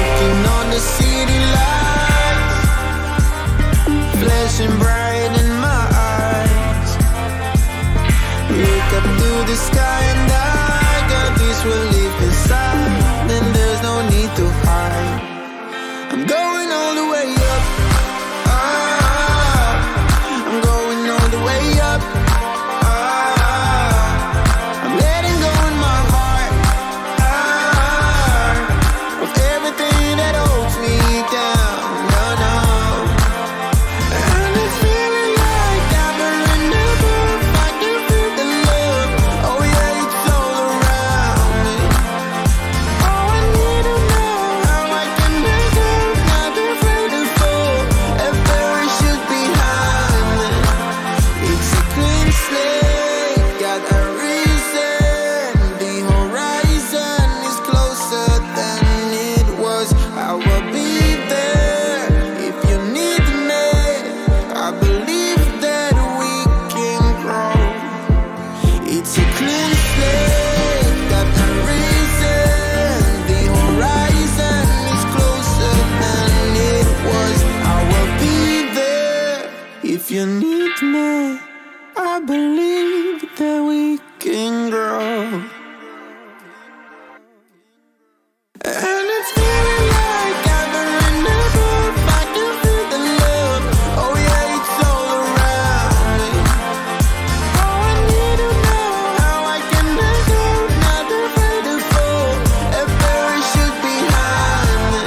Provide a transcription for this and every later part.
looking on the city lights, flashing bright in my eyes. Look up to the sky and I got this relief inside, and there's no need to hide. I'm going all the way up. I'm going all the way up. I'm letting go in my heart of everything that holds me down. No, no. And it's feeling like I'm in the book. I can feel the love. Oh yeah, it's all around me. Oh, I need to know how I can make it. Not afraid to fall. A parachute behind me. It's a clean slate. Got a reason. The horizon is closer than it was. I will be there if you need me. I believe that we can grow. It's a clean slate. Got a reason. The horizon is closer than it was. I will be there if you need me. I believe that we can grow. And it's feeling like I'm in the book. I can feel the love. Oh yeah, it's all around me. Oh, I need to know how I can make it. Not afraid to fall. A parachute behind me.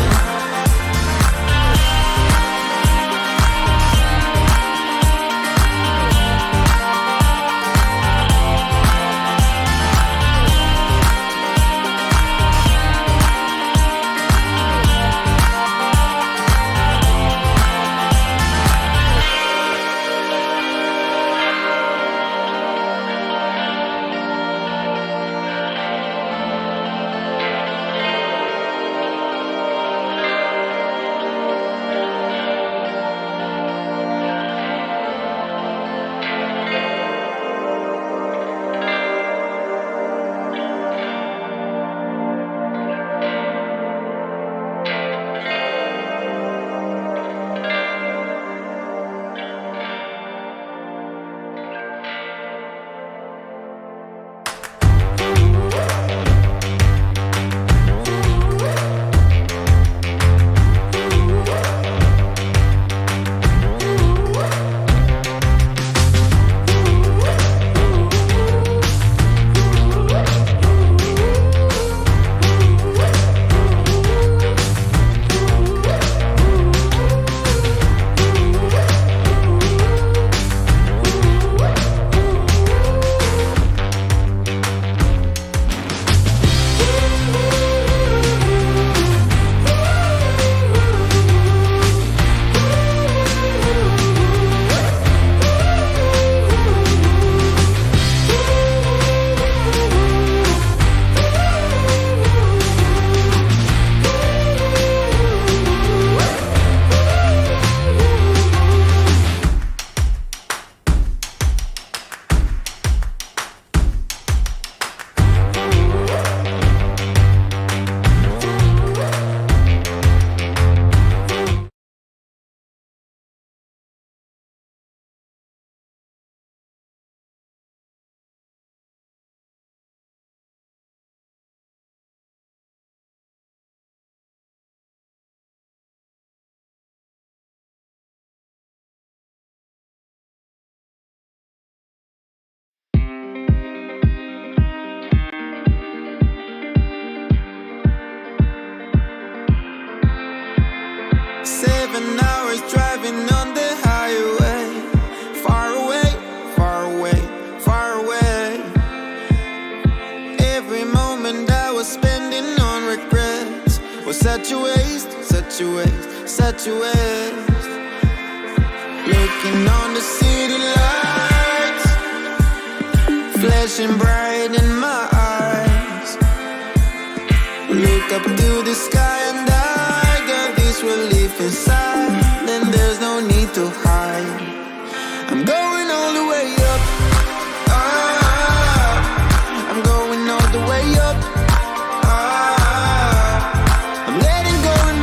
such a waste, such a waste, such a waste. Looking on the city lights, flashing bright in my eyes. Look up to the sky and I got this relief inside. Then there's no need to hide. I'm going all the way up. I'm going all the way up. I'm letting go in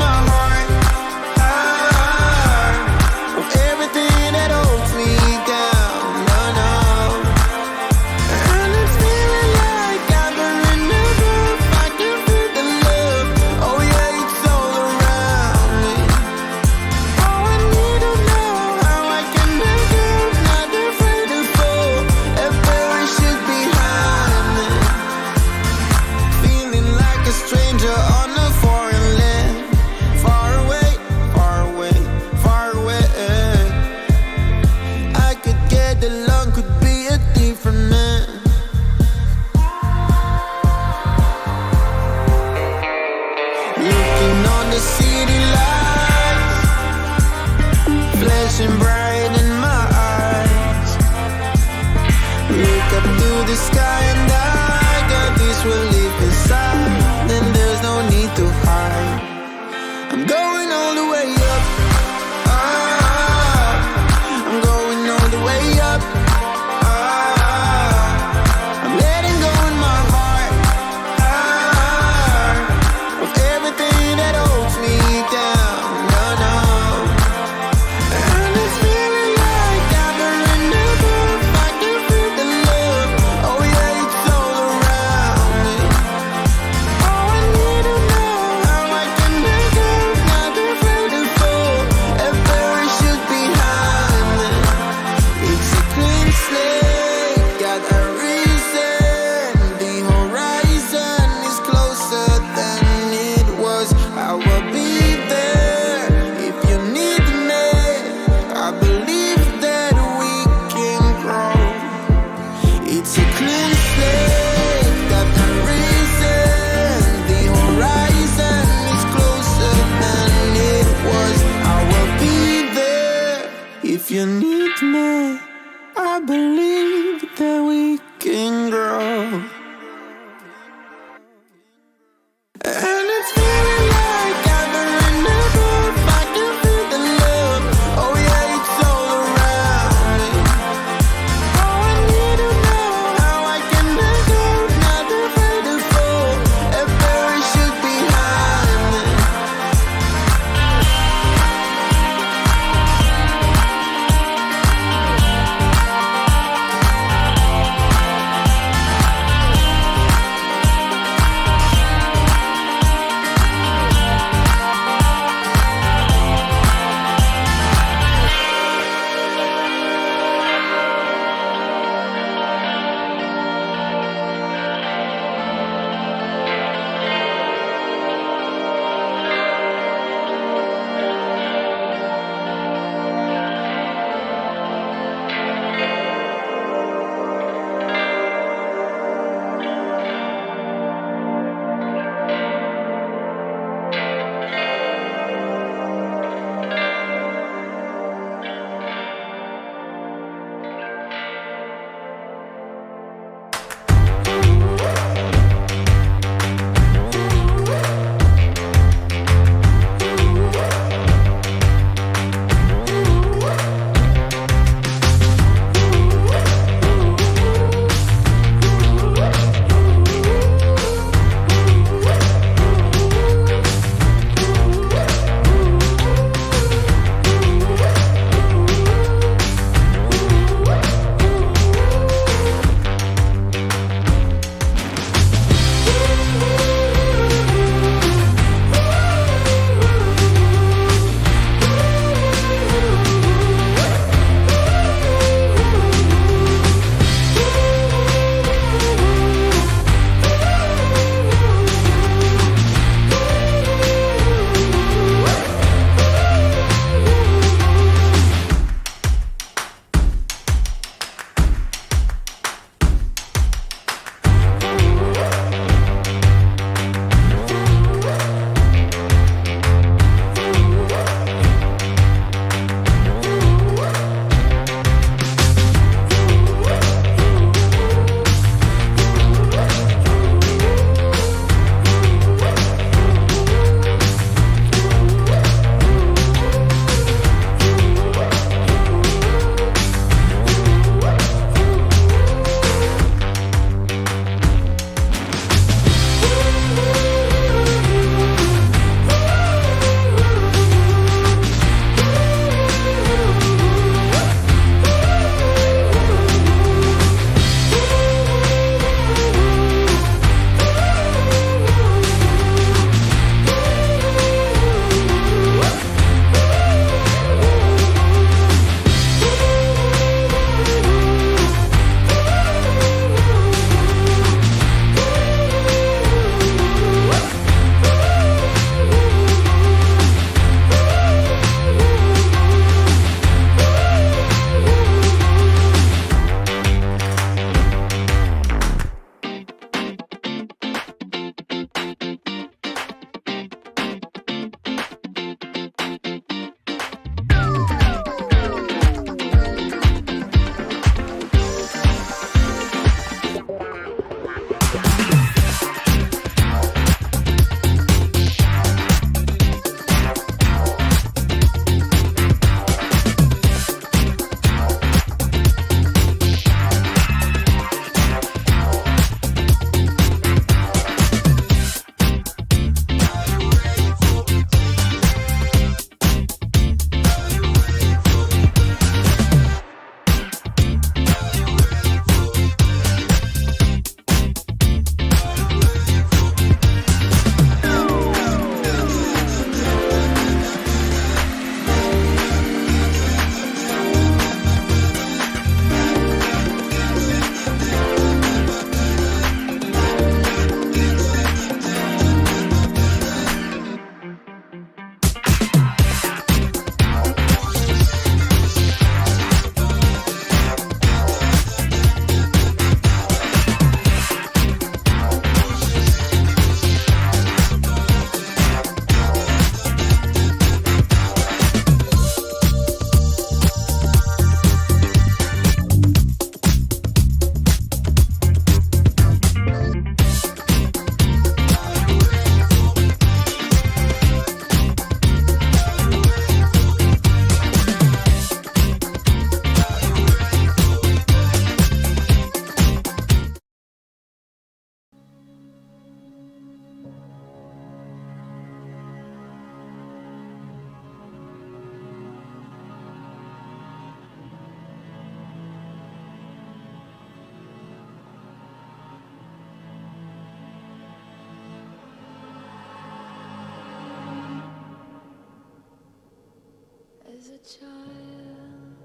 child,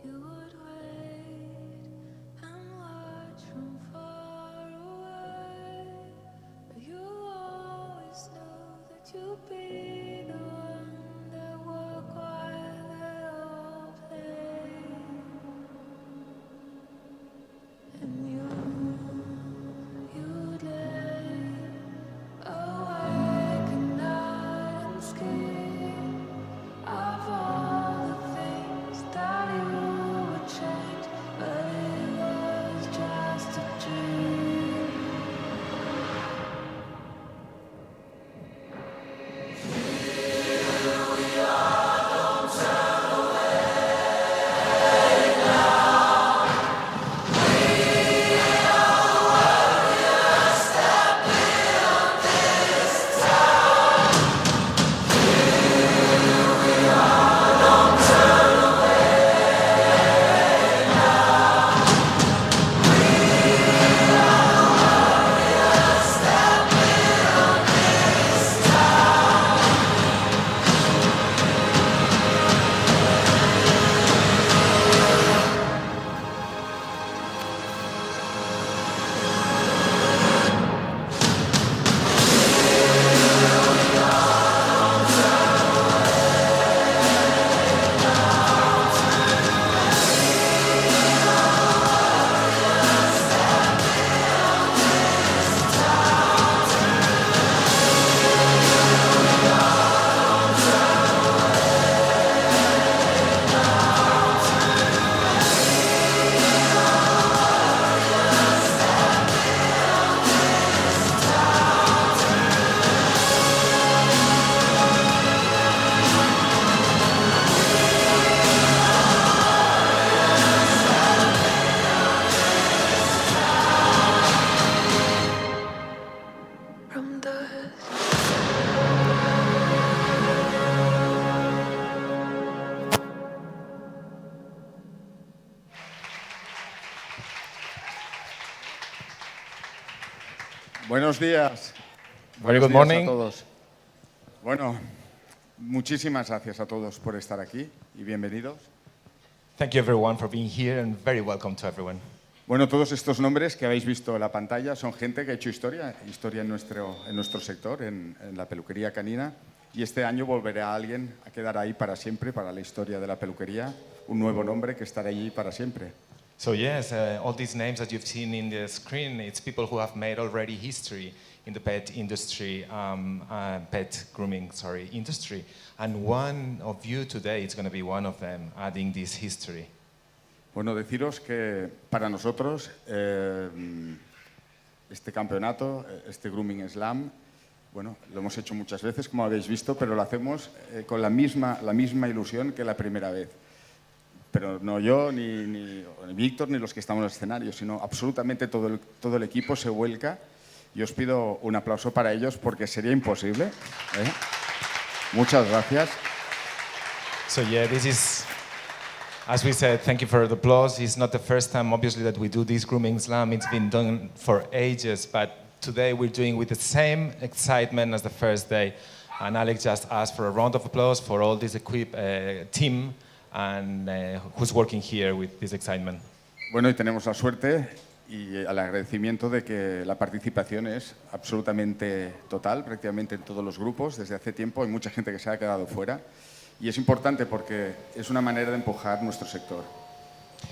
you would wait and watch from far away. But you always knew that you'd be the one that walk while they all play. And you'd lay awake at night and scared of all the things that you would change, but it was just a dream. From dust. Buenos días. Very Buenos good días morning. a todos. Bueno, muchísimas gracias a todos por estar aquí y bienvenidos. Thank you everyone for being here and very welcome to everyone. Bueno, todos estos nombres que habéis visto en la pantalla son gente que ha hecho historia en nuestro sector, en la peluquería canina. Y este año volverá alguien a quedar ahí para siempre, para la historia de la peluquería, un nuevo nombre que estará allí para siempre. So yes, all these names that you've seen in the screen, it's people who have made already history in the pet industry, pet grooming, industry. And one of you today is going to be one of them, adding this history. Bueno, deciros que para nosotros este campeonato, este Grooming Slam, bueno, lo hemos hecho muchas veces, como habéis visto, pero lo hacemos con la misma ilusión que la primera vez. Pero no yo, ni Víctor, ni los que estamos en el escenario, sino absolutamente todo el equipo se vuelca. Y os pido un aplauso para ellos porque sería imposible. Muchas gracias. So yeah, this is, as we said, thank you for the applause. It's not the first time, obviously, that we do this Grooming Slam. It's been done for ages, but today we're doing with the same excitement as the first day. And Alex just asked for a round of applause for all this team and who's working here with this excitement. Bueno, y tenemos la suerte y el agradecimiento de que la participación es absolutamente total, prácticamente en todos los grupos. Desde hace tiempo hay mucha gente que se ha quedado fuera. Y es importante porque es una manera de empujar nuestro sector.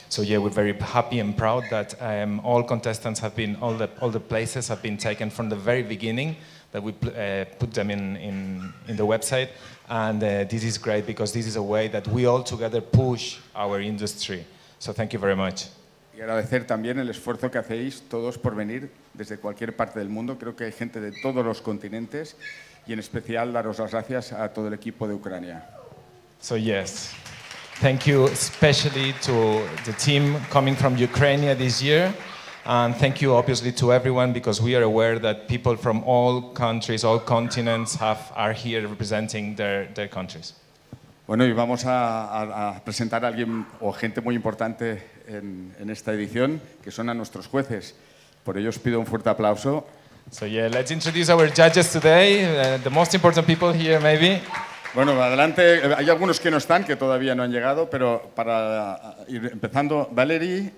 So yeah, we're very happy and proud that all contestants have been, all the places have been taken from the very beginning, that we put them in the website. And this is great because this is a way that we all together push our industry. So thank you very much. Y agradecer también el esfuerzo que hacéis todos por venir desde cualquier parte del mundo. Creo que hay gente de todos los continentes y en especial daros las gracias a todo el equipo de Ucrania. So yes, thank you especially to the team coming from Ukraine this year. And thank you obviously to everyone because we are aware that people from all countries, all continents are here representing their countries. Bueno, y vamos a presentar a alguien o gente muy importante en esta edición, que son a nuestros jueces. Por ello os pido un fuerte aplauso. So yeah, let's introduce our judges today, the most important people here maybe. Bueno, adelante. Hay algunos que no están, que todavía no han llegado, pero para ir empezando, Valerie,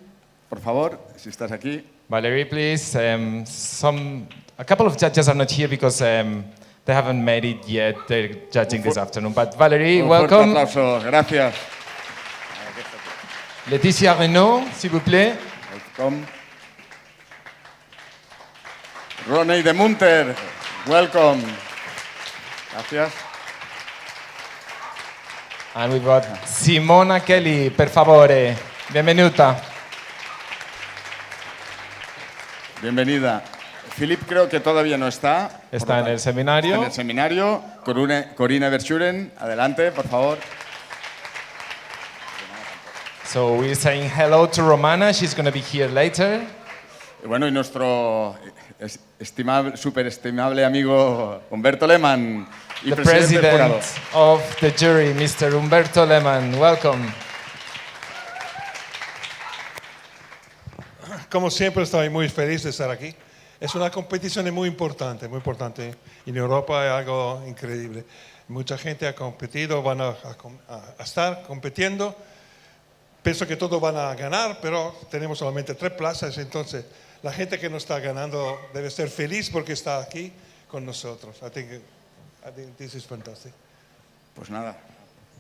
por favor, si estás aquí. Valerie, please. A couple of judges are not here because they haven't made it yet. They're judging this afternoon. But Valerie, Un fuerte welcome. aplauso, gracias. Laetitia Renaud, s'il vous plaît. Welcome. Ronnie de Munter, welcome. Gracias. And we've got Simona Kelly, per favore. Benvenuta. Bienvenida. Philip creo que todavía no está. Está en el seminario. En el seminario. Corina Verschuren, adelante, por favor. So we're saying hello to Romana. She's going to be here later. Y bueno, y nuestro súper estimable amigo Humberto Lehmann, y The presidente del jurado. president of the jury, Mr. Humberto Lehmann. Welcome. Como siempre, estoy muy feliz de estar aquí. Es una competición muy importante, muy importante. En Europa es algo increíble. Mucha gente ha competido, van a estar compitiendo. Pienso que todos van a ganar, pero tenemos solamente 3 plazas, entonces la gente que no está ganando debe ser feliz porque está aquí con nosotros. I think this is fantastic. Pues nada.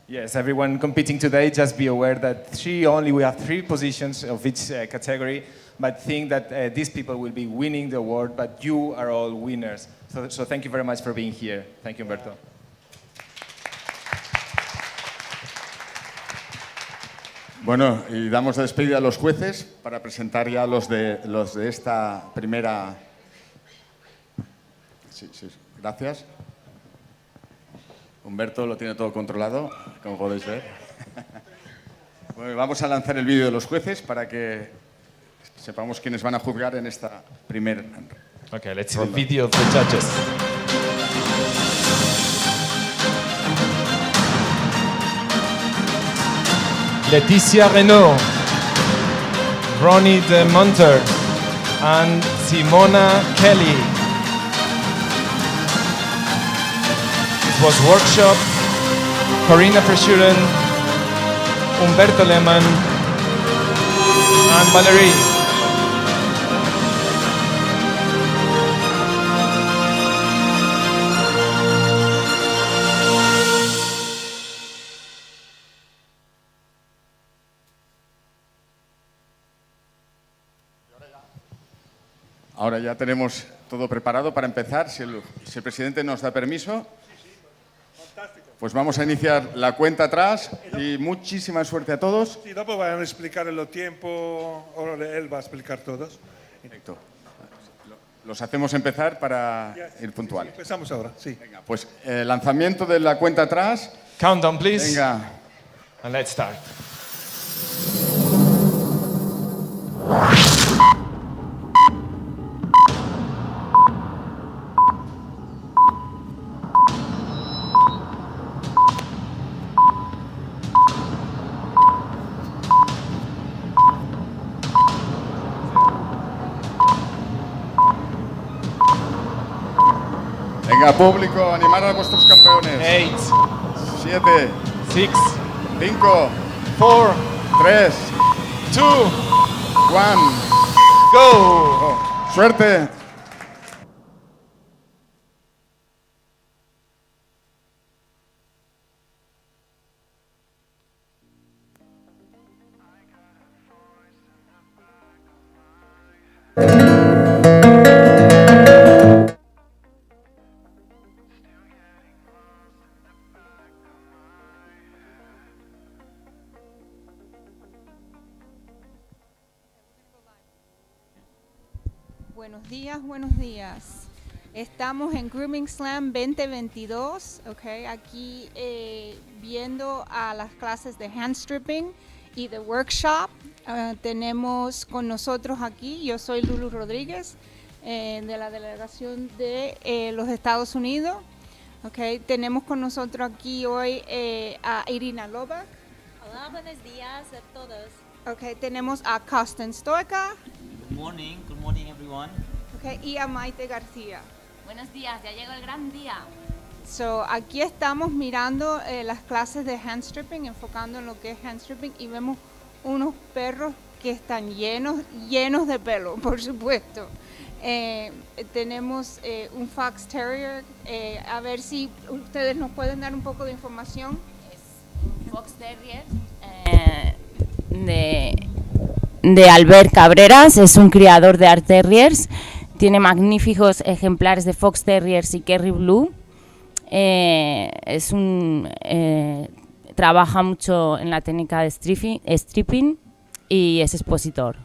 Yes, everyone competing today, just be aware that we have 3 positions of each category, but think that these people will be winning the award, but you are all winners. So thank you very much for being here. Thank you, Humberto. Bueno, y damos la despedida a los jueces para presentar ya los de esta primera. Sí, gracias. Humberto lo tiene todo controlado, como podéis ver. Bueno, vamos a lanzar el vídeo de los jueces para que sepamos quiénes van a juzgar en esta primera. Okay, let's see the video of the judges. Laetitia Renaud, Ronnie de Munter, and Simona Kelly. It was workshop, Corina Verschuren, Humberto Lehmann, and Valerie. Ahora ya tenemos todo preparado para empezar. Si el presidente nos da permiso, pues vamos a iniciar la cuenta atrás y muchísima suerte a todos. Sí, después van a explicar el tiempo, ahora él va a explicar todos. Perfecto. Los hacemos empezar para ir puntuales. Sí, empezamos ahora, sí. Venga, pues lanzamiento de la cuenta atrás. Countdown, please. Venga. And let's start. Venga, público, animar a vuestros campeones. 8, 7, 6, 5, 4, 3, 2, 1. go! Suerte. Buenos días. Estamos en Grooming Slam 2022, okay, aquí viendo a las clases de HandStripping y de workshop. Tenemos con nosotros aquí, yo soy Lulu Rodríguez, de la delegación de los Estados Unidos. Okay, tenemos con nosotros aquí hoy a Irina Lobac. Hola, buenos días a todos. Okay, tenemos a Carsten Stoica. Good morning everyone. Okay, y a Maite García. Buenos días, ya llegó el gran día. So, aquí estamos mirando las clases de handstripping, enfocando en lo que es handstripping, y vemos unos perros que están llenos de pelo, por supuesto. Tenemos un Fox Terrier, a ver si ustedes nos pueden dar un poco de información. Fox Terrier de Albert Cabreras, es un criador de Art Terriers, tiene magníficos ejemplares de Fox Terriers y Kerry Blue. Trabaja mucho en la técnica de stripping y es expositor.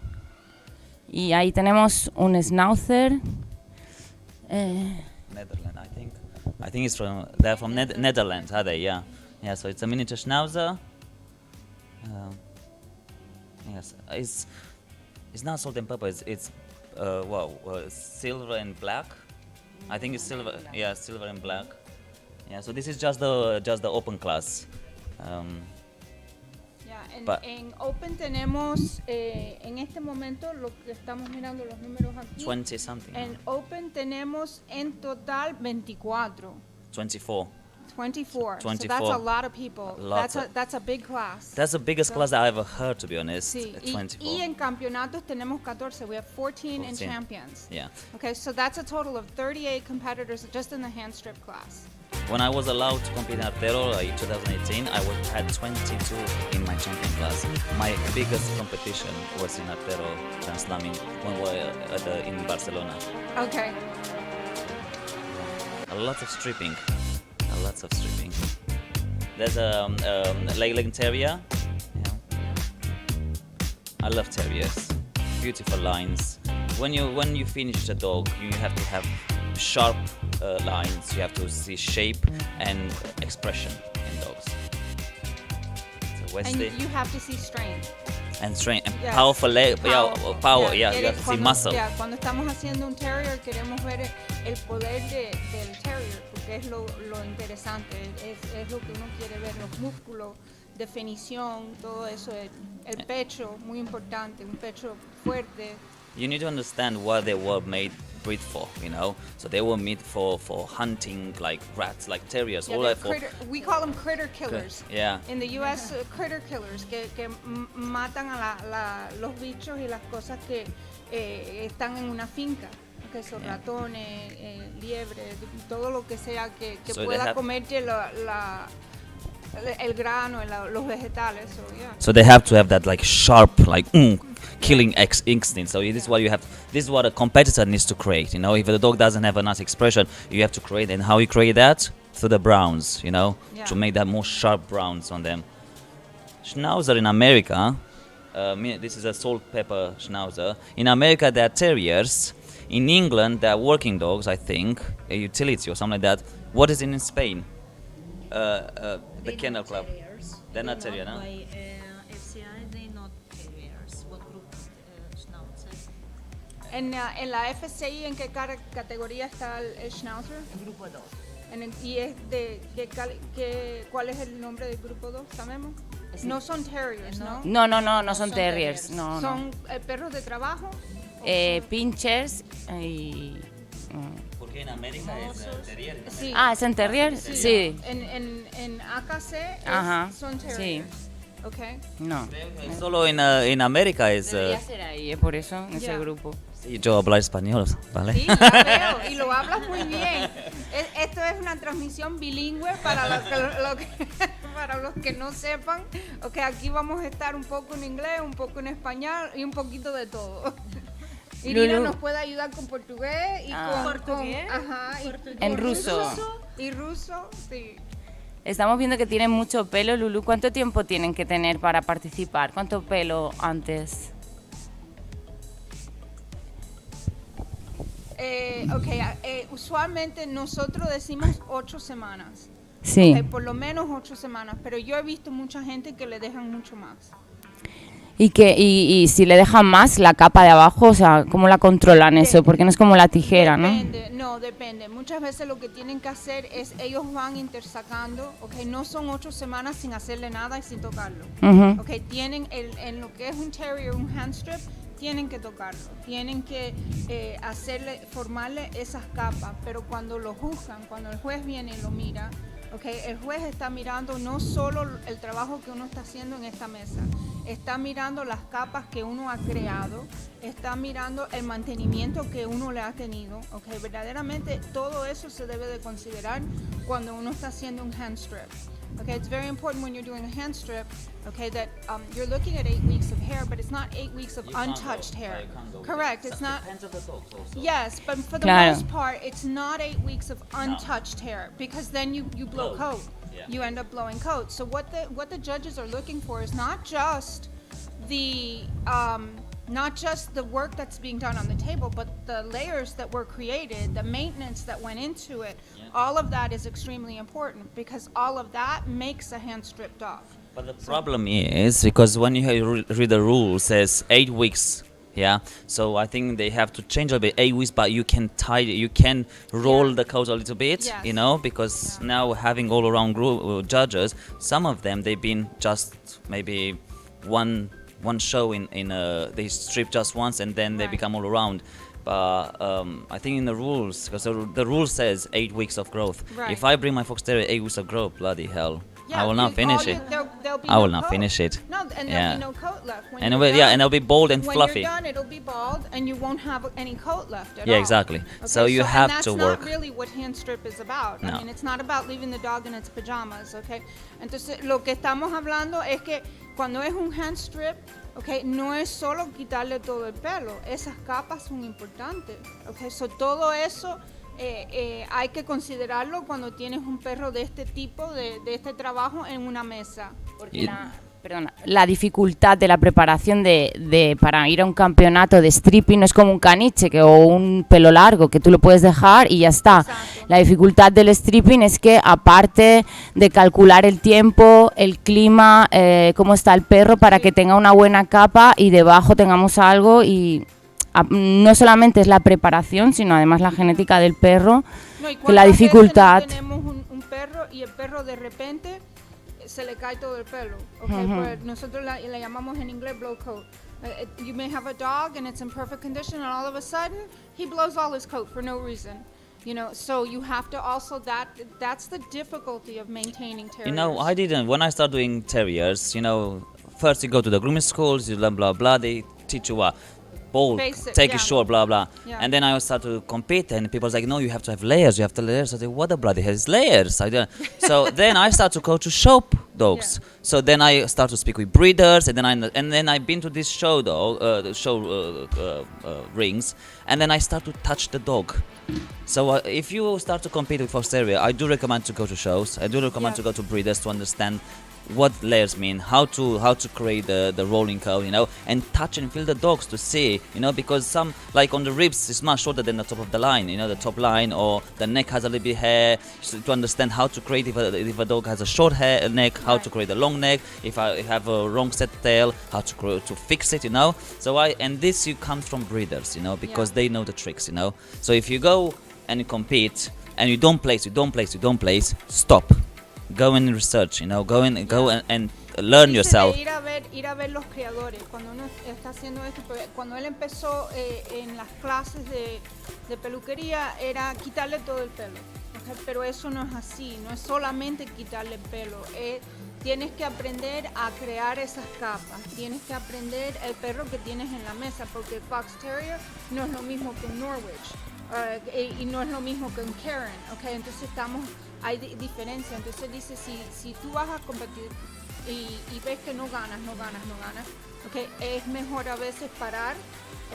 Y ahí tenemos un Schnauzer. Netherlands, I think it's they're from Netherlands, are they? Yeah. Yeah, so it's a miniature Schnauzer. Yes, it's not salt and pepper. It's silver and black. I think it's silver. Yeah, silver and black. Yeah, so this is just the open class. En Open tenemos, en este momento, lo que estamos mirando los números aquí. 20 something. En Open tenemos en total 24. 24. 24. 24. So that's a lot of people. Lots That's a big class. That's the biggest class I ever heard, to be honest. Sí, 24. y en campeonatos tenemos 14. We have 14 in 14. champions. Yeah. Okay, so that's a total of 38 competitors just in the hand strip class. When I was allowed to compete in Artero in 2018, I had 22 in my champion class. My biggest competition was in Artero Grand Slam when we were in Barcelona. Okay. A lot of stripping. There's a leg terrier. Yeah. I love terriers. Beautiful lines. When you finish the dog, you have to have sharp lines. You have to see shape and expression in dogs. So And you have to see strength. and strength and Yes. powerful leg. Power. Yeah, You have to see cuando, muscle. cuando estamos haciendo un terrier queremos ver el poder del terrier, porque es lo interesante, es lo que uno quiere ver, los músculos, definición, todo eso, el pecho, muy importante, un pecho fuerte. You need to understand what they were bred for, you know. So they were made for hunting, like rats, like terriers. Yeah, all they're that for. we call them critter killers. Yeah. In the U.S., critter killers, que matan a los bichos y las cosas que están en una finca, que son ratones, liebres, todo lo que sea que So they pueda have- comerte el grano, los vegetales. So, yeah. So they have to have that like sharp, like killing instinct. So this is what you have. This is what a competitor needs to create. You know, if the dog doesn't have a nice expression, you have to create. And how you create that? Through the browns. You know, Yeah. to make that more sharp browns on them. Schnauzer in America. This is a salt pepper Schnauzer. In America, they are terriers. In England, they are working dogs. I think a utility or something like that. What is in Spain? The Kennel Club. They're not terrier, no? By FCI, they're not terriers. What group schnauzers? En la FCI, ¿en qué categoría está el Schnauzer? Grupo 2. ¿Y es cuál es el nombre del grupo 2? ¿Sabemos? No son terriers, ¿no? No son terriers. No. ¿Son perros de trabajo? Pinchers y... Porque en América es terrier. Sí. ¿es en terrier? Sí. En AKC Ajá, son sí. terriers. Okay. No. Solo en América es. Debería ser ahí, por eso, en Ya. ese grupo. Sí, yo hablo español, ¿vale? Sí, ya veo, y lo hablas muy bien. Esto es una transmisión bilingüe para para los que no sepan. Okay, aquí vamos a estar un poco en inglés, un poco en español y un poquito de todo. Irina Lulu. nos puede ayudar con portugués y con ¿Portugués? Ajá, y En con ruso. Y ruso, sí. Estamos viendo que tienen mucho pelo, Lulu. ¿Cuánto tiempo tienen que tener para participar? ¿Cuánto pelo antes? Usualmente nosotros decimos 8 semanas. Sí. Okay, por lo menos 8 semanas, pero yo he visto mucha gente que le dejan mucho más. Y si le dejan más la capa de abajo, o sea, ¿cómo la controlan eso? Porque no es como la tijera, ¿no? Depende. Muchas veces lo que tienen que hacer es, ellos van intersacando, okay, no son 8 semanas sin hacerle nada y sin tocarlo. Ujú. Okay, tienen en lo que es un terrier, un hand strip, tienen que tocarlo, tienen que formarle esas capas, pero cuando lo juzgan, cuando el juez viene y lo mira, okay, el juez está mirando no solo el trabajo que uno está haciendo en esta mesa, está mirando las capas que uno ha creado, está mirando el mantenimiento que uno le ha tenido, okay, verdaderamente todo eso se debe de considerar cuando uno está haciendo un hand strip. Okay, it's very important when you're doing a hand strip, okay, that you're looking at 8 weeks of hair, but it's not 8 weeks of untouched hair. Correct, it's not. Depends on the dogs also. Yes, but for the Claro. most part, it's not 8 weeks of untouched hair, because then you blow Blow. coat. Yeah. You end up blowing coat. So what the judges are looking for is not just the work that's being done on the table, but the layers that were created, the maintenance that went into it. Yeah. All of that is extremely important, because all of that makes a hand strip dog. But the problem is because when you read the rule, it says 8 weeks. Yeah, so I think they have to change a bit. 8 weeks, but you can roll Yeah. the coat a little bit, Yes. you know, because Yeah. now having all around judges, some of them they've been just maybe one show they strip just once and then they Right. become all around. But I think in the rules, because the rule says 8 weeks of growth. Right. If I bring my fox terrier 8 weeks of growth, bloody hell, Yeah, I will not finish it. There'll be I will no not coat. finish it. No, and Yeah. there'll be no coat left. When And you're yeah, done- and it'll be bold and when fluffy. you're done, it'll be bald, and you won't have any coat left at Yeah, all. exactly. Okay, So you have and to that's work. not really what hand strip is about. I No. mean, it's not about leaving the dog in its pajamas, okay? Entonces, lo que estamos hablando es que cuando es un hand strip, okay, no es solo quitarle todo el pelo. Esas capas son importantes, okay? So todo eso hay que considerarlo cuando tienes un perro de este tipo, de este trabajo en una mesa. Y- La dificultad de la preparación para ir a un campeonato de stripping no es como un caniche o un pelo largo, que tú lo puedes dejar y ya está. Exacto. La dificultad del stripping es que, aparte de calcular el tiempo, el clima, cómo está el perro, para que tenga una buena capa y debajo tengamos algo, y no solamente es la preparación, sino además la genética del perro, No, ¿y que la cuántas veces dificultad... no tenemos un perro y el perro de repente se le cae todo el pelo? Okay, pues nosotros le llamamos en inglés blow coat. You may have a dog and it's in perfect condition, and all of a sudden he blows all his coat for no reason. You know, so you have to also that's the difficulty of maintaining terriers. You know, when I start doing terriers, you know, first you go to the grooming schools, you learn blah blah, they teach you what? Bold, Basic, take yeah. it short, blah blah. Yeah. And then I start to compete and people's like, no, you have to have layers, you have to layers. I say, what the bloody hell is layers? So then I start to go to show dogs. Yeah. So then I start to speak with breeders, and then I've been to this show rings, and then I start to touch the dog. So if you start to compete with fox terrier, I do recommend to go to shows. I do recommend Yeah. to go to breeders to understand what layers mean, how to create the rolling coat, you know, and touch and feel the dogs to see, you know, because some, like on the ribs, it's much shorter than the top of the line, you know, the top line, or the neck has a little bit hair, so to understand how to create, if a dog has a short hair neck, how to create a long neck, if I have a wrong set tail, how to fix it, you know. So this you come from breeders, you know, because they know the tricks, you know. So if you go and you compete and you don't place, stop. Go and research, you know, go and learn Dice yourself. de ir a ver los creadores. Cuando uno está haciendo esto, porque cuando él empezó en las clases de peluquería, era quitarle todo el pelo. Okay, pero eso no es así, no es solamente quitarle el pelo. Tienes que aprender a crear esas capas, tienes que aprender el perro que tienes en la mesa, porque el Fox Terrier no es lo mismo que un Norwich. Y no es lo mismo que un Karen, okay? Entonces hay diferencia. Entonces dice, si tú vas a competir y ves que no ganas, okay, es mejor a veces parar,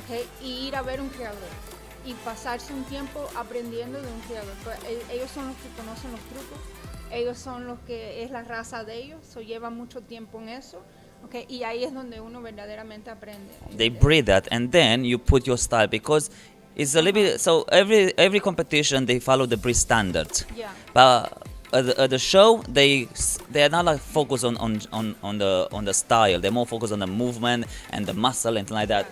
okay, y ir a ver un criador y pasarse un tiempo aprendiendo de un criador. Pues, ellos son los que conocen los trucos, ellos son los que es la raza de ellos, llevan mucho tiempo en eso. Okay, y ahí es donde uno verdaderamente aprende. They breed that, and then you put your style, because it's a little bit, so every competition they follow the breed standard. Yeah. But at the show they are not like focused on the style. They're more focused on the movement and the muscle and like that.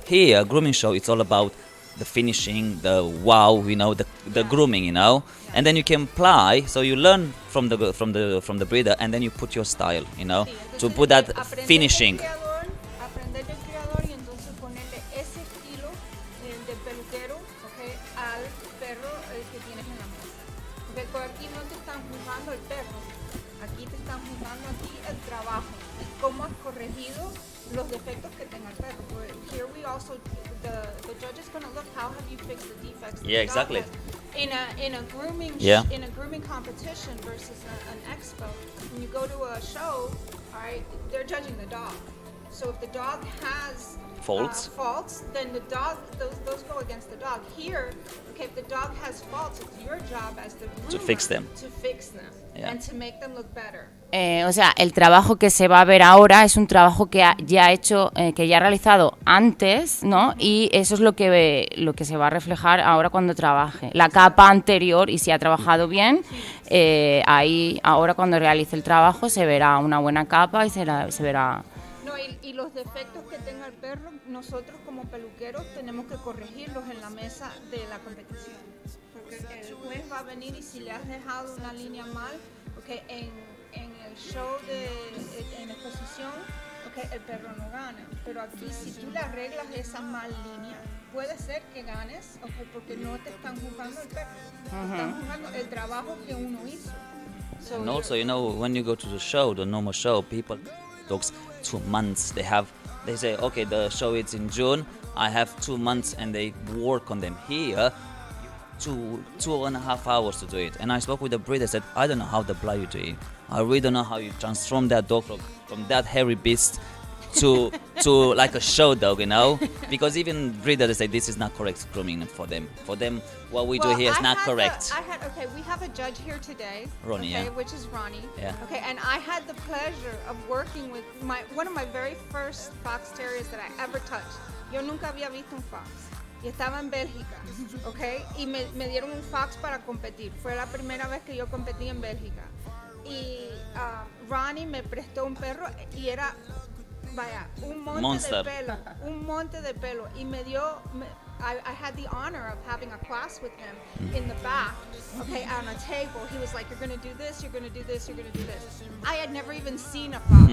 Here, grooming show, it's all about the finishing, the wow, you know, the grooming, you know. And then you can apply, so you learn from the breeder, and then you put your style, you know, Sí, to entonces, put that aprender finishing. Aprender del creador y entonces ponerle están juzgando aquí el trabajo y cómo has corregido los defectos que tenga el perro. Here we also, the judge is going to look how have you fixed the defects. Yeah, exactly. In a grooming in a grooming competition versus an expo, when you go to a show, all right, they're judging the dog. So if the dog has faults, then the dog, those go against the dog. Here, okay, if the dog has faults, it's your job as the groomer To fix them. Yeah. And to make them look better. O sea, el trabajo que se va a ver ahora es un trabajo que ya ha hecho, que ya ha realizado antes, ¿no? Y eso es lo que se va a reflejar ahora cuando trabaje. La capa anterior, y si ha trabajado bien, ahí ahora cuando realice el trabajo se verá una buena capa y se verá... No, y los defectos que tenga el perro, nosotros como peluqueros tenemos que corregirlos en la mesa de la competición. Porque el juez va a venir y si le has dejado una línea mal, okay, en el show en exposición, okay, el perro no gana. Pero aquí si tú le arreglas esa mal línea, puede ser que ganes, okay, porque no te están juzgando el perro, están juzgando el trabajo que uno hizo. So And also, you know, when you go to the show, the normal show, people, dogs, 2 months. They say, okay, the show is in June. I have 2 months, and they work on them. Here, 2.5 hours to do it. And I spoke with the breeder. Said, I don't know how the blood you do it. I really don't know how you transform that dog from that hairy beast to like a show dog, you know? Because even breeders say this is not correct grooming for them. For them, what we do here is not correct. We have a judge here today, Ronnie, okay, yeah. which is Ronnie. Yeah. Okay, and I had the pleasure of working with one of my very first fox terriers that I ever touched. Yo nunca había visto un fox. Y estaba en Bélgica, okay, y me dieron un fox para competir. Fue la primera vez que yo competí en Bélgica. Y Ronnie me prestó un perro y era, vaya, un monte de pelo. Y me dio, I had the honor of having a class with him in the back, okay, on a table. He was like, you're going to do this, you're going to do this, you're going to do this. I had never even seen a fox,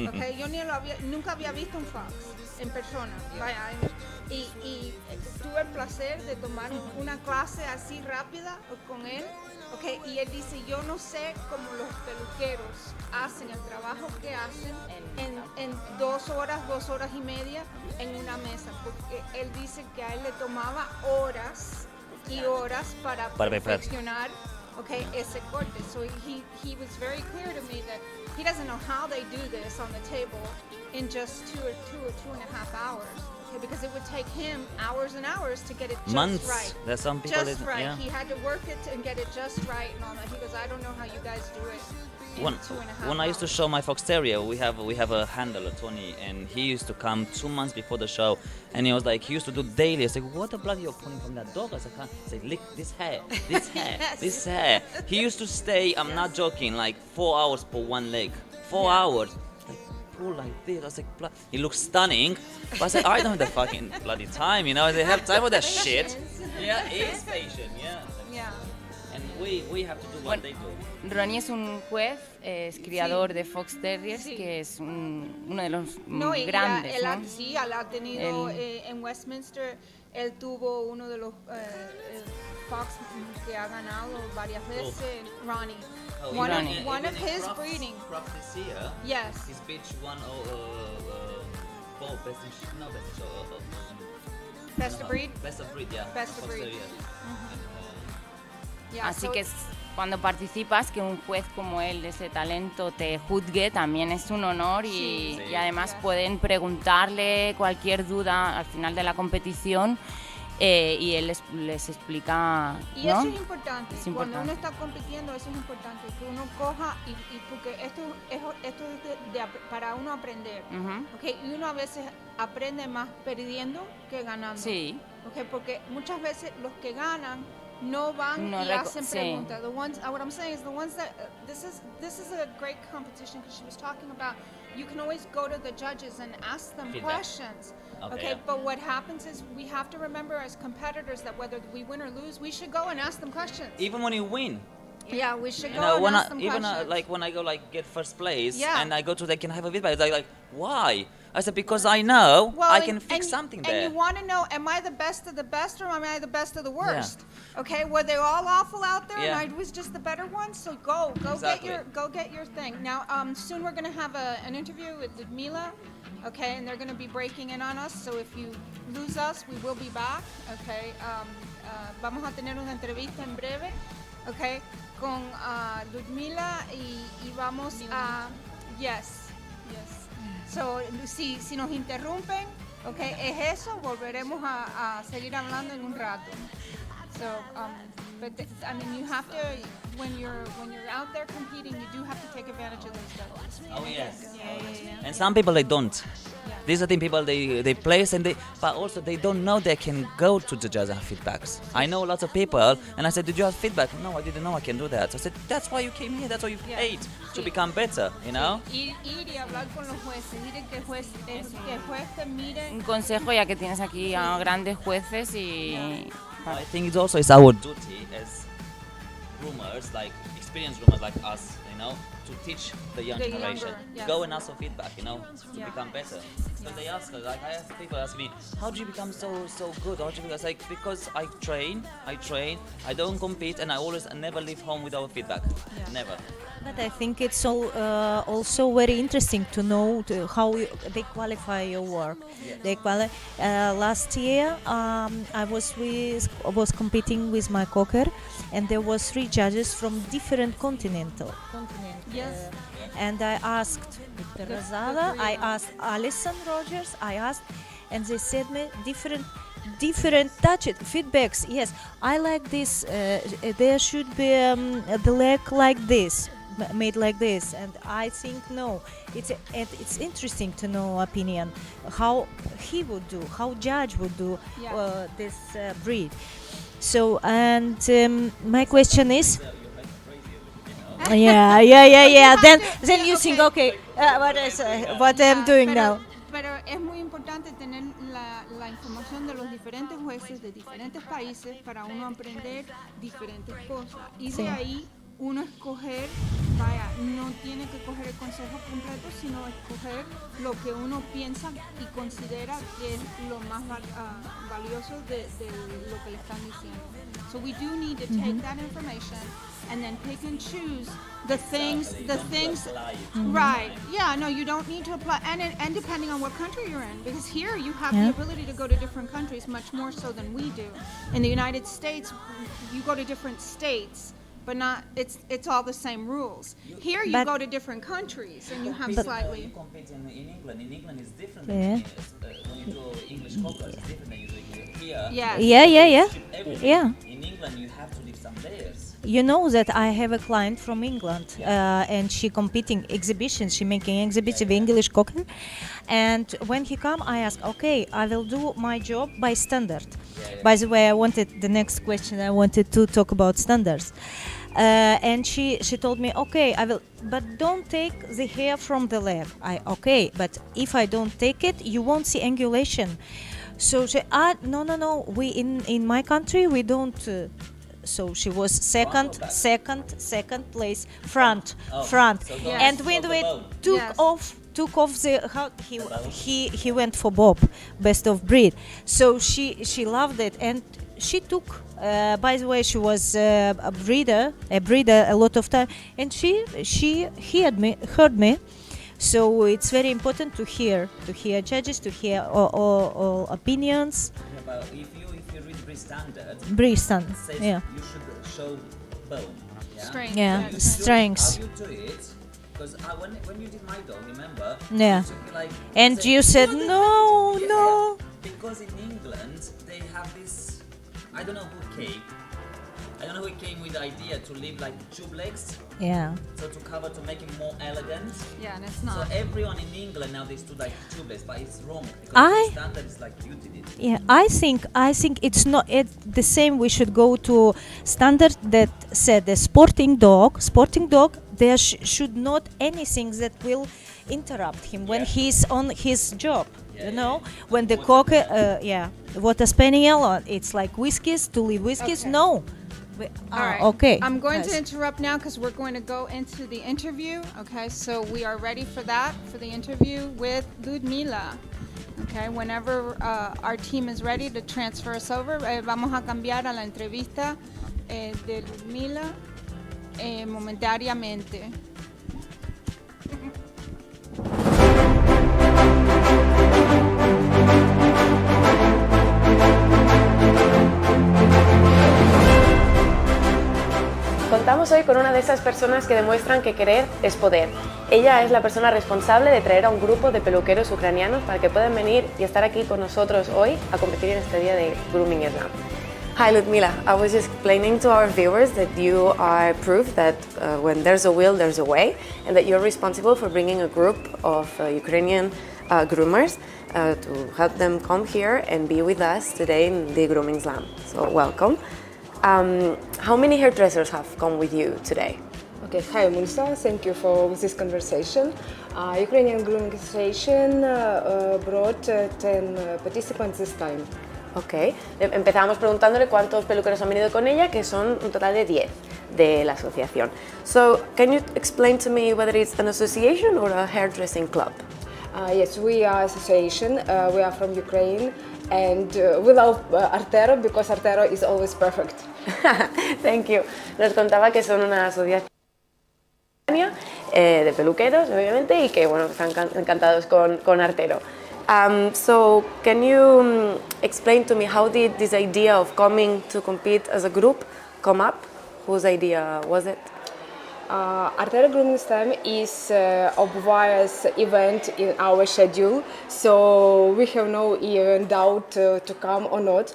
okay. Yo nunca había visto un fox en persona, vaya. Y tuve el placer de tomar una clase así rápida con él. Okay, y él dice, yo no sé cómo los peluqueros hacen el trabajo que hacen en 2 horas y media en una mesa, porque él dice que a él le tomaba horas y horas para perfeccionar, okay, ese corte. So he was very clear to me that he doesn't know how they do this on the table in just 2 or 2.5 hours. Okay, because it would take him hours and hours to get it just months. right. There's some people just right. Yeah. He had to work it and get it just right and all that. He goes, I don't know how you guys do it. When I used to show my fox terrier, we have a handler, Tony, and he used to come 2 months before the show, and he was like, he used to do daily. I said, what the bloody you're pulling from that dog? I said, lick this hair, this hair, this hair. He used to stay, I'm not joking, like 4 hours for one leg. 4 hours. Pull like this. I was like, he looks stunning. But I said, I don't have the fucking bloody time, you know. They have time for that shit. Yeah, he's patient, yeah. Yeah. And we have to do what they do. Ronnie es un juez, es criador de Fox Terriers, que es uno de los grandes. Sí, él ha tenido en Westminster, él tuvo uno de los Fox que ha ganado varias veces, Ronnie. One of his breeding. Yes. His bitch won Best of breed. Best of breed, yeah. Best of breed. Yeah, Así que cuando participas, que un juez como él, de ese talento, te juzgue, también es un honor y además pueden preguntarle cualquier duda al final de la competición. Y él les explica, ¿no? Y eso es importante. Cuando uno está compitiendo, eso es importante, que uno coja y porque esto es para uno aprender, okay? Y uno a veces aprende más perdiendo que ganando, okay? Porque muchas veces los que ganan no van y hacen preguntas. The ones, what I'm saying is the ones that this is a great competition because she was talking about you can always go to the judges and ask them questions. Okay, but what happens is we have to remember as competitors that whether we win or lose, we should go and ask them questions. Even when you win. Yeah, we should go and ask them questions. Like when I go like get first place and I go to can I have a feedback? It's like why? I said, because I know Well, I and- can fix and- something And there. you want to know, am I the best of the best or am I the best of the worst? Okay, were they all awful out there Yeah. and I was just the better one? So go Exactly. get your thing. Now, soon we're going to have an interview with Ludmila, okay, and they're going to be breaking in on us. So if you lose us, we will be back, okay. Vamos a tener una entrevista en breve, okay, con Ludmila y vamos a, yes. So, si nos interrumpen, okay, es eso, volveremos a seguir hablando en un rato. So, but I mean, you have to, when you're out there competing, you do have to take advantage of those judges. Oh yes. Yeah. And some people they don't. These are the people they place and but also they don't know they can go to the judge and have feedbacks. I know lots of people, and I said, did you have feedback? No, I didn't know I can do that. I said, that's why you came here. That's why you paid to become better. You know. Ir y hablar con los jueces, ir que el juez te mire. Un consejo, ya que tienes aquí a grandes jueces y... I think it's our duty as groomers, like experienced groomers like us, you know, to teach the young The generation. younger, yes. Go and ask for feedback, you know, to Yeah. become better. So they ask us, like I have people ask me, how do you become so good? How do you become? Like, because I train, I don't compete, and I never leave home without feedback. Never. But I think it's also very interesting to know how they qualify your work. They last year, I was competing with my cocker, and there was 3 judges from different continent. Yes. And I asked Victor Rosada, I asked Alison Rogers, and they said me different feedbacks. Yes, I like this. There should be the leg like this, made like this, and I think no. It's interesting to know opinion how he would do, how judge would do this breed. So and my question is. Yeah. Then you think, okay, what I'm doing now. Pero es muy importante tener la información de los diferentes jueces de diferentes países para uno aprender diferentes cosas. Y Sí. de ahí uno escoger, no tiene que coger el consejo completo, sino escoger lo que uno piensa y considera que es lo más valioso de lo que le están diciendo. So we do need to take that information and then pick and choose the things, right? Yeah, no, you don't need to apply, and depending on what country you're in, because here you have the ability to go to different countries much more so than we do. In the United States, you go to different states, but not it's all the same rules. Here you But- go to different countries and you have You slightly. compete in England. In England is different Yeah. than when you do English cockers. It's different than you do here. Yes. Yeah. Everything. Yeah. In England, you have to leave some layers. You know that I have a client from England, and she competing exhibitions. She making exhibition of English cocker, and when he come, I ask, okay, I will do my job by standard. By the way, the next question. I wanted to talk about standards, and she told me, okay, I will, but don't take the hair from the leg. Okay, but if I don't take it, you won't see angulation. So she, no. We in my country we don't. So she was second place, front. So And when we took Yes. off the he went for Bob, best of breed. So she loved it, and she took. By the way, she was a breeder a lot of time, and she heard me. So it's very important to hear judges, to hear all opinions. But if you read Breed standard, says yeah. you should show bone. Yeah. Strength. Yeah. yes. Strengths. How you do it? Because when you did my dog, remember? Yeah. You took me like, And you said no. Because in England they have this. I don't know who came with the idea to leave like tube legs, Yeah. so to make it more elegant. Yeah, and it's So not. everyone in England now they do like tube legs, but it's wrong because I- the standard is like you did it. Yeah, I think it's not the same. We should go to standard that said the sporting dog. There should not anything that will interrupt him when he's on his job. You know, when the cocker, water spaniel, it's like whiskies to leave whiskies. Okay. No, All right. Okay. I'm going to Nice. interrupt now because we're going to go into the interview. Okay, so we are ready for that, for the interview with Ludmila. Okay, whenever our team is ready to transfer us over, vamos a cambiar a la entrevista de Ludmila momentáneamente. Contamos hoy con una de esas personas que demuestran que querer es poder. Ella es la persona responsable de traer a un grupo de peluqueros ucranianos para que puedan venir y estar aquí con nosotros hoy a competir en este día de Grooming Slam. Hi Ludmila, I was just explaining to our viewers that you are proof that when there's a will, there's a way, and that you're responsible for bringing a group of Ukrainian groomers to help them come here and be with us today in the Grooming Slam. So welcome. How many hairdressers have come with you today? Okay, hi Melissa, thank you for this conversation. Ukrainian Grooming Association brought 10 participants this time. Ok, empezamos preguntándole cuántos peluqueros han venido con ella, que son un total de 10 de la asociación. So, can you explain to me whether it's an association or a hairdressing club? Yes, we are association, we are from Ukraine, and we love Artero because Artero is always perfect. Thank you. Nos contaba que son una asociación de peluqueros, obviamente, y que bueno, están encantados con Artero. So, can you explain to me how did this idea of coming to compete as a group come up? Whose idea was it? Artero Grooming Slam is a obvious event in our schedule, so we have no even doubt to come or not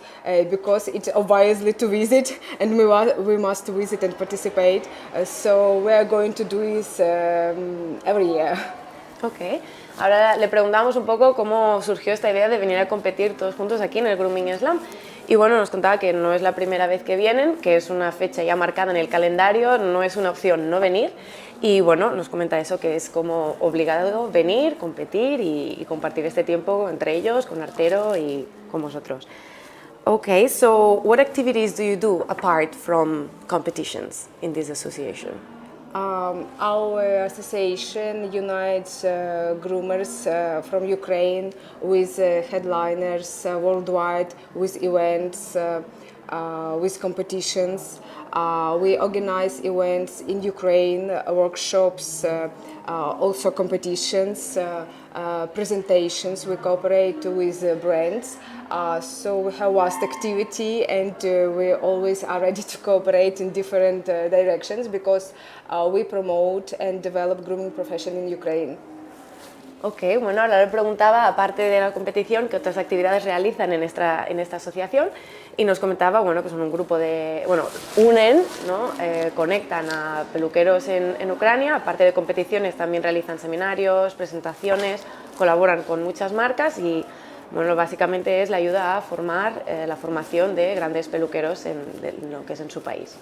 because it's obviously to visit and we must visit and participate. So we are going to do this every year. Ok, ahora le preguntamos un poco cómo surgió esta idea de venir a competir todos juntos aquí en el Grooming Slam. Y bueno, nos contaba que no es la primera vez que vienen, que es una fecha ya marcada en el calendario, no es una opción no venir. Y bueno, nos comenta eso, que es como obligado venir, competir y compartir este tiempo entre ellos, con Artero y con vosotros. Okay, so what activities do you do apart from competitions in this association? Our association unites groomers from Ukraine with headliners worldwide, with events, with competitions. We organize events in Ukraine, workshops, also competitions, presentations. We cooperate with brands. So we have vast activity and we always are ready to cooperate in different directions because we promote and develop grooming profession in Ukraine. Ok, bueno, ahora le preguntaba, aparte de la competición, qué otras actividades realizan en esta asociación y nos comentaba, bueno, que son un grupo de, bueno, unen, ¿no? Conectan a peluqueros en Ucrania, aparte de competiciones también realizan seminarios, presentaciones, colaboran con muchas marcas y, bueno, básicamente es la ayuda a formar, la formación de grandes peluqueros en lo que es en su país.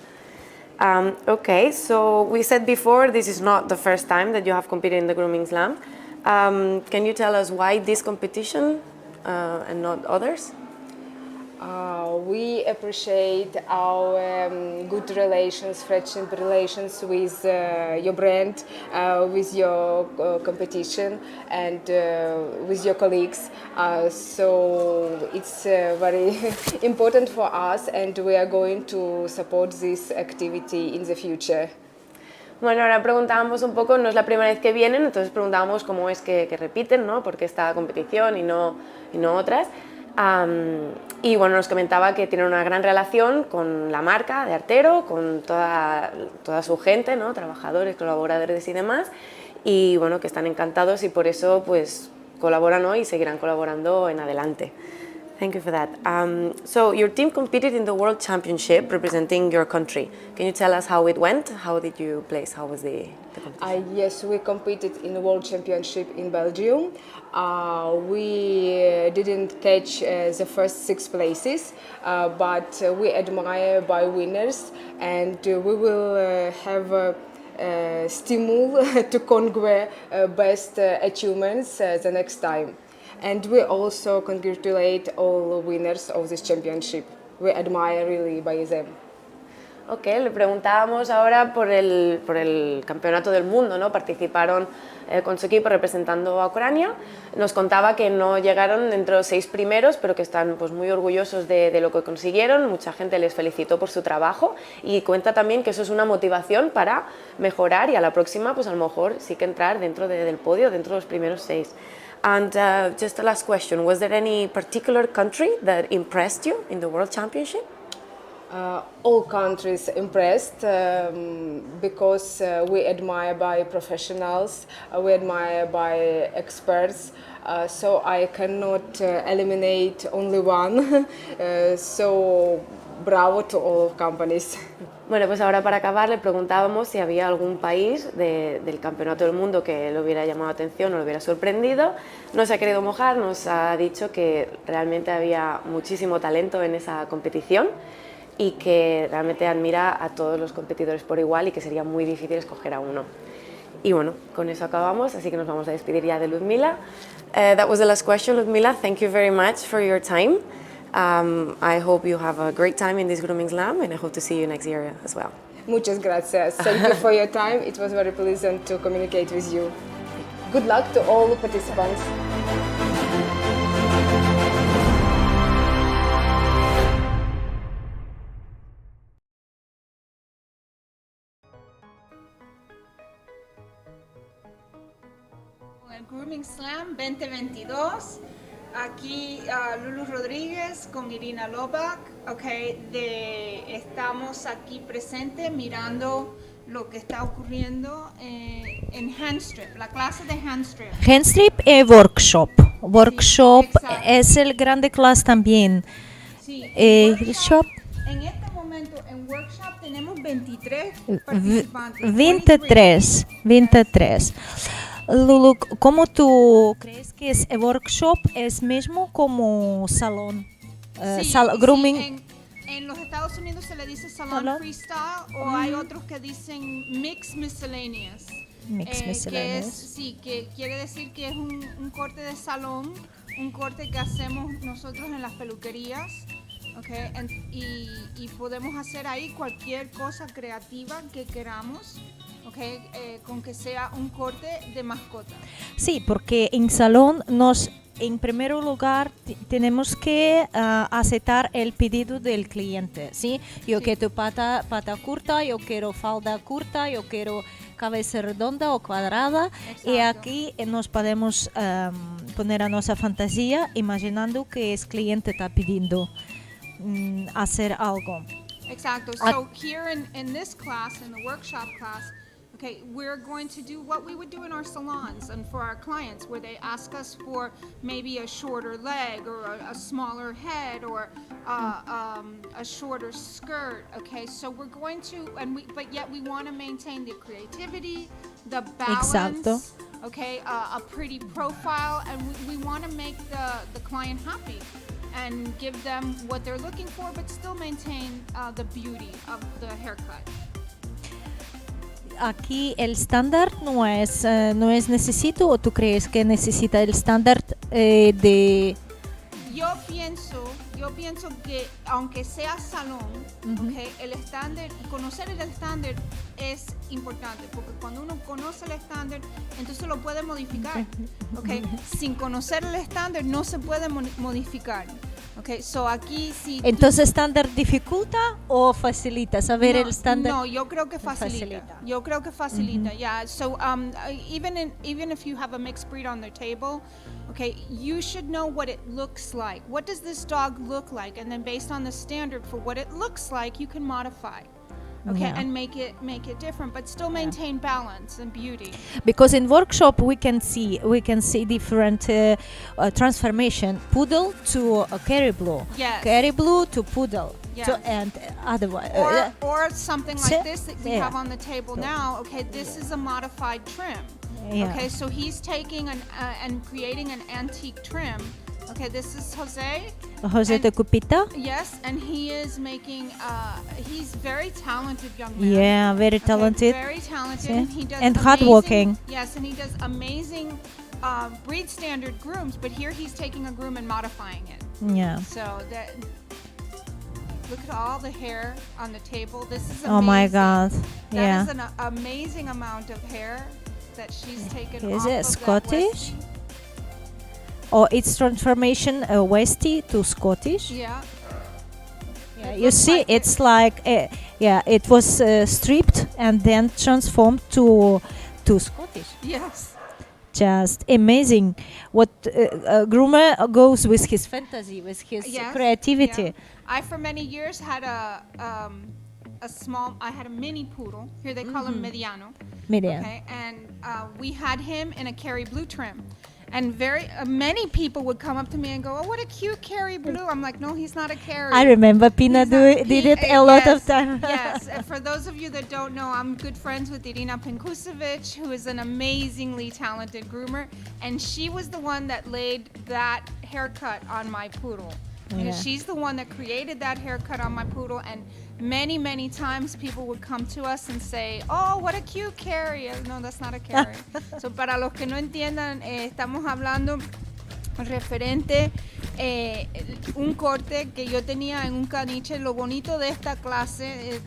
Okay, so we said before this is not the first time that you have competed in the Grooming Slam. Can you tell us why this competition and not others? We appreciate our good relations, friendship relations with your brand, with your competition and with your colleagues. So it's very important for us and we are going to support this activity in the future. Bueno, ahora preguntábamos un poco, no es la primera vez que vienen, entonces preguntábamos cómo es que repiten, ¿no? ¿Por qué esta competición y no otras? Y bueno, nos comentaba que tiene una gran relación con la marca de Artero, con toda su gente, ¿no? Trabajadores, colaboradores y demás, y bueno, que están encantados y por eso pues colaboran hoy y seguirán colaborando en adelante. Thank you for that. So your team competed in the World Championship representing your country. Can you tell us how it went? How did you place? How was the competition? Yes, we competed in the World Championship in Belgium. We didn't catch the first 6 places, but we admire by winners and we will have a stimul to conquer best achievements the next time. And we also congratulate all winners of this championship. We admire really by them. Ok, le preguntábamos ahora por el campeonato del mundo, ¿no? Participaron con su equipo representando a Ucrania. Nos contaba que no llegaron entre los 6 primeros, pero que están pues, muy orgullosos de lo que consiguieron. Mucha gente les felicitó por su trabajo y cuenta también que eso es una motivación para mejorar y a la próxima, pues a lo mejor sí que entrar dentro del podio, dentro de los primeros 6. And just the last question, was there any particular country that impressed you in the World Championship? All countries impressed because we admire by professionals, we admire by experts, so I cannot eliminate only one. So bravo to all companies. Bueno, pues ahora para acabar le preguntábamos si había algún país del Campeonato del Mundo que le hubiera llamado la atención o le hubiera sorprendido. No se ha querido mojar, nos ha dicho que realmente había muchísimo talento en esa competición y que realmente admira a todos los competidores por igual y que sería muy difícil escoger a uno. Y bueno, con eso acabamos, así que nos vamos a despedir ya de Ludmila. That was the last question, Ludmila. Thank you very much for your time. I hope you have a great time in this Grooming Slam and I hope to see you next year as well. Muchas gracias. Thank you for your time. It was very pleasant to communicate with you. Good luck to all the participants. El Grooming Slam 2022, aquí Lulu Rodríguez con Irina Lobak, estamos aquí presentes mirando lo que está ocurriendo en HandStrip, la clase de HandStrip. HandStrip es workshop. Workshop Sí, exacto. es el grande clase también. Sí, Workshop. En este momento en workshop tenemos 23 participantes. 23. Lulu, ¿cómo tú crees que es el workshop? ¿Es mismo como salón? Grooming. En los Estados Unidos se le dice salón Salón. freestyle o hay otros que dicen mix miscellaneous. Mix miscellaneous. Que quiere decir que es un corte de salón, un corte que hacemos nosotros en las peluquerías. Y podemos hacer ahí cualquier cosa creativa que queramos, con que sea un corte de mascota. Sí, porque en salón en primer lugar tenemos que aceptar el pedido del cliente, ¿sí? Yo quiero pata corta, yo quiero falda corta, yo quiero cabeza redonda o cuadrada. Exacto. Y aquí nos podemos poner a nuestra fantasía imaginando que el cliente está pidiendo hacer algo. Exacto. So here in this class, in the workshop class, we're going to do what we would do in our salons and for our clients, where they ask us for maybe a shorter leg or a smaller head or a shorter skirt. So we're going to, but yet we want to maintain the creativity, the balance. Exacto. A pretty profile, and we want to make the client happy and give them what they're looking for, but still maintain the beauty of the haircut. Aquí el estándar no es necesito, o tú crees que necesita el estándar de... Yo pienso que aunque sea salón, el estándar, conocer el estándar es importante, porque cuando uno conoce el estándar, entonces lo puede modificar. Sin conocer el estándar no se puede modificar. So aquí sí. Entonces, ¿estándar dificulta o facilita saber el estándar? No, yo creo que facilita. Yo creo que facilita. Yeah. So even if you have a mixed breed on the table, you should know what it looks like. What does this dog look like? And then based on the standard for what it looks like, you can modify. And make it different, but still maintain balance and beauty. Because in workshop we can see different transformation. Poodle to a Caribou. Yes. Caribou to poodle. Yes. And otherwise. Or something like this that we have on the table now. This is a modified trim. Yeah. So he's taking and creating an antique trim. This is Jose. Jose de Cupita. Yes, and he is making. He's very talented young man. Yeah, very talented. Very talented. Yeah. And he does And amazing, hardworking. Yes, and he does amazing breed standard grooms. But here he's taking a groom and modifying it. Yeah. So that. Look at all the hair on the table. This is amazing. Oh my God. That Yeah. is an amazing amount of hair that she's taken Is off it of Scottish? that Or its transformation Westie to Scottish. Westie. Yeah. Yeah, It you looks see, like it's like it was stripped and then transformed to Scottish. Yes. Just amazing. What groomer goes with his fantasy, with his Yes, creativity. yeah. I for many years had a mini poodle. Here they call him mediano. Mediano. Okay, and we had him in a Kerry blue trim. And many people would come up to me and go, "Oh, what a cute Kerry blue!" I'm like, "No, he's not a Kerry." I remember Pina did it a lot of time. Yes, and for those of you that don't know, I'm good friends with Irina Penkusevic, who is an amazingly talented groomer, and she was the one that laid that haircut on my poodle. Yeah. She's the one that created that haircut on my poodle, and many times people would come to us and say, "Oh, what a cute Kerry." No, that's not a Kerry. So para los que no entiendan, estamos hablando referente un corte que yo tenía en un caniche. Lo bonito de esta clase,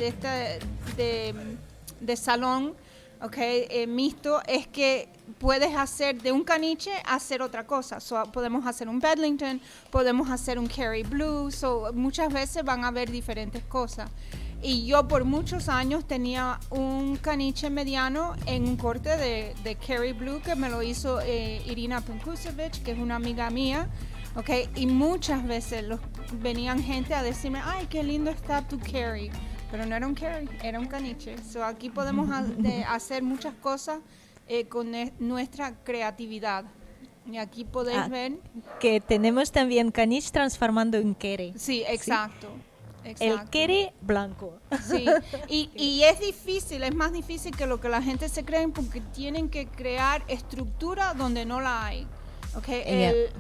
de salón, okay, mixto, es que puedes hacer de un caniche hacer otra cosa. So, podemos hacer un Bedlington, podemos hacer un Kerry Blue. So, muchas veces van a haber diferentes cosas. Y yo por muchos años tenía un caniche mediano en un corte de Kerry Blue que me lo hizo Irina Penkusevic, que es una amiga mía. Okay, y muchas veces venían gente a decirme, "Ay, qué lindo está tu Kerry." Pero no era un Kerry, era un caniche. So, aquí podemos hacer muchas cosas con nuestra creatividad. Y aquí podéis ver. Que tenemos también caniche transformando en Kerry. Sí, exacto. El Kerry blanco. Sí, y es difícil, es más difícil que lo que la gente se cree porque tienen que crear estructura donde no la hay. Okay,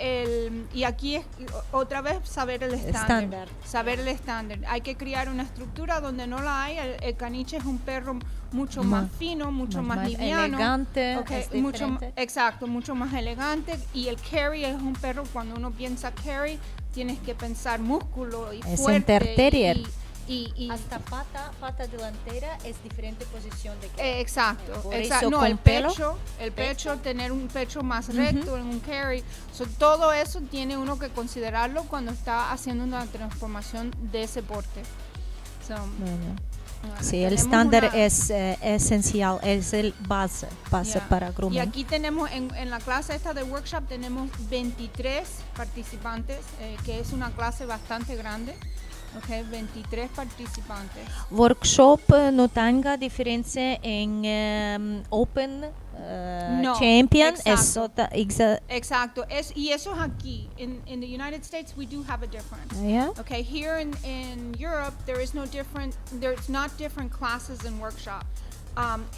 y aquí es otra vez saber el estándar. Saber el estándar. Hay que crear una estructura donde no la hay. El caniche es un perro mucho más fino, mucho más liviano. Elegante. Okay, mucho más elegante. Y el Kerry es un perro, cuando uno piensa Kerry, tienes que pensar músculo y Es fuerte. un terrier. Y hasta pata delantera es diferente posición de Kerry. Exacto. Por eso No, con el pecho, tener un pecho más recto en un Kerry. So, todo eso tiene uno que considerarlo cuando está haciendo una transformación de ese porte. So, Sí, el estándar es esencial, es el base para grooming. Y aquí tenemos, en la clase esta de workshop, tenemos 23 participantes, que es una clase bastante grande. Okay, 23 participantes. Workshop no tenga diferencia en Open No, Champion. Exacto. Y eso es aquí. In the United States, we do have a difference. Yeah. Okay, here in Europe, there's not different classes and workshop.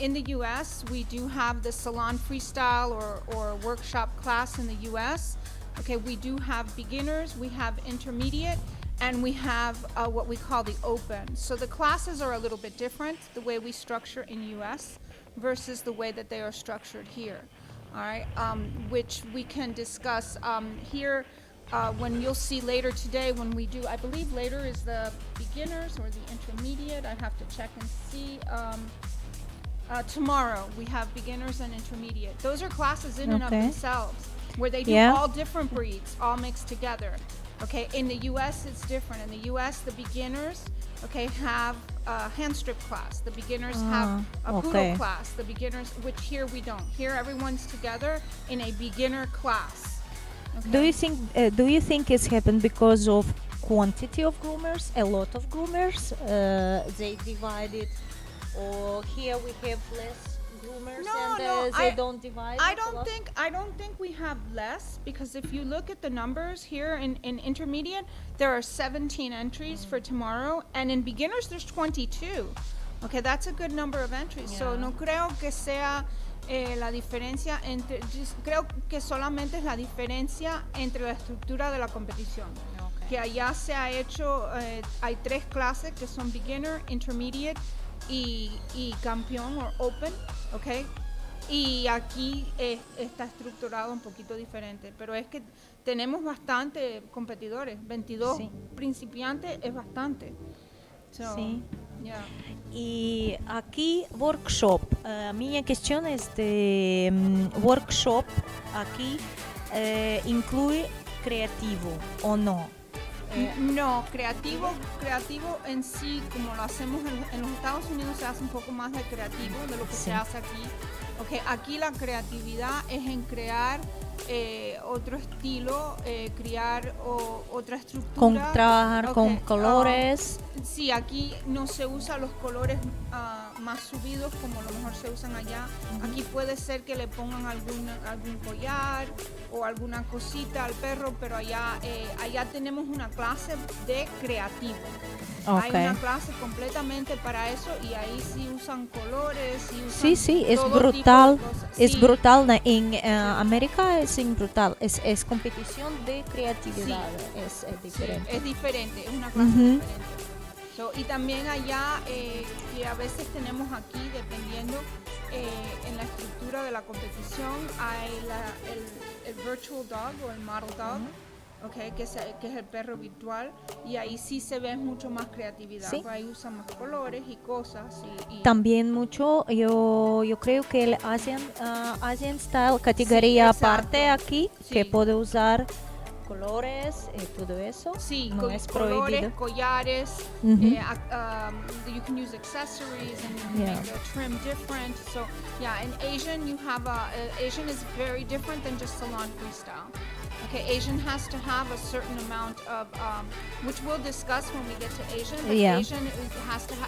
In the U.S., we do have the salon freestyle or workshop class in the U.S. Okay, we do have beginners, we have intermediate, and we have what we call the open. So the classes are a little bit different, the way we structure in U.S. versus the way that they are structured here. All right, which we can discuss here when you'll see later today when we do, I believe later is the beginners or the intermediate. I have to check and see. Tomorrow we have beginners and intermediate. Those are classes in and of themselves where they do all different breeds all mixed together. Okay, in the U.S. it's different. In the U.S. the beginners, have a hand strip class. The beginners have a poodle class. The beginners, which here we don't. Here everyone's together in a beginner class. Okay? Do you think it's happened because of quantity of groomers? A lot of groomers, they divided, or here we have less groomers they don't divide? I don't think we have less, because if you look at the numbers here in intermediate, there are 17 entries for tomorrow, and in beginners there's 22. Okay, that's a good number of entries. Yeah. So no creo que sea la diferencia entre, creo que solamente es la diferencia entre la estructura de la competición. Que allá se ha hecho, hay 3 clases que son beginner, intermediate y campeón o open, okay? Y aquí está estructurado un poquito diferente, pero es que tenemos bastante competidores, 22 Sí. principiantes es bastante. So, Sí. yeah. Y aquí workshop. Mi cuestión es de workshop. Aquí incluye creativo o no. No, creativo en sí, como lo hacemos en los Estados Unidos, se hace un poco más de creativo de lo que Sí. se hace aquí. Okay, aquí la creatividad es en crear otro estilo, crear otra estructura. Trabajar con Okay, colores. Sí, aquí no se usan los colores más subidos como a lo mejor se usan allá. Aquí puede ser que le pongan algún collar o alguna cosita al perro, pero allá tenemos una clase de creativo. Hay Okay. una clase completamente para eso y ahí sí usan colores, sí usan Sí, es todo tipo de brutal. cosas. Es Sí. brutal. En América es brutal. Es competición de creatividad. Es Sí, diferente. es diferente, es una clase Ujú. diferente. So, y también allá, que a veces tenemos aquí, dependiendo en la estructura de la competición, hay el virtual dog o el model dog, okay, que es el perro virtual, y ahí sí se ve mucho más creatividad, Sí. pues ahí usan más colores y cosas. Y También mucho, yo creo que el Asian Style categoría Sí, exacto. aparte aquí, que Sí. puede usar colores y todo eso. Sí, no es colores, prohibido. collares, Ujú. you can use accessories and you can Yeah. make the trim different. So yeah, in Asian you have Asian is very different than just salon freestyle. Okay, Asian has to have a certain amount of, which we'll discuss when we get to Asian, but Yeah. Asian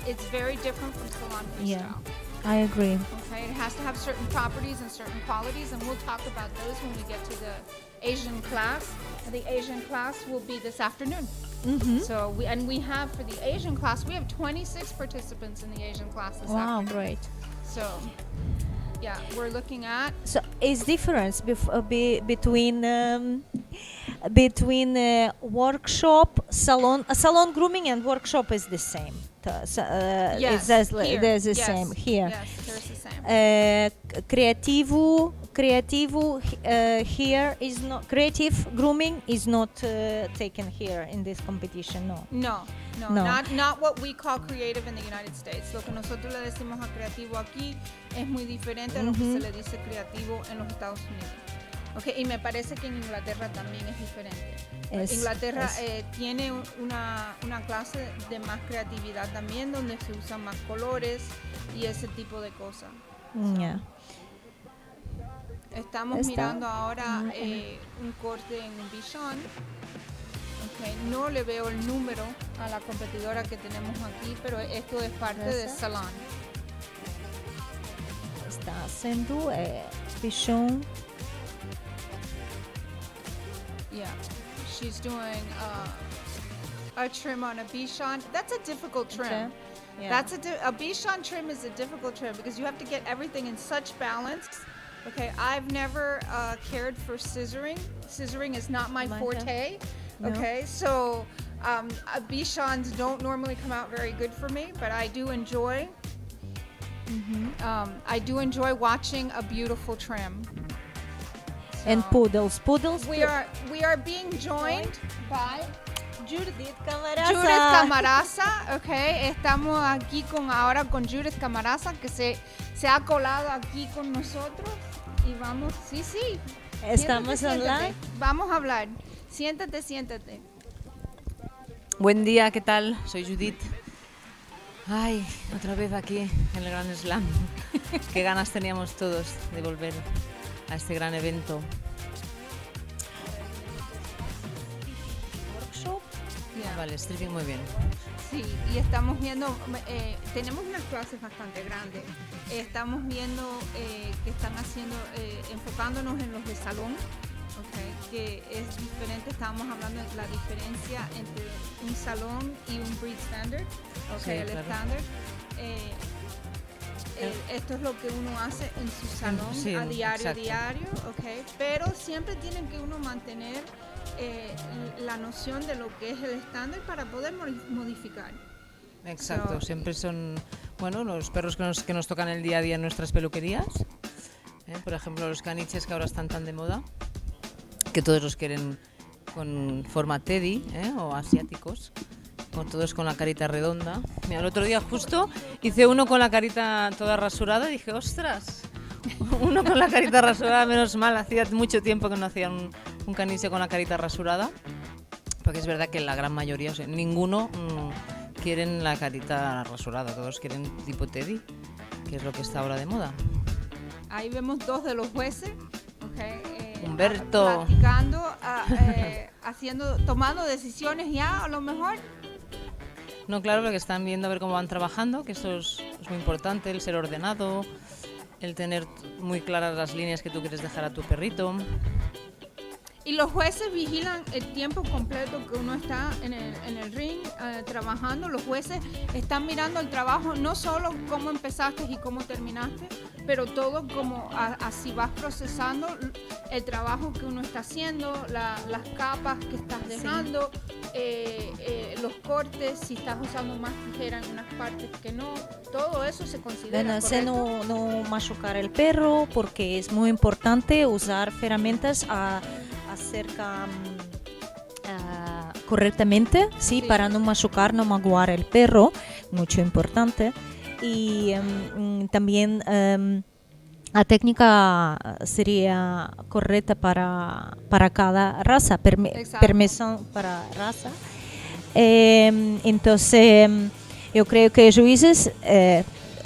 it's very different from salon Yeah, freestyle. I agree. Okay, it has to have certain properties and certain qualities, and we'll talk about those when we get to the Asian class. The Asian class will be this afternoon. So we have for the Asian class, we have 26 participants in the Asian class this Wow, afternoon. great. So yeah, we're looking at So is difference between workshop, salon grooming and workshop is the same. yes, here, there's the yes, same here. Yes, there's the same. Creativo here is not creative grooming is not taken here in this competition. No. No, No. not what we call creative in the United States. Lo que nosotros le decimos a creativo aquí es muy diferente a lo que se le dice creativo en los Estados Unidos. Okay, y me parece que en Inglaterra también es diferente. Inglaterra tiene una clase de más creatividad también, donde se usan más colores y ese tipo de cosas. Yeah. Estamos mirando ahora un corte en un bichon. Okay, no le veo el número a la competidora que tenemos aquí, pero esto es parte del salón. Está haciendo bichon. Yeah, she's doing a trim on a bichon. That's a difficult trim. Yeah. That's a bichon trim is a difficult trim because you have to get everything in such balance. Okay, I've never cared for scissoring. Scissoring is not my forte. No. Okay, so bichons don't normally come out very good for me, but I do enjoy. I do enjoy watching a beautiful trim. And poodles. We are being joined by Judith Judith Camaraza, okay. Estamos aquí ahora con Judith Camaraza, que se ha colado aquí con nosotros y vamos, sí. Estamos Siéntate. online. Vamos a hablar. Siéntate. Buen día, ¿qué tal? Soy Judith. Ay, otra vez aquí en el Gran Slam. Qué ganas teníamos todos de volver a este gran evento. Workshop. Vale, stripping muy bien. Sí, y estamos viendo, tenemos unas clases bastante grandes. Estamos viendo que están haciendo, enfocándonos en los de salón, okay, que es diferente. Estábamos hablando de la diferencia entre un salón y un breed standard, okay, Sí, el claro. estándar. Esto es lo que uno hace en su salón Sí, a diario, exacto. okay, pero siempre tienen que uno mantener la noción de lo que es el estándar para poder modificar. Exacto, So, siempre son, bueno, los perros que nos tocan el día a día en nuestras peluquerías. Por ejemplo, los caniches que ahora están tan de moda, que todos los quieren con forma teddy, o asiáticos, todos con la carita redonda. Mira, el otro día justo hice uno con la carita toda rasurada y dije, ostras, uno con la carita rasurada, menos mal, hacía mucho tiempo que no hacía un caniche con la carita rasurada, porque es verdad que la gran mayoría, o sea, ninguno quieren la carita rasurada, todos quieren tipo teddy, que es lo que está ahora de moda. Ahí vemos dos de los jueces, Humberto. platicando, tomando decisiones ya, a lo mejor. No, claro, porque están viendo a ver cómo van trabajando, que eso es muy importante, el ser ordenado, el tener muy claras las líneas que tú quieres dejar a tu perrito. Y los jueces vigilan el tiempo completo que uno está en el ring trabajando. Los jueces están mirando el trabajo, no solo cómo empezaste y cómo terminaste, pero todo como así vas procesando el trabajo que uno está haciendo, las capas que estás dejando, los cortes, si estás usando más tijera en unas partes que no. Todo eso se considera correcto. No machucar el perro, porque es muy importante usar herramientas acerca correctamente, sí, para no machucar, no maguar el perro, mucho importante. Y también la técnica sería correcta para cada raza, permisión para raza. Entonces, yo creo que jueces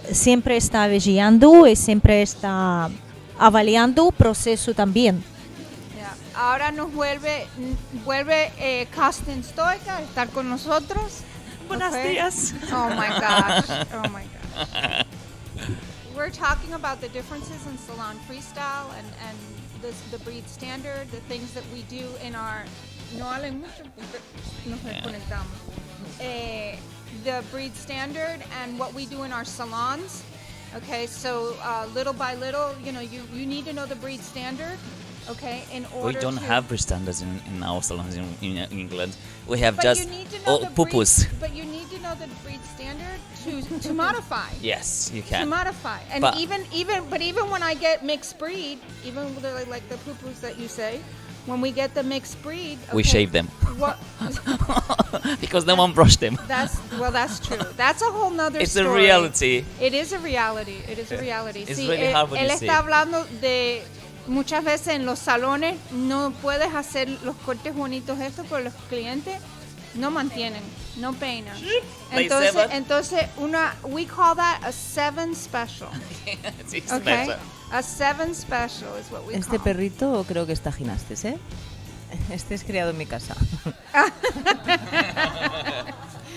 siempre está vigilando y siempre está avaliando el proceso también. Ahora nos vuelve Carsten Stoica a estar con nosotros. Buenos días. Oh my gosh. Oh my gosh. We're talking about the differences in salon freestyle and the breed standard, the things that we do in our. No hablen mucho porque nos desconectamos. The breed standard and what we do in our salons. Okay, so little by little, you need to know the breed standard. Okay, in order we don't have breed standards in our salons in England. We have but just you need to know the pupus. But you need to know the breed standard to modify. Yes, you can. To modify, and But even when I get mixed breed, even like the pupus that you say, when we get the mixed breed, we shave them. What? Because no one brushed them. That's true. That's a whole nother It's story. a reality. It is a reality. It is a reality. It's Sí, really hard when él you see está it. hablando de muchas veces en los salones no puedes hacer los cortes bonitos estos porque los clientes no mantienen, no peinan. Entonces we call that a 7 special. Sí, Okay? special. A 7 special is what we Este call. perrito creo que está ginastes, Este es criado en mi casa.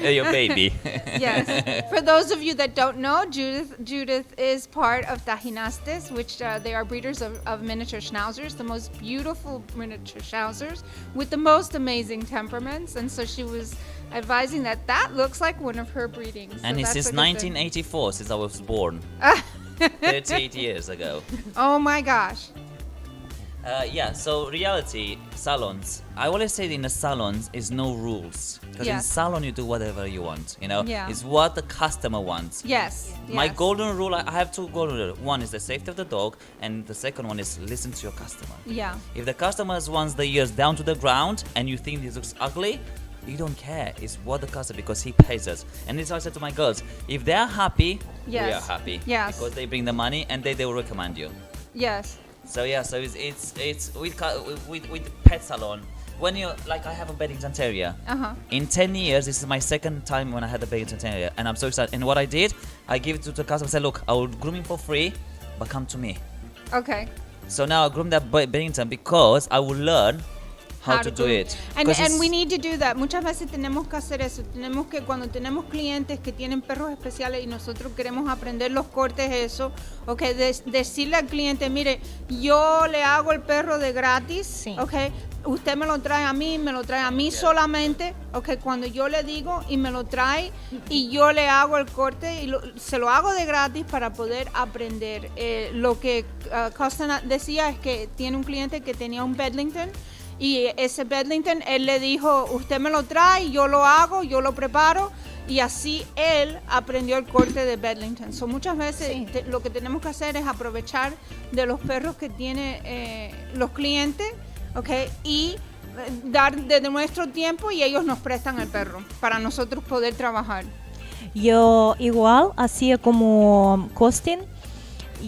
Your baby. Yes. For those of you that don't know, Judith is part of Tajinastes, which they are breeders of miniature schnauzers, the most beautiful miniature schnauzers with the most amazing temperaments. And so she was advising that looks like one of her breedings. And so it's that's since a good thing. 1984, since I was born. 38 years ago. Oh my gosh. So reality, salons. I always say in the salons is no rules. Because in Yes. salon you do whatever you want, Yeah. It's what the customer wants. Yes. My yes. golden rule, I have 2 golden rules. One is the safety of the dog, and the second one is listen to your customer. Yeah. If the customer wants the ears down to the ground and you think this looks ugly, you don't care. It's what the customer, because he pays us. And this is what I said to my girls. If they're happy, we Yes. are happy. Yes. Because they bring the money and they will recommend you. Yes. So it's with pet salon. When you I have a Bedington Terrier. In 10 years, this is my second time when I had a Bedington Terrier, and I'm so excited. And what I did, I give it to the customer. Said, look, I will groom him for free, but come to me. Okay. So now I groom that Bedington because I will learn how to do it. And we need to do that. Muchas veces tenemos que hacer eso. Tenemos que, cuando tenemos clientes que tienen perros especiales y nosotros queremos aprender los cortes, eso, okay, decirle al cliente, mire, yo le hago el perro de gratis, Sí. okay, usted me lo trae a mí solamente, okay, cuando yo le digo y me lo trae y yo le hago el corte y se lo hago de gratis para poder aprender. Lo que Costa decía es que tiene un cliente que tenía un Bedlington. Y ese Bedlington, él le dijo, usted me lo trae, yo lo hago, yo lo preparo y así él aprendió el corte de Bedlington. So, muchas veces lo que tenemos que hacer es aprovechar de los perros que tienen los clientes, ¿okay? Y dar de nuestro tiempo y ellos nos prestan el perro para nosotros poder trabajar. Yo igual hacía como costing.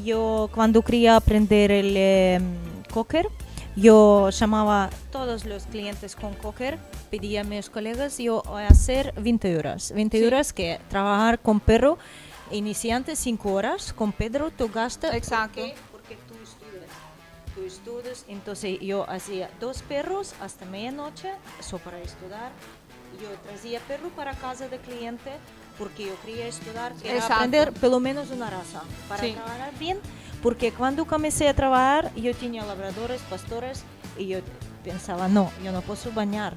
Yo cuando quería aprender el cocker, yo llamaba a todos los clientes con cocker, pedía a mis colegas yo voy a hacer 20 horas. 20 horas que trabajar con perro iniciante 5 horas, con Pedro tú gastas. Exacto. Porque tú estudias, entonces yo hacía 2 perros hasta medianoche, eso para estudiar. Yo traía perro para casa de cliente porque yo quería estudiar, quería aprender pelo menos una raza para trabajar bien, porque cuando comencé a trabajar yo tenía labradores, pastores y yo pensaba, no, yo no puedo solo bañar,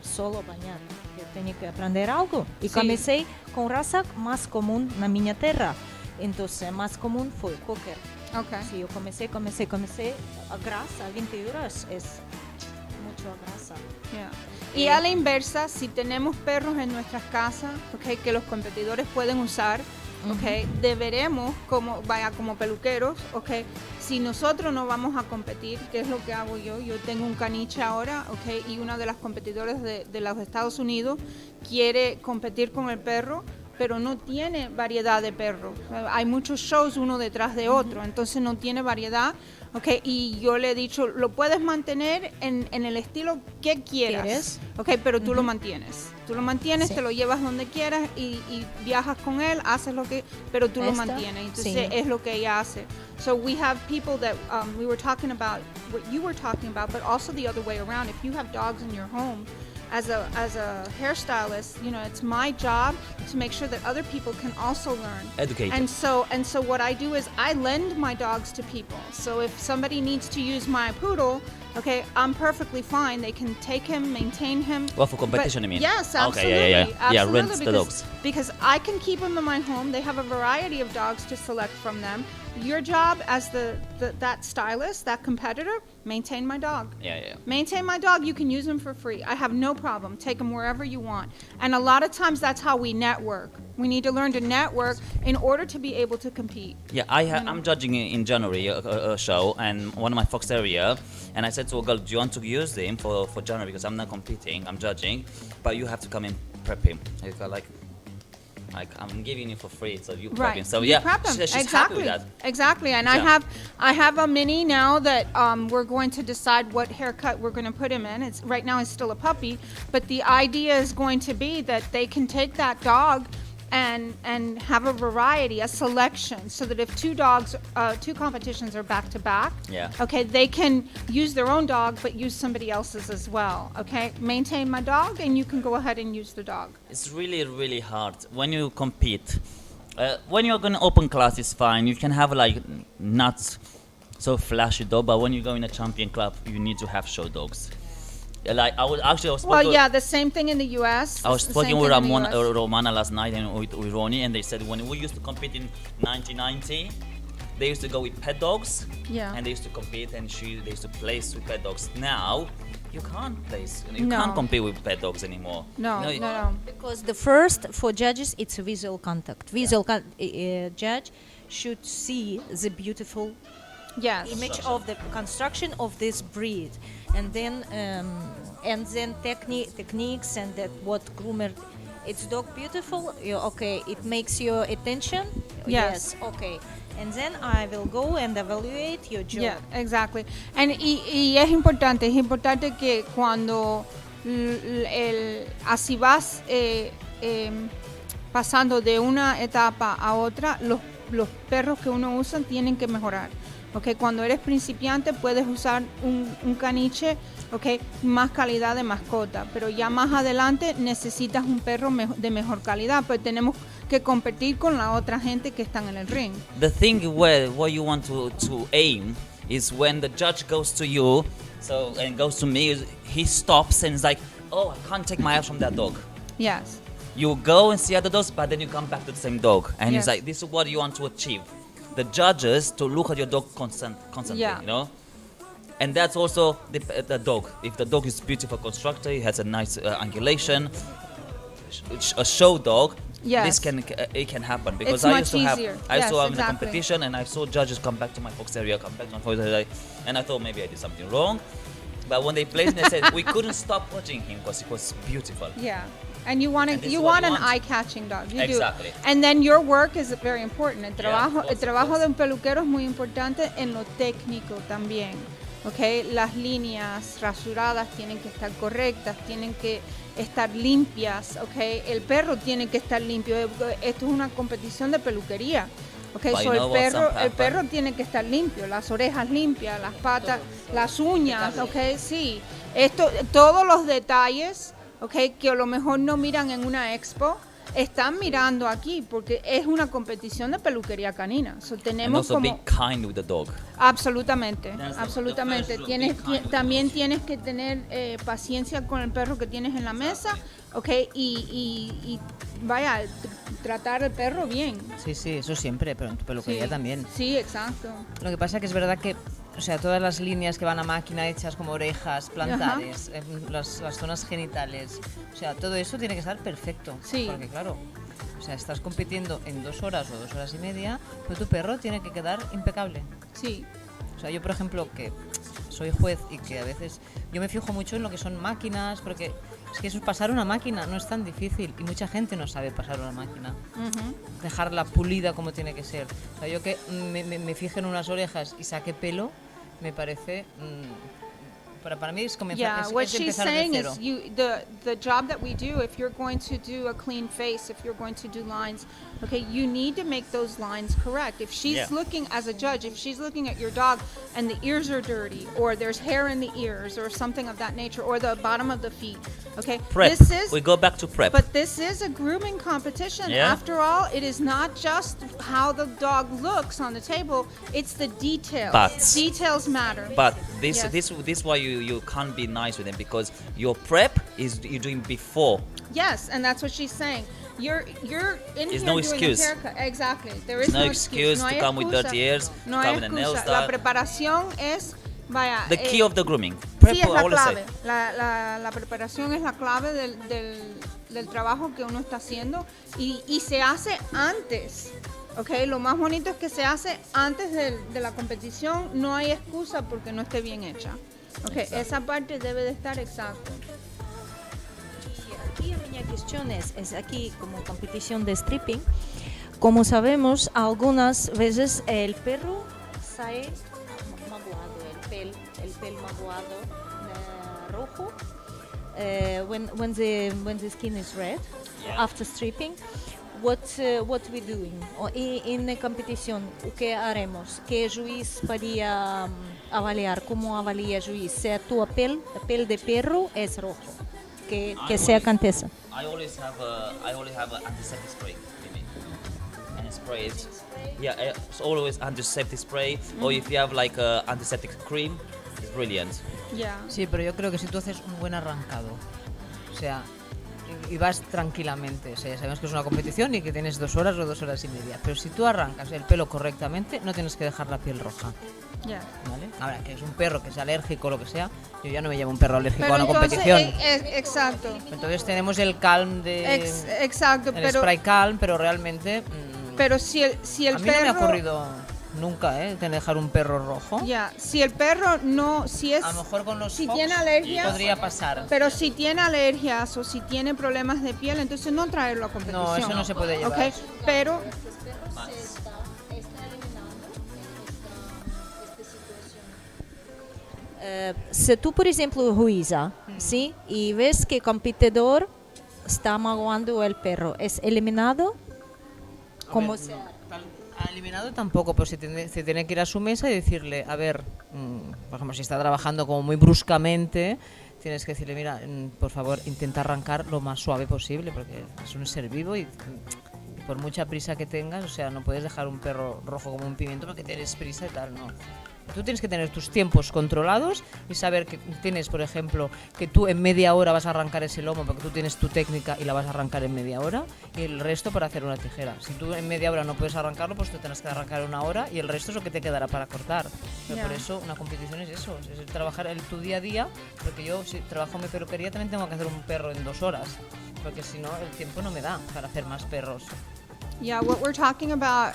yo tenía que aprender algo y comencé con raza más común en mi tierra, entonces más común fue cocker. Okay. Sí, yo comencé a grasa, 20 horas es mucho grasa. Yeah. Y a la inversa, si tenemos perros en nuestras casas, okay, que los competidores pueden usar, okay, deberemos, como peluqueros, okay, si nosotros no vamos a competir, que es lo que hago yo tengo un caniche ahora, okay, y una de las competidoras de los Estados Unidos quiere competir con el perro, pero no tiene variedad de perros. Hay muchos shows uno detrás de otro, entonces no tiene variedad. Okay, y yo le he dicho, lo puedes mantener en el estilo que quieras, okay, pero tú lo mantienes. Tú lo mantienes, te lo llevas donde quieras y viajas con él, haces lo que, pero tú lo mantienes. Entonces es lo que ella hace. So we have people that we were talking about what you were talking about, but also the other way around. If you have dogs in your home, as a hairstylist, you know, it's my job to make sure that other people can also learn. Educate. And so what I do is I lend my dogs to people. So if somebody needs to use my poodle, okay, I'm perfectly fine. They can take him, maintain him. Well, for competition, I mean. Yes, absolutely. Okay, yeah. Absolutely, Yeah, rent the dogs. Because I can keep them in my home. They have a variety of dogs to select from them. Your job as that stylist, that competitor, maintain my dog. Yeah. Maintain my dog. You can use them for free. I have no problem. Take them wherever you want. And a lot of times that's how we network. We need to learn to network in order to be able to compete. Yeah, I'm judging in January a show, and one of my fox terrier, and I said to a girl, do you want to use him for January, because I'm not competing, I'm judging, but you have to come and prep him. Like I'm giving you for free, so you prep him. So you prep him. she's Exactly. happy with that. Exactly, and I have a mini now that we're going to decide what haircut we're going to put him in. It's right now he's still a puppy, but the idea is going to be that they can take that dog and have a variety, a selection, so that if two competitions are back to back, okay, they can use their own dog but use somebody else's as well. Okay, maintain my dog and you can go ahead and use the dog. It's really, really hard when you compete. When you're going to open class, it's fine. You can have like not so flashy dog, but when you go in a champion club, you need to have show dogs. Like I was the same thing in the U.S. I was speaking with Romana last night and with Ronnie, and they said when we used to compete in 1990, they used to go with pet dogs, and they used to compete, and they used to place with pet dogs. Now you can't place, can't compete with pet dogs anymore. No. Because the first for judges it's a visual contact. Judge should see the beautiful image of the construction of this breed, and then techniques and that what groomer. It's dog beautiful. Okay, it makes your attention. Yes. Okay. And then I will go and evaluate your job. Yeah, exactly. And es importante que cuando así vas pasando de una etapa a otra, los perros que uno usa tienen que mejorar. Okay, cuando eres principiante puedes usar un caniche, okay, más calidad de mascota, pero ya más adelante necesitas un perro de mejor calidad, pues tenemos que competir con la otra gente que están en el ring. The thing where you want to aim is when the judge goes to you, and goes to me, he stops and is like, oh, I can't take my eyes from that dog. Yes. You go and see other dogs, but then you come back to the same dog, and he's like, this is what you want to achieve. The judges to look at your dog constantly, you know, and that's also the dog. If the dog is beautiful constructed, it has a nice angulation, a show dog, Yes. this can it can happen, because It's I much used to have easier. I used to Yes, have in the exactly. competition, and I saw judges come back to my fox area, and I thought maybe I did something wrong. But when they placed, they said we couldn't stop watching him because he was beautiful. Yeah. And you want And this you is what want you an want. eye-catching dog. You Exactly. do. And then your work is very important. El trabajo, of course, el trabajo of course. de un peluquero es muy importante en lo técnico también. Okay, las líneas rasuradas tienen que estar correctas, tienen que estar limpias, okay. El perro tiene que estar limpio. Esto es una competición de peluquería. Okay, But so you know what, some el happen. perro tiene que estar limpio, las orejas limpias, las patas, las uñas, okay, sí. Todos los detalles, okay, que a lo mejor no miran en una expo, están mirando aquí porque es una competición de peluquería canina. So, And tenemos also como be kind with the dog. absolutamente, That's the absolutamente. first rule, be kind. También tienes que tener paciencia con el perro que tienes en la mesa, okay, y vaya, tratar al perro bien. Sí, sí, eso siempre, pero en tu peluquería Sí, también. Sí, exacto. Lo que pasa que es verdad que, o sea, todas las líneas que van a máquina hechas como orejas, plantares, las zonas genitales, o sea, todo eso tiene que estar perfecto. Sí. Porque claro, o sea, estás compitiendo en 2 horas o 2 horas y media, pero tu perro tiene que quedar impecable. Sí. O sea, yo por ejemplo, que soy juez y que a veces yo me fijo mucho en lo que son máquinas, porque es que eso, pasar una máquina no es tan difícil y mucha gente no sabe pasar una máquina. Dejarla pulida como tiene que ser. O sea, yo que me fije en unas orejas y saque pelo, me parece... para mí es comenzar, Yeah, es what she's empezar de saying cero. is the job that we do, if you're going to do a clean face, if you're going to do lines, okay, you need to make those lines correct. If she's looking as a judge, if she's looking at your dog and the ears are dirty, or there's hair in the ears, or something of that nature, or the bottom of the feet, okay, Prep. We go back to prep. But this is a grooming competition. Yeah. After all, it is not just how the dog looks on the table; it's the details. But- Details matter. But this Yes. this why you can't be nice with them, because your prep is you're doing before. Yes, and that's what she's saying. You're in There's here no doing excuse. a haircut. Exactly. There There's is no no excuse No to hay come with excusa. dirty ears, No to hay come with the nails excusa. La done. preparación es, vaya. The key of the grooming. Sí, Prep, es I la always say. clave. La preparación es la clave del trabajo que uno está haciendo y se hace antes. Okay, lo más bonito es que se hace antes de la competición. No hay excusa porque no esté bien hecha. Okay, esa parte debe de estar exacto. Aquí mi cuestión es aquí como competición de stripping. Como sabemos, algunas veces el perro sale maguado, el pel maguado rojo. When the skin is red after stripping, what we doing? En la competición, ¿qué haremos? ¿Qué juez podría avaliar? ¿Cómo avalia juez? Si tu pel de perro es rojo. Que se acontece. I always have a antiseptic spray with me, and spray it. Yeah, it's always antiseptic spray, or if you have like a antiseptic cream, it's brilliant. Yeah. Sí, pero yo creo que si tú haces un buen arrancado, o sea, y vas tranquilamente, o sea, ya sabemos que es una competición y que tienes 2 horas o 2 horas y media, pero si tú arrancas el pelo correctamente, no tienes que dejar la piel roja, Yeah. ¿vale? Ahora, que es un perro que es alérgico o lo que sea, yo ya no me llevo un perro alérgico Pero a una entonces, competición. exacto. Entonces tenemos el calm de... Exacto, el pero spray calm, pero realmente... pero si el a mí no me perro ha ocurrido nunca, dejar un perro rojo. ya, si el perro no, si es A lo mejor con los si fox tiene alergias, podría pasar. pero si tiene alergias o si tiene problemas de piel, entonces no traerlo a competición. No, eso no se puede llevar. Okay, pero Se tú, por ejemplo, jueza, ¿sí? Y ves que el competidor está maguando el perro, ¿es eliminado? Como sea. Eliminado tampoco, pues se tiene que ir a su mesa y decirle, a ver, por ejemplo, si está trabajando como muy bruscamente, tienes que decirle, mira, por favor, intenta arrancar lo más suave posible, porque es un ser vivo y por mucha prisa que tengas, o sea, no puedes dejar un perro rojo como un pimiento porque tienes prisa y tal, no. tú tienes que tener tus tiempos controlados y saber que tienes, por ejemplo, que tú en media hora vas a arrancar ese lomo porque tú tienes tu técnica y la vas a arrancar en media hora y el resto para hacer una tijera. Si tú en media hora no puedes arrancarlo, pues tú tendrás que arrancar una hora y el resto es lo que te quedará para cortar. Pero por eso una competición es eso, es trabajar tu día a día, porque yo si trabajo en mi peluquería también tengo que hacer un perro en 2 horas, porque si no el tiempo no me da para hacer más perros. Yeah, what we're talking about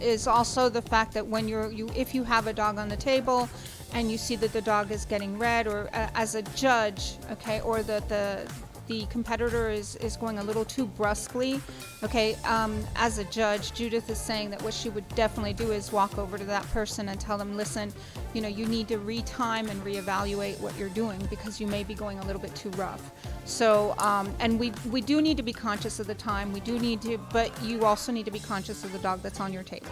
is also the fact that when if you have a dog on the table and you see that the dog is getting red, or as a judge, okay, or that the competitor is going a little too brusquely, okay, as a judge, Judith is saying that what she would definitely do is walk over to that person and tell them, listen, you know, you need to retime and reevaluate what you're doing because you may be going a little bit too rough. So, and we do need to be conscious of the time. We do need to, but you also need to be conscious of the dog that's on your table,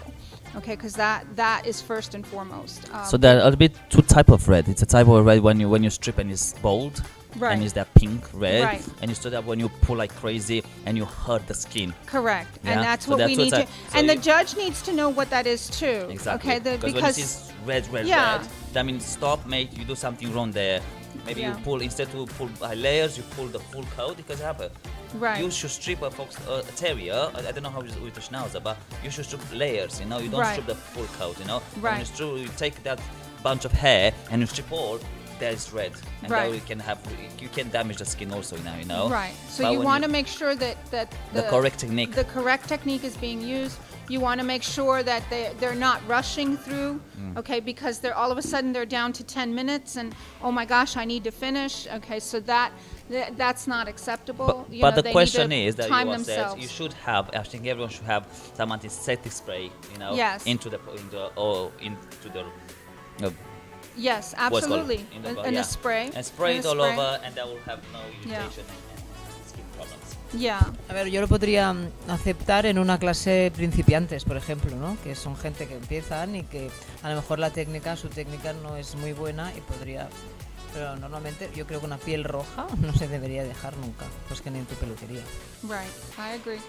okay? Because that is first and foremost. So there are a bit two type of red. It's a type of red when you strip and it's bold, Right. and it's that pink red, Right. and you stood up when you pull like crazy and you hurt the skin. Correct, Yeah? and that's So what that's we what need to. so And the you- judge needs to know what that is too. Exactly. Okay, when it is red, Yeah. red, that means stop, mate. You do something wrong there. Maybe Yeah. you pull instead to pull by layers. You pull the full coat because happen. Right. You should strip a terrier. I don't know how it is with the schnauzer, but you should strip layers. You know, you don't Right. strip the full coat. You know, Right. When you take that bunch of hair and you strip all. There is red, and Right. there you can damage the skin also now. You know. Right. So But you when want to make sure that the correct technique. The correct technique is being used. You want to make sure that they're not rushing through, okay? Because they're all of a sudden they're down to 10 minutes, and oh my gosh, I need to finish. Okay, so that's not acceptable. But the they question need to is that time you said themselves. you should have. I think everyone should have some antiseptic spray. You know, Yes. into the Yes, what's it called? absolutely. In the- And yeah. a spray. And spray And it a all spray. over, and that will have no irritation and skin problems. Yeah. A ver, yo lo podría aceptar en una clase principiantes, por ejemplo, ¿no? Que son gente que empiezan y que a lo mejor su técnica no es muy buena y podría... Pero normalmente yo creo que una piel roja no se debería dejar nunca, pues que ni en tu peluquería. Right. I agree.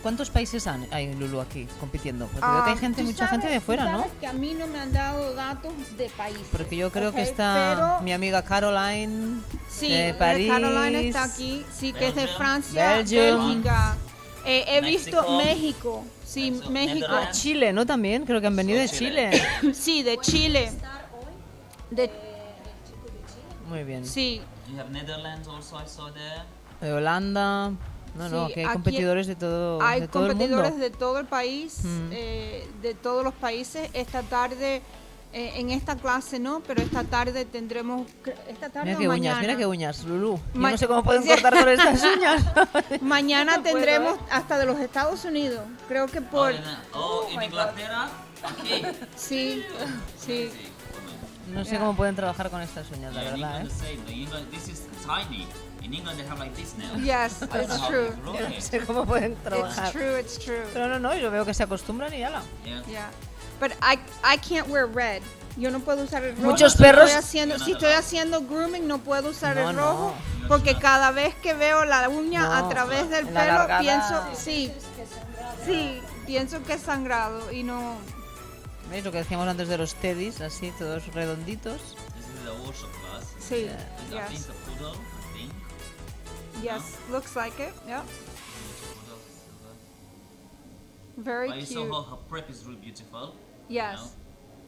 ¿Cuántos países hay, Lulu, aquí compitiendo? Porque veo que hay gente, mucha gente de fuera, ¿no? Que a mí no me han dado datos de países. Porque yo creo que ok, está pero- mi amiga Caroline Sí, de París. Caroline está aquí, sí, que es de Francia, Belgium. Bélgica. He visto México. México, sí, México. Ah, Chile, ¿no? También, creo que han venido de Chile. Sí, de Chile. Muy bien. Sí, You have Netherlands also. I saw there. De Holanda. No, Sí, aquí hay aquí competidores de todo, hay de todo el competidores mundo. de todo el país, de todos los países. Esta tarde, en esta clase no, pero esta tarde tendremos, esta tarde Mira o qué mañana. uñas, mira qué uñas, Lulu. Yo Ma- no sé cómo pueden Sí. cortar con estas uñas. Mañana No puedo, tendremos ¿eh? hasta de los Estados Unidos. Creo que por... in Inglaterra. Aquí. Sí, sí. No sé cómo pueden trabajar con estas uñas, la In verdad, England ¿eh? the same. In England, this is tiny. In England they have like this now. Yes, I don't know it's how true. they grow Yo no it. sé cómo pueden It's trabajar. true, it's true. Pero no, yo veo que se acostumbran y ala. Yeah. Yeah. But I can't wear red. Yo no puedo usar el rojo. Muchos Si perros- si estoy haciendo grooming, no puedo usar No, el no. rojo. Porque cada vez que veo la uña No, a través del en la pelo, largada. pienso, sí, pienso que es sangrado y no. ¿Veis lo que decíamos antes de los teddys? Así, todos redonditos. This is the workshop class. Sí, And I think yes, the poodle, I think. yes, looks like it. Yeah, very But you saw cute. her prep is really beautiful. Yes.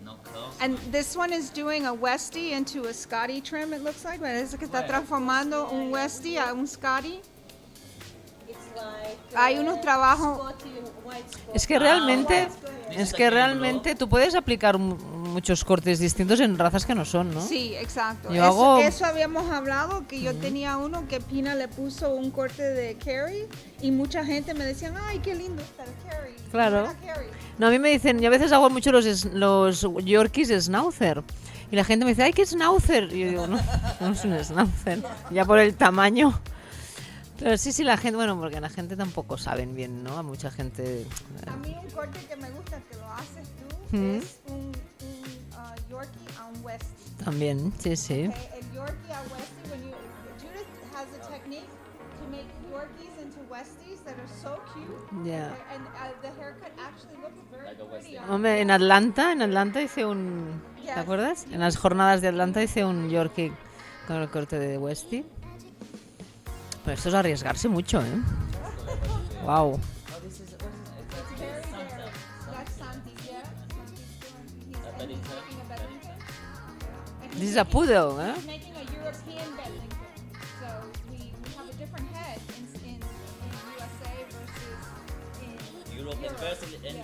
No curls. And this one is doing a Westie into a Scotty trim, it looks like. Parece que está transformando un Westie a un Scotty. Hay unos trabajos. Es que realmente tú puedes aplicar muchos cortes distintos en razas que no son, ¿no? Sí, exacto. Yo hago- Eso habíamos hablado, que yo tenía uno que Pina le puso un corte de Carrie y mucha gente me decían, ay, qué lindo está el Carrie. Claro. Era Carrie. No, a mí me dicen, yo a veces hago mucho los Yorkies Schnauzer. Y la gente me dice, ay, ¿qué Schnauzer? Y yo digo, no, no es un Schnauzer. Ya por el tamaño. Pero sí, la gente, bueno, porque la gente tampoco saben bien, ¿no? A mucha gente... A mí un corte que me gusta que lo haces tú es un Yorkie a un Westie. También, sí. Okay, el Yorkie a Westie, Judith has a technique to make Yorkies into Westies that are so cute. Yeah. And the haircut actually looks very pretty. Hombre, en Atlanta hice un... ¿Te acuerdas? En las jornadas de Atlanta hice un Yorkie con el corte de Westie. Pero esto es arriesgarse mucho, ¿eh? Wow. It's very rare. That's Santi, yeah. He's making a Bedlington. And This is a poodle, ¿eh? he's making a European Bedlington. So we have a different head in USA versus in Europe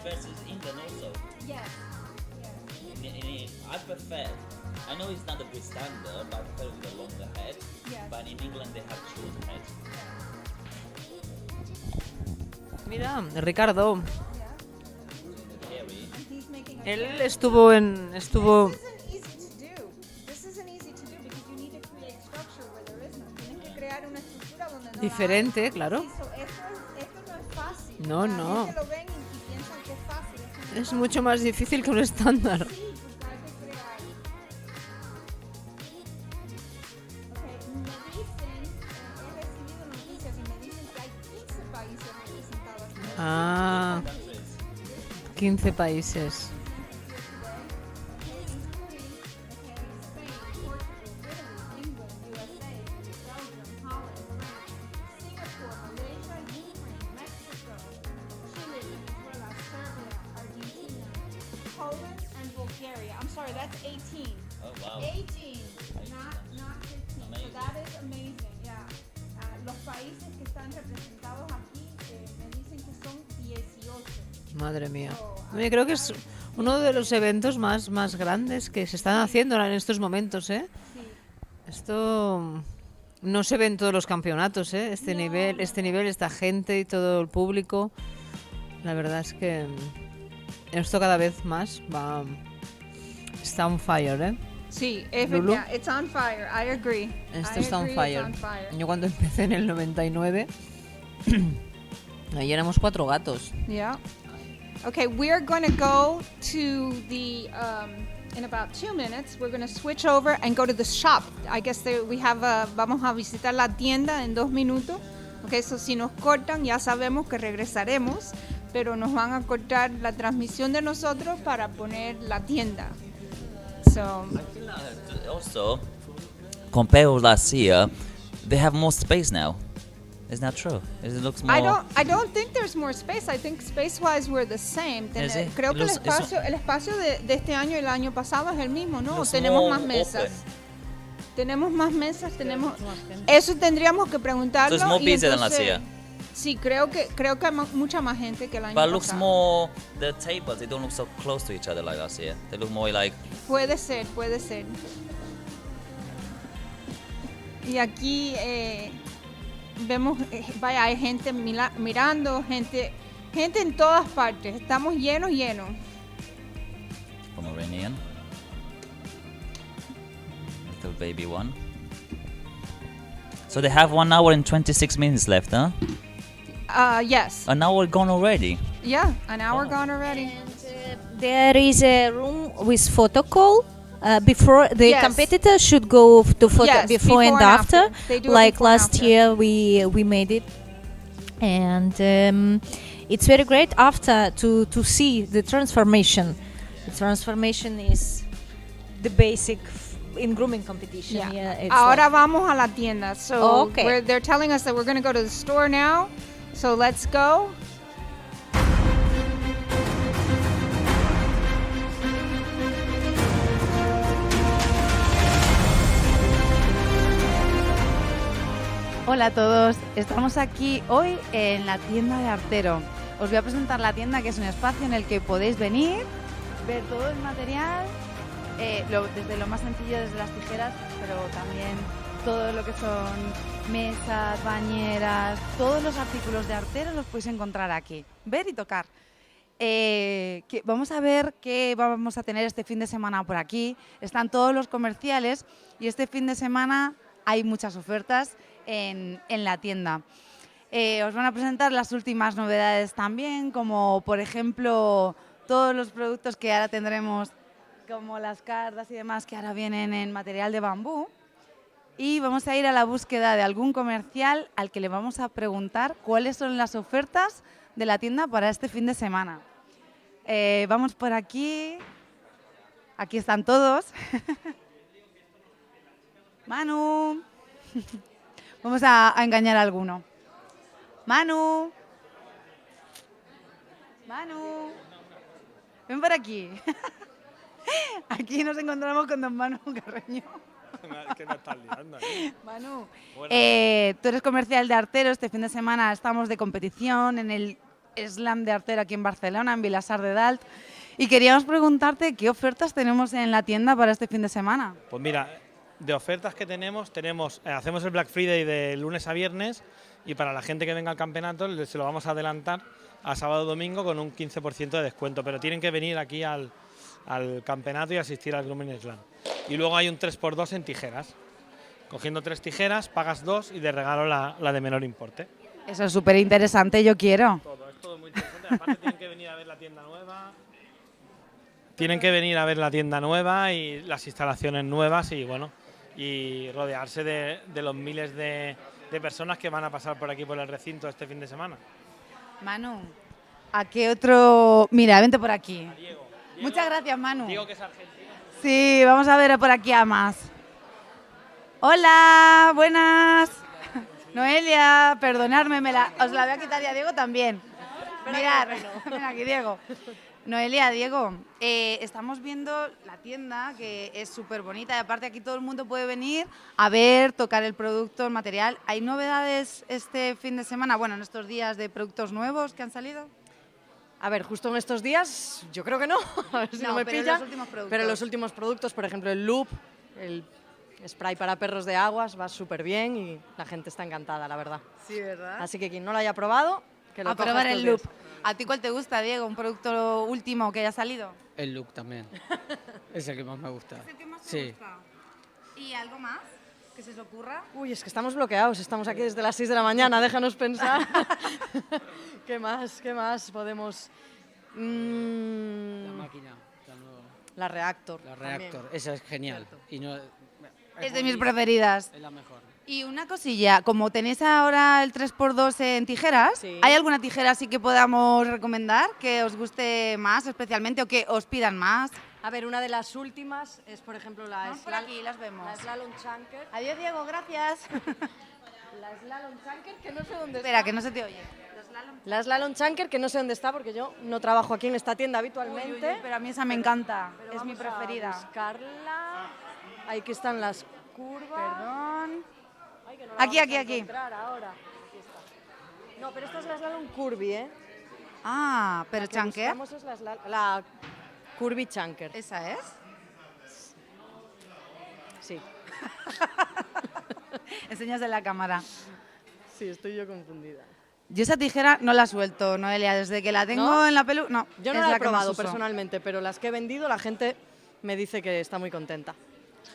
versus England also. Yes. I prefer. I know it's not a good standard, but I prefer with a longer head. Yes. But in England they have short head. Mira, Ricardo. Hairy. He's making a Él estuvo en... This isn't easy to do. This isn't easy to do because you need to create structure where there is none. Tienes que crear una estructura donde no la hay. Diferente, claro. Sí, so esto no es fácil. No, La no. gente lo ven y piensan que es fácil. Esto no Es mucho más difícil que un estándar. Sí, porque hay que crear. Ok, me dicen, he recibido noticias y me dicen que hay 15 países representados. Ah, 15 países. I'm sorry, that's 18. Oh wow. 18, not 15. So that is amazing, yeah. Los países que están representados aquí me dicen que son 18. Madre mía. Yo creo que es uno de los eventos más grandes que se están haciendo ahora en estos momentos, ¿eh? Sí. Esto no se ve en todos los campeonatos, ¿eh? Este nivel, esta gente y todo el público. La verdad es que esto cada vez más está on fire, ¿eh? Sí, Lulu. yeah, it's on fire. I agree. Esto I está on agree, fire. it's on fire. Yo cuando empecé en el 99, ahí éramos 4 gatos. Yeah. Okay, we're going to go to the in about 2 minutes. We're going to switch over and go to the shop. I guess vamos a visitar la tienda en 2 minutos. Okay, so si nos cortan ya sabemos que regresaremos, pero nos van a cortar la transmisión de nosotros para poner la tienda. So Also, compared with last year, they have more space now. Isn't that true? It looks more. I don't think there's more space. I think space-wise we're the same. Is it? Creo que It el espacio de este año y el año pasado es el mismo, ¿no? Looks Tenemos more más mesas. open. Tenemos más mesas, tenemos. Eso tendríamos que preguntarlo. So it's more y busy than last entonces- year. Sí, creo que hay mucha más gente que el año But it looks pasado. more. The tables, they don't look so close to each other like last year. They look more like. Puede ser. Y aquí vemos, vaya, hay gente mirando, gente en todas partes. Estamos llenos. Pomeranian. Little baby one. So they have 1 hour and 26 minutes left, huh? Yes. An hour gone already. Yeah, an hour gone already. There is a room with photo call. Before the Yes. competitors should go to photo Yes, before and after. They do it Like before and last after. year, we made it, and it's very great after to see the transformation. The transformation is the basic in grooming competition. Yeah, it's Ahora vamos a la tienda. So Okay. they're telling us that we're going to go to the store now. So let's go. Hola a todos, estamos aquí hoy en la tienda de Artero. Os voy a presentar la tienda, que es un espacio en el que podéis venir, ver todo el material, desde lo más sencillo, desde las tijeras, pero también todo lo que son mesas, bañeras, todos los artículos de Artero los podéis encontrar aquí, ver y tocar. Vamos a ver qué vamos a tener este fin de semana por aquí. Están todos los comerciales y este fin de semana hay muchas ofertas en la tienda. Os van a presentar las últimas novedades también, como por ejemplo todos los productos que ahora tendremos, como las cardas y demás, que ahora vienen en material de bambú. y vamos a ir a la búsqueda de algún comercial al que le vamos a preguntar cuáles son las ofertas de la tienda para este fin de semana. Vamos por aquí. Aquí están todos. Manu. Vamos a engañar a alguno. Manu. Manu. Ven por aquí. Aquí nos encontramos con don Manu Carreño. ¿Qué me estás liando? Manu, tú eres comercial de Artero. Este fin de semana estamos de competición en el Slam de Artero aquí en Barcelona, en Vilassar de Dalt. Y queríamos preguntarte qué ofertas tenemos en la tienda para este fin de semana. Pues mira, de ofertas que tenemos, hacemos el Black Friday de lunes a viernes y para la gente que venga al campeonato se lo vamos a adelantar a sábado y domingo con un 15% de descuento, pero tienen que venir aquí al campeonato y asistir al Grooming Slam. Y luego hay un 3x2 en tijeras. Cogiendo 3 tijeras, pagas 2 y de regalo la de menor importe. Eso es súper interesante, yo quiero. Es todo muy interesante. Aparte tienen que venir a ver la tienda nueva. Tienen que venir a ver la tienda nueva y las instalaciones nuevas y bueno, y rodearse de los miles de personas que van a pasar por aquí por el recinto este fin de semana. Manu, ¿a qué otro...? Mira, vente por aquí. Diego. Muchas gracias, Manu. Diego, que es argentino. Sí, vamos a ver por aquí a más. Hola, buenas. Noelia, perdonadme, os la voy a quitar y a Diego también. Mirad, ven aquí, Diego. Noelia, Diego, estamos viendo la tienda que es súper bonita y aparte aquí todo el mundo puede venir a ver, tocar el producto, el material. ¿Hay novedades este fin de semana, bueno, en estos días de productos nuevos que han salido? A ver, justo en estos días, yo creo que no, a ver si no me pero pilla, los últimos productos. pero los últimos productos, por ejemplo el loop, el spray para perros de aguas, va súper bien y la gente está encantada, la verdad. Sí, ¿verdad? Así que quien no lo haya probado, que lo A coja probar estos el loop. días. ¿A ti cuál te gusta, Diego? ¿Un producto último que haya salido? El look también. Es el que más me gusta. ¿Es el que más te Sí. gusta? ¿Y algo más que se os ocurra? Uy, es que estamos bloqueados, estamos aquí desde las 6 de la mañana, déjanos pensar. ¿Qué más podemos...? La máquina. La nueva. La Reactor. La también. Reactor. Esa es genial. Y no, Es de mis preferidas. Es la mejor. Y una cosilla, como tenéis ahora el 3x2 en tijeras, Sí. ¿hay alguna tijera así que podamos recomendar que os guste más especialmente o que os pidan más? A ver, una de las últimas es, por ejemplo, Vamos por aquí, las vemos. la Slalom Chunker. Adiós, Diego, gracias. La Slalom Chunker, que no sé dónde Espera, está. que no se te oye. La Slalom Chunker, que no sé dónde está porque yo no trabajo aquí en esta tienda habitualmente. Uy, uy, uy, pero a mí esa me encanta, Pero es mi vamos a preferida. buscarla. Aquí están las curvas. Perdón. Ay, que no la Aquí, vamos aquí, a aquí. encontrar ahora. Aquí está. No, pero esta es la Slalom Curvy, ¿eh? Ah, pero La que Chunker. buscamos es la Curvy Chunker. ¿Esa es? Sí. Enseñas en la cámara. Sí, estoy yo confundida. Yo esa tijera no la suelto, Noelia, desde que la tengo ¿No? en la pelu... No, Yo no es la he que más probado uso. personalmente, pero las que he vendido la gente me dice que está muy contenta.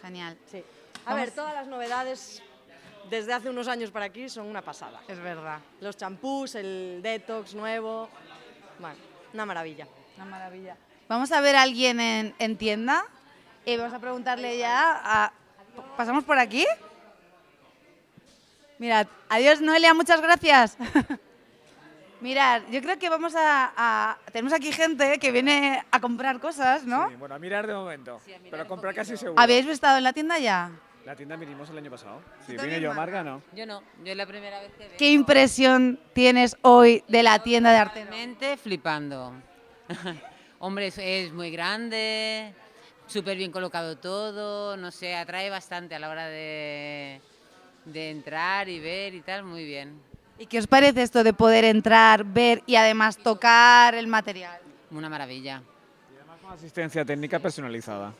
Genial. Sí. A ver, todas las novedades desde hace unos años para aquí son una pasada. Es verdad. Los champús, el detox nuevo, bueno, una maravilla. Una maravilla. Vamos a ver a alguien en tienda y vamos a preguntarle ya. ¿Pasamos por aquí? Mirad, adiós Noelia, muchas gracias. Mirad, yo creo que vamos tenemos aquí gente que viene a comprar cosas, ¿no? Sí, bueno, a mirar de momento, pero a comprar casi seguro. ¿Habéis estado en la tienda ya? La tienda vinimos el año pasado. Sí, también, vine yo, Marga? Marga, ¿no? Yo no, yo es la primera vez que vengo. ¿Qué impresión tienes hoy de la tienda de Artero? Realmente flipando. Hombre, es muy grande, súper bien colocado todo, no sé, atrae bastante a la hora de entrar y ver y tal, muy bien. ¿Y qué os parece esto de poder entrar, ver y además tocar el material? Una maravilla. Y además con asistencia técnica personalizada.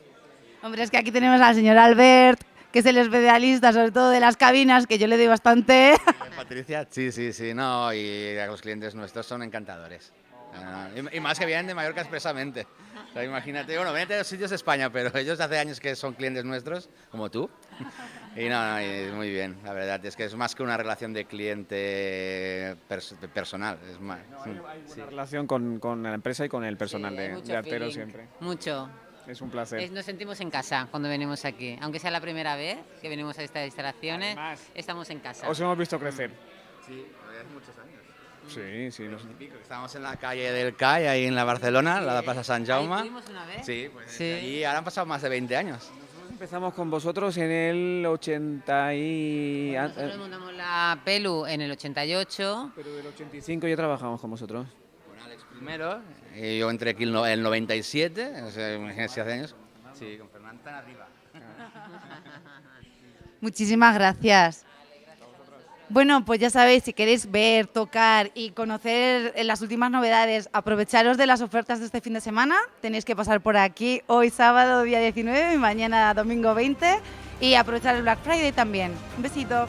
Hombre, es que aquí tenemos al señor Albert, que es el especialista sobre todo de las cabinas, que yo le doy bastante. Patricia, sí, no, y los clientes nuestros son encantadores. Y más que vienen de Mallorca expresamente. O sea, imagínate, bueno, vienen de los sitios de España, pero ellos hace años que son clientes nuestros, como tú. Y no, y muy bien, la verdad, es que es más que una relación de cliente personal. Es más, No, hay buena relación con la empresa y con el personal de Artero siempre. Mucho. Es un placer. Nos sentimos en casa cuando venimos aquí. Aunque sea la primera vez que venimos a estas instalaciones, Además, estamos en casa. Os hemos visto crecer. Sí, hace muchos años. Sí, sí. Estábamos en la calle del CAI, ahí en la Barcelona, la Plaza Sant Jaume. Ahí fuimos una vez. Sí, pues Sí. y ahora han pasado más de 20 años. Empezamos con vosotros en el 80 y... Nosotros montamos la Pelu en el 88. Pero del 85 ya trabajamos con vosotros. Con Alex primero, y yo entré aquí en el 97, o sea, imagínense hace años. Sí, con Fernando tan arriba. Muchísimas gracias. Bueno, pues ya sabéis, si queréis ver, tocar y conocer las últimas novedades, aprovecharos de las ofertas de este fin de semana, tenéis que pasar por aquí hoy sábado día 19 y mañana domingo 20 y aprovechar el Black Friday también. Un besito.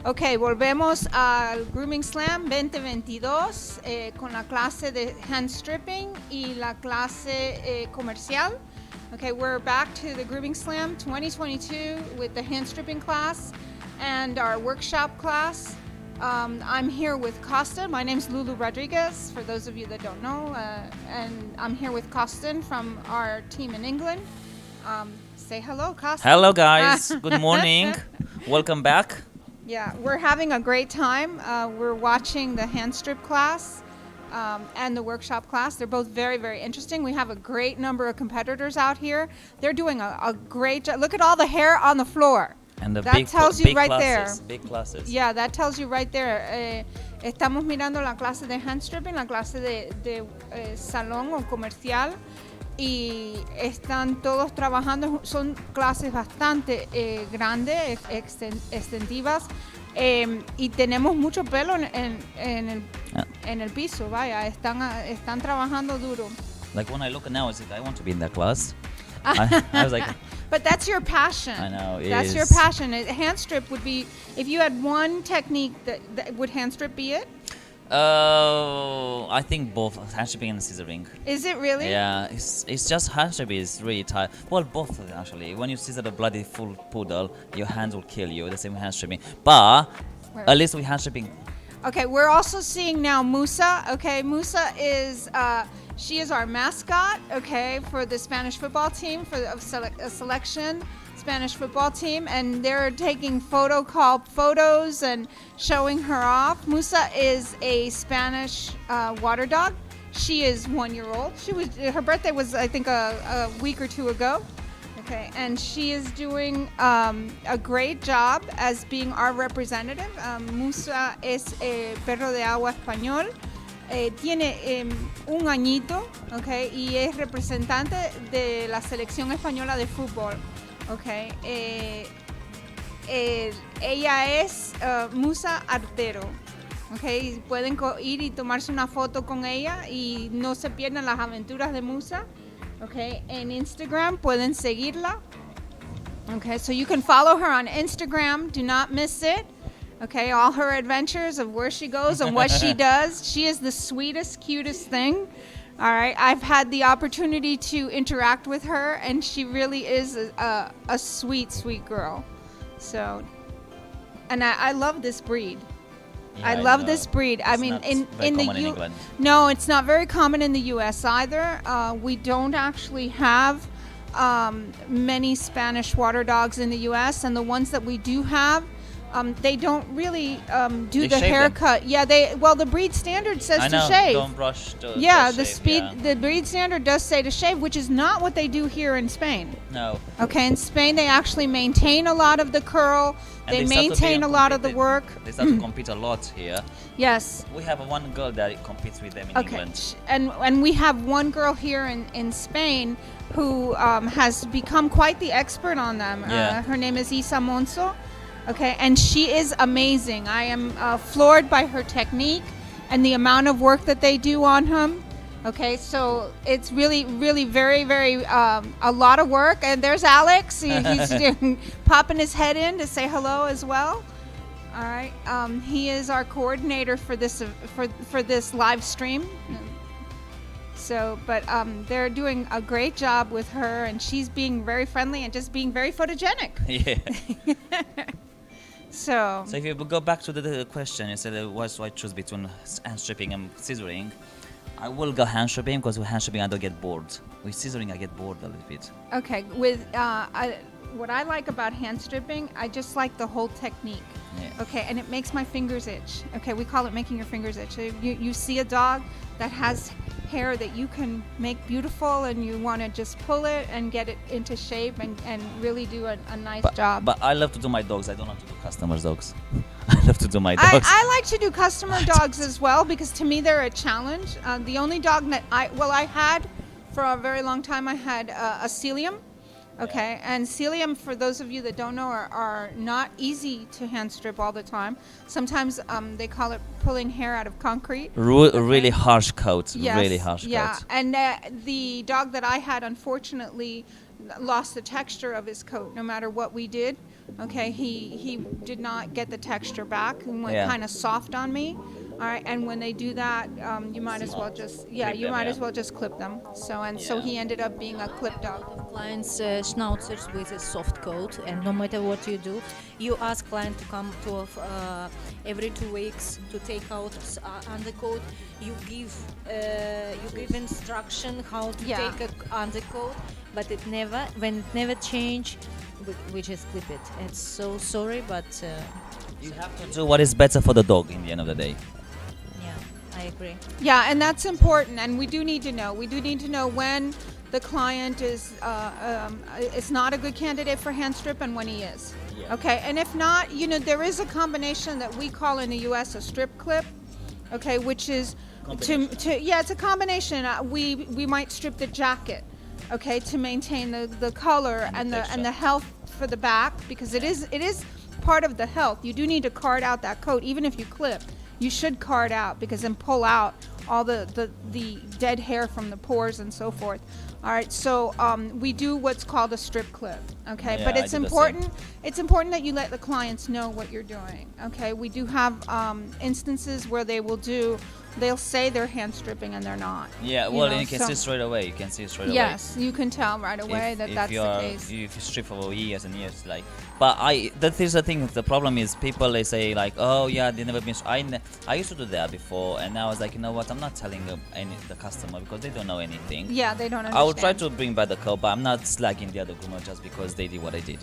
Ok, volvemos al Grooming Slam 2022 con la clase de HandStripping y la clase comercial. Okay, we're back to the Grooming Slam 2022 with the HandStripping class and our workshop class. I'm here with Costin. My name's Lulu Rodriguez, for those of you that don't know. And I'm here with Costin from our team in England. Say hello, Costin. Hello, guys. Good morning. Welcome back. Yeah, we're having a great time. We're watching the hand strip class and the workshop class. They're both very, very interesting. We have a great number of competitors out here. They're doing a great job. Look at all the hair on the floor. And the That big, tells you big right classes, there. Big classes. Yeah, that tells you right there. Estamos mirando la clase de hand stripping, la clase de salón o comercial. Y están todos trabajando, son clases bastante grandes, extensivas, y tenemos mucho pelo en el piso, vaya, están trabajando duro. Like when I look now, I want to be in that class. I was like, but that's your passion. I know, it that's is. your passion. Hand strip would be, if you had one technique, that would hand strip be it? I think both HandStripping and scissoring. Is it really? Yeah, it's just HandStripping is really tight. Well, both of them actually. When you scissor a bloody full poodle, your hands will kill you. The same HandStripping, but at least with HandStripping. Okay, we're also seeing now Musa. Okay, Musa is she is our mascot. Okay, for the Spanish football team for a selection. Spanish football team, and they're taking photos and showing her off. Musa is a Spanish water dog. She is 1 year old. Her birthday was, I think, a week or two ago. Okay, and she is doing a great job as being our representative. Musa es perro de agua español. Tiene un añito, okay, y es representante de la selección española de fútbol. Okay, ella es Musa Artero. Okay, pueden ir y tomarse una foto con ella y no se pierdan las aventuras de Musa. Okay, en Instagram pueden seguirla. Okay, so you can follow her on Instagram. Do not miss it. Okay, all her adventures of where she goes and what she does. She is the sweetest, cutest thing. All right, I've had the opportunity to interact with her, and she really is a sweet, sweet girl. So, and I love this breed. Yeah, I love this breed. I mean, in the England. No, it's not very common in the U.S. either. We don't actually have many Spanish water dogs in the U.S., and the ones that we do have, they don't really do the haircut. Them. Yeah, the breed standard says I know, to shave. Don't brush. Yeah, shave, the breed standard does say to shave, which is not what they do here in Spain. No. Okay, in Spain they actually maintain a lot of the curl. And they maintain a lot of the work. They start to compete a lot here. Yes. We have one girl that competes with them in England. And we have one girl here in Spain who has become quite the expert on them. Yeah. Her name is Isa Monzo. Okay, and she is amazing. I am floored by her technique. and the amount of work that they do on him. Okay, so it's really, really very, very a lot of work. And there's Alex. He's popping his head in to say hello as well. All right, he is our coordinator for this for this live stream. So, but they're doing a great job with her, and she's being very friendly and just being very photogenic. Yeah. So if you go back to the question, you said what do I choose between hand stripping and scissoring? I will go hand stripping because with hand stripping I don't get bored. With scissoring I get bored a little bit. okay, with what I like about hand stripping, I just like the whole technique. Yeah. Okay, and it makes my fingers itch. Okay, we call it making your fingers itch. You see a dog that has hair that you can make beautiful, and you want to just pull it and get it into shape and really do a nice job. But I love to do my dogs. I don't like to do customers' dogs. I love to do my dogs. I like to do customer dogs as well, because to me they're a challenge. The only dog that I had for a very long time, I had a Celium. Okay, and Celium, for those of you that don't know, are not easy to hand strip all the time. Sometimes they call it pulling hair out of concrete. Really harsh coat. Yes, Really harsh yeah, coat. and the dog that I had, unfortunately, lost the texture of his coat no matter what we did. Okay, he did not get the texture back and went kind of soft on me. All right, and when they do that, you might as well just as well just clip them. So he ended up being a clip dog. Clients schnauzers with a soft coat, and no matter what you do, you ask client to come to every 2 weeks to take out undercoat. You give instruction how to take a undercoat, but when it never change, we just clip it. It's so sorry, but You have to do what is better for the dog in the end of the day. I agree. Yeah, and that's important, and we do need to know. We do need to know when the client is not a good candidate for hand strip and when he is. Yeah. Okay, and if not, there is a combination that we call in the U.S. a strip clip. Okay, which is it's a combination. We might strip the jacket, okay, to maintain the color and the health for the back, because it is part of the health. You do need to card out that coat, even if you clip. You should card out, because then pull out all the dead hair from the pores and so forth. All right, so we do what's called a strip clip, okay? Yeah, but it's I do the important. same. It's important that you let the clients know what you're doing, okay? We do have instances where they'll say they're hand stripping and they're not. Yeah, well, you can see straight away. You can see straight away. Yes, you can tell right away that's the case. If you strip for years and years, but that is the thing. The problem is people, they say like, oh yeah, they never been. I used to do that before, and now I was like, you know what? I'm not telling the customer, because they don't know anything. Yeah, they don't understand. I will try to bring back the coat, but I'm not slagging the other groomer just because they did what I did,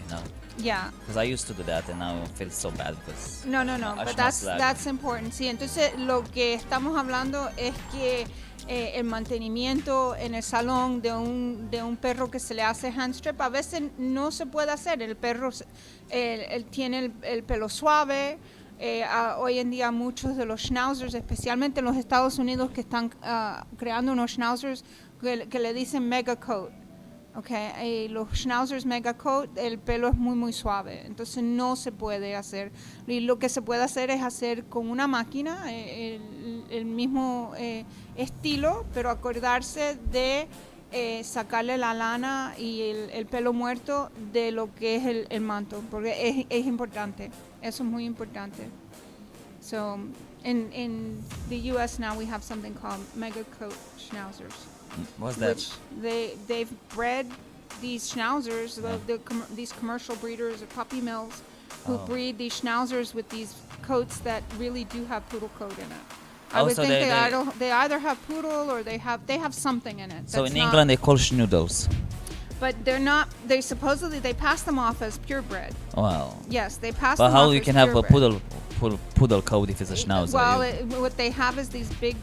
Yeah. Because I used to do that, and now I feel so bad because. No, I but should not slag. that's important. Sí, entonces lo que estamos hablando es que el mantenimiento en el salón de un perro que se le hace hand strip a veces no se puede hacer. El perro él tiene el pelo suave. Hoy en día muchos de los schnauzers, especialmente en los Estados Unidos, que están creando unos schnauzers que le dicen mega coat. Okay, los schnauzers mega coat, el pelo es muy muy suave, entonces no se puede hacer. Y lo que se puede hacer es hacer con una máquina el mismo estilo, pero acordarse de sacarle la lana y el pelo muerto de lo que es el manto, porque es importante. Eso es muy importante. So in the U.S. now we have something called mega coat schnauzers. What's that? Which they've bred these schnauzers, these commercial breeders or puppy mills, who breed these schnauzers with these coats that really do have poodle coat in it. I would think they either have poodle or they have something in it. So in England they call schnoodles. But they're not. They supposedly pass them off as purebred. Wow. Yes, they pass them off. But how as you can have a purebred. poodle coat if it's a schnauzer? Well, what they have is these big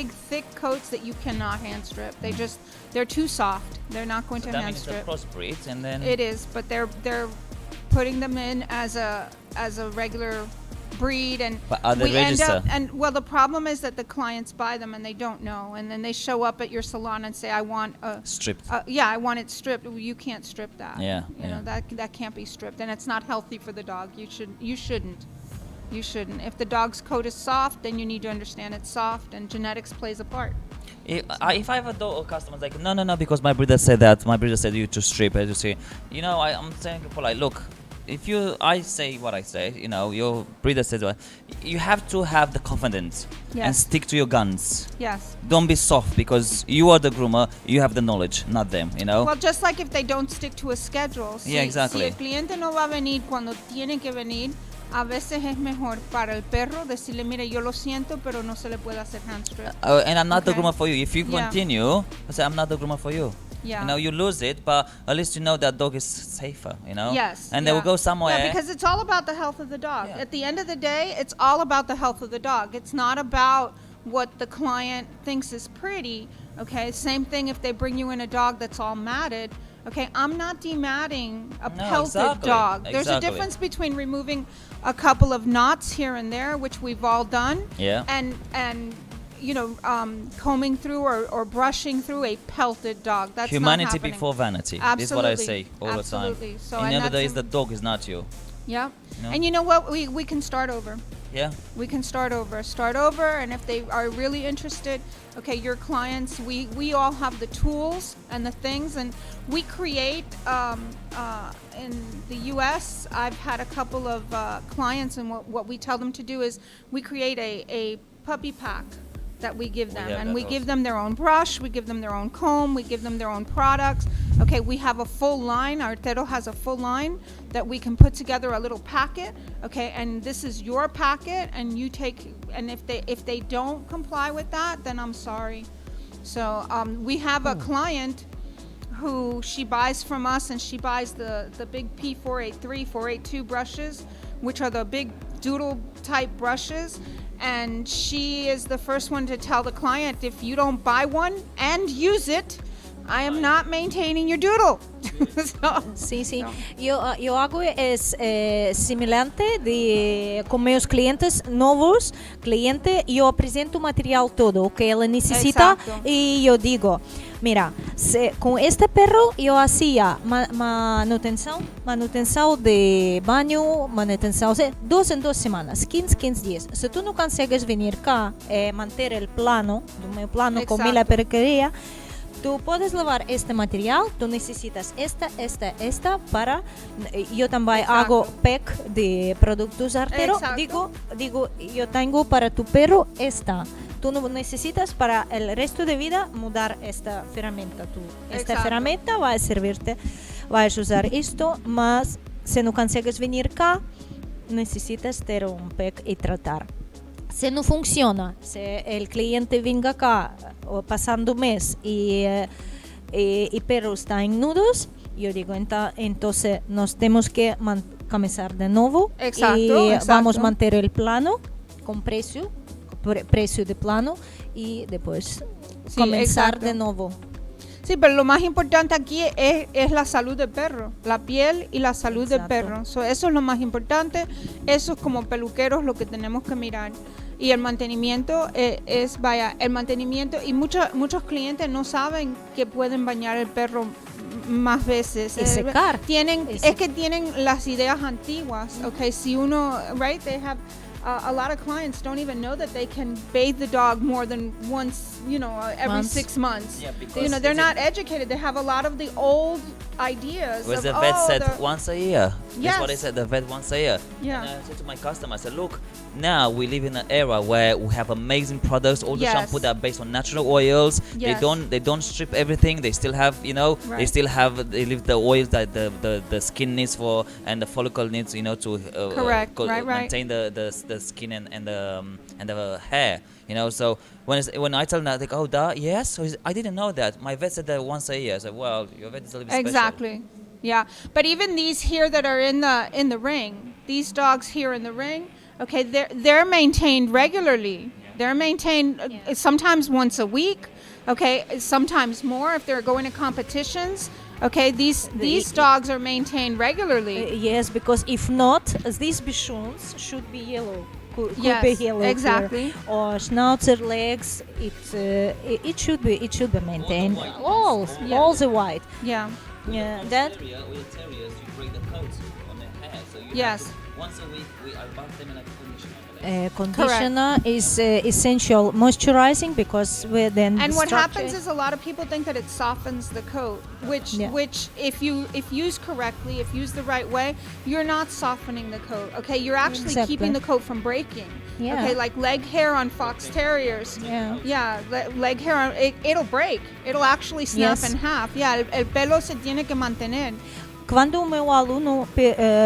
thick coats that you cannot hand strip. They're too soft. They're not going to hand strip. That means it's a crossbreed, and then it is, but they're putting them in as a regular breed, and but are they we end registered? the problem is that the clients buy them and they don't know, and then they show up at your salon and say, I want stripped. I want it stripped. Well, you can't strip that. Yeah, you know that can't be stripped, and it's not healthy for the dog. You shouldn't. You shouldn't. If the dog's coat is soft, then you need to understand it's soft, and genetics plays a part. If I have a dog, customer like, no, because my breeder said that. My breeder said you to strip, as you see. I'm saying polite. Look, I say what I say. Your breeder says what. You have to have the confidence and stick to your guns. Yes. Don't be soft because you are the groomer. You have the knowledge, not them. Well, just like if they don't stick to a schedule. Yeah, exactly. Si el cliente no va a venir cuando tiene que venir, a veces es mejor para el perro decirle, mire, yo lo siento, pero no se le puede hacer hand strip. And I'm not the groomer for you. If you continue, I say I'm not the groomer for you. Yeah. You lose it, but at least that dog is safer, Yes. And they will go somewhere. Yeah, because it's all about the health of the dog. Yeah. At the end of the day, it's all about the health of the dog. It's not about what the client thinks is pretty, okay? Same thing if they bring you in a dog that's all matted. Okay, I'm not dematting a pelted dog. There's a difference between removing a couple of knots here and there, which we've all done, and combing through or brushing through a pelted dog. That's humanity not happening. Before vanity. Absolutely. This is what I say all the time. So in the end of the day, the dog is not you. Yeah. And you know what? We can start over. Yeah. We can start over, and if they are really interested, okay, your clients, we all have the tools and the things, and we create, in the U.S., I've had a couple of clients, and what we tell them to do is we create a puppy pack that we give them, and we give them their own brush, we give them their own comb, we give them their own products. Okay, we have a full line. Artero has a full line that we can put together a little packet. Okay, and this is your packet, and you take. And if they don't comply with that, then I'm sorry. So we have a client who she buys from us, and she buys the big P483, 482 brushes, which are the big doodle type brushes. And she is the first one to tell the client, if you don't buy one and use it, I am not maintaining your doodle. Sí. Yo hago es similante con meus clientes nuevos. Yo presento material todo que ela necesita. Exacto. Y yo digo, mira, con este perro yo hacía manutención de baño, manutención 2 en 2 semanas, 15 días. Si tú no consigues venir acá, mantener el plano con la peluquería, tú puedes lavar este material, tú necesitas esta para... Yo también hago pack de productos Artero. Digo, yo tengo para tu perro esta. Tú no necesitas para el resto de vida mudar esta herramienta. Esta herramienta va a servirte, vas a usar esto, mas si no consigues venir acá, necesitas tener un pack y tratar. Si no funciona, si el cliente venga acá pasando un mes y perro está en nudos, yo digo, entonces nos tenemos que comenzar de nuevo. Y vamos a mantener el plano con precio de plano y después comenzar de nuevo. Sí, pero lo más importante aquí es la salud del perro, la piel y la salud del perro. Eso es lo más importante. Eso es como peluqueros lo que tenemos que mirar. Y el mantenimiento el mantenimiento, y muchos clientes no saben que pueden bañar el perro más veces. Y secar. Es que tienen las ideas antiguas. Okay, si uno, right, they have a lot of clients don't even know that they can bathe the dog more than once, every 6 months. Yeah, because they're not educated. They have a lot of the old ideas. Whereas the vet said once a year. That's what I said, the vet once a year. Yeah. And I said to my customer, I said, look, now we live in an era where we have amazing products. All the shampoo that are based on natural oils. Yes. They don't strip everything. They still have, they leave the oils that the skin needs for, and the follicle needs, to maintain the skin and the hair. So when I tell them that, they go, oh, yes? So I didn't know that. My vet said that once a year. I said, well, your vet is a little bit special. Exactly. Yeah. But even these here that are in the ring, these dogs here in the ring, okay, they're maintained regularly. They're maintained sometimes once a week, okay, sometimes more if they're going to competitions. Okay, these dogs are maintained regularly. Yes, because if not, these bichons should be yellow. Could be yellow exactly. Here. Or schnauzer legs, it should be maintained. All the white. Yeah. Yeah. That. With the terriers, you bring the coats on their hair. So you yes. have to Once a week, I bath them in a conditioner. Conditioner is essential moisturizing because then And the what structure- happens is a lot of people think that it softens the coat, which Yeah. if used correctly, if used the right way, you're not softening the coat. Okay, you're actually Exactly. keeping the coat from breaking. Yeah. Okay, like leg hair on fox terriers. Yeah. Leg hair on it'll break. It'll actually snap Yes. in half. Yeah, el pelo se tiene que mantener. Quando o meu aluno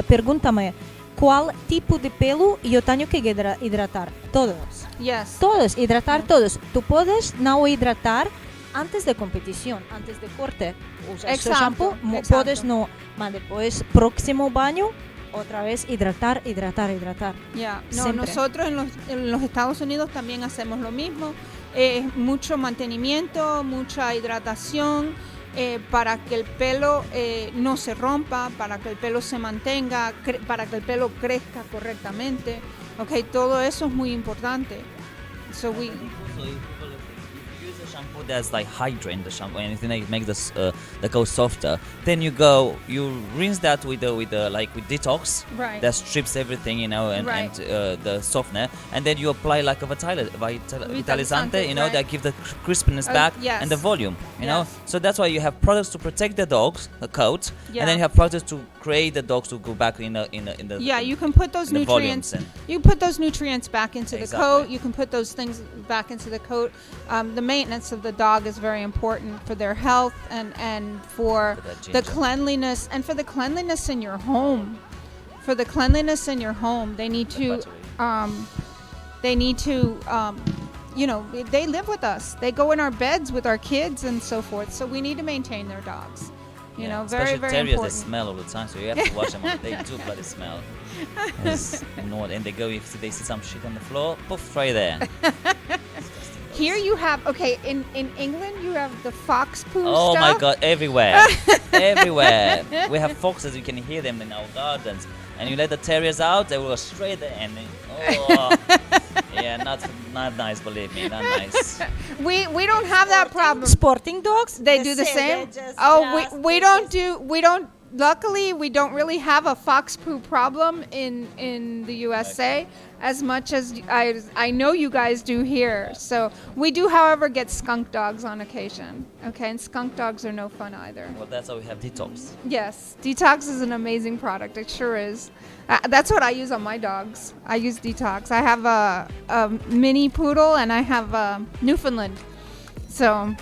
pergunta-me qual tipo de pelo eu tenho que hidratar, todos. Yes. Todos, hidratar todos. Tu podes não hidratar antes de competição, antes de corte. Usas o shampoo, exacto. podes não, mas depois, próximo banho, otra vez hidratar. Ya, no, Siempre. nosotros en los Estados Unidos también hacemos lo mismo. Mucho mantenimiento, mucha hidratación para que el pelo no se rompa, para que el pelo se mantenga, para que el pelo crezca correctamente. Okay, todo eso es muy importante. So we. So if you use a shampoo that's like hydrating the shampoo, anything that makes the coat softer, then you rinse that with detox, Right. that strips everything, and Right. the softener, and then you apply like a vitalizante, right. that give the crispness back yes. and the volume, know. Yes. So that's why you have products to protect the coat, Yeah. and then you have products to create the dogs to go back in the Yeah, you can put those in the nutrients. volumes and- You can put those nutrients back into the Exactly. coat. You can put those things back into the coat. The maintenance of the dog is very important for their health and for that the ginger. cleanliness and for the cleanliness in your home. For the cleanliness in your home, they need to. They live with us. They go in our beds with our kids and so forth. So we need to maintain their dogs. Very, especially very terriers, important. they smell all the time, so you have to wash them. They do bloody smell. It's annoying. And they go, if they see some shit on the floor, poof, right there. Here you have, in England you have the fox poo Oh stuff. my god, everywhere. Everywhere. We have foxes, you can hear them in our gardens. And you let the terriers out, they will go straight there and yeah, not nice, believe me, not nice. We don't have that problem. Sporting dogs, They do the same. Luckily, we don't really have a fox poo problem in the USA as much as I know you guys do here. So we do, however, get skunk dogs on occasion. Okay, and skunk dogs are no fun either. Well, that's why we have detox. Yes, Detox is an amazing product. It sure is. That's what I use on my dogs. I use Detox. I have a mini poodle and I have a Newfoundland. So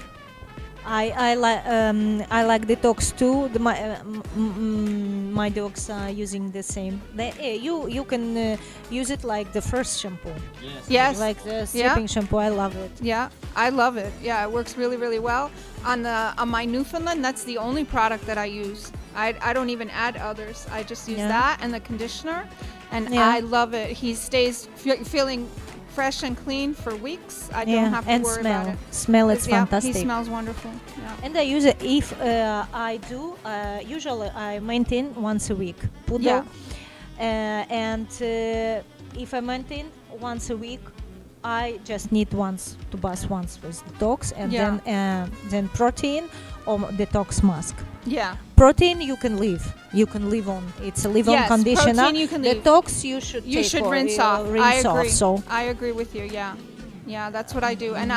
I like detox too. My dogs are using the same. You can use it like the first shampoo. Yes. Like the stripping shampoo. I love it. Yeah, I love it. Yeah, it works really, really well. On my Newfoundland, that's the only product that I use. I don't even add others. I just use that and the conditioner, and I love it. He stays feeling fresh and clean for weeks. I don't have to worry about it. Smell it's fantastic. He smells wonderful. Yeah. And I use it if I do. Usually I maintain once a week. Poodle. And if I maintain once a week, I just need to bath once with detox, and then protein or detox mask. Yeah. Protein you can leave on. It's a leave-on conditioner. Protein you can leave. Detox you should rinse off. Rinse I off. agree. So I agree with you. Yeah, that's what I do. And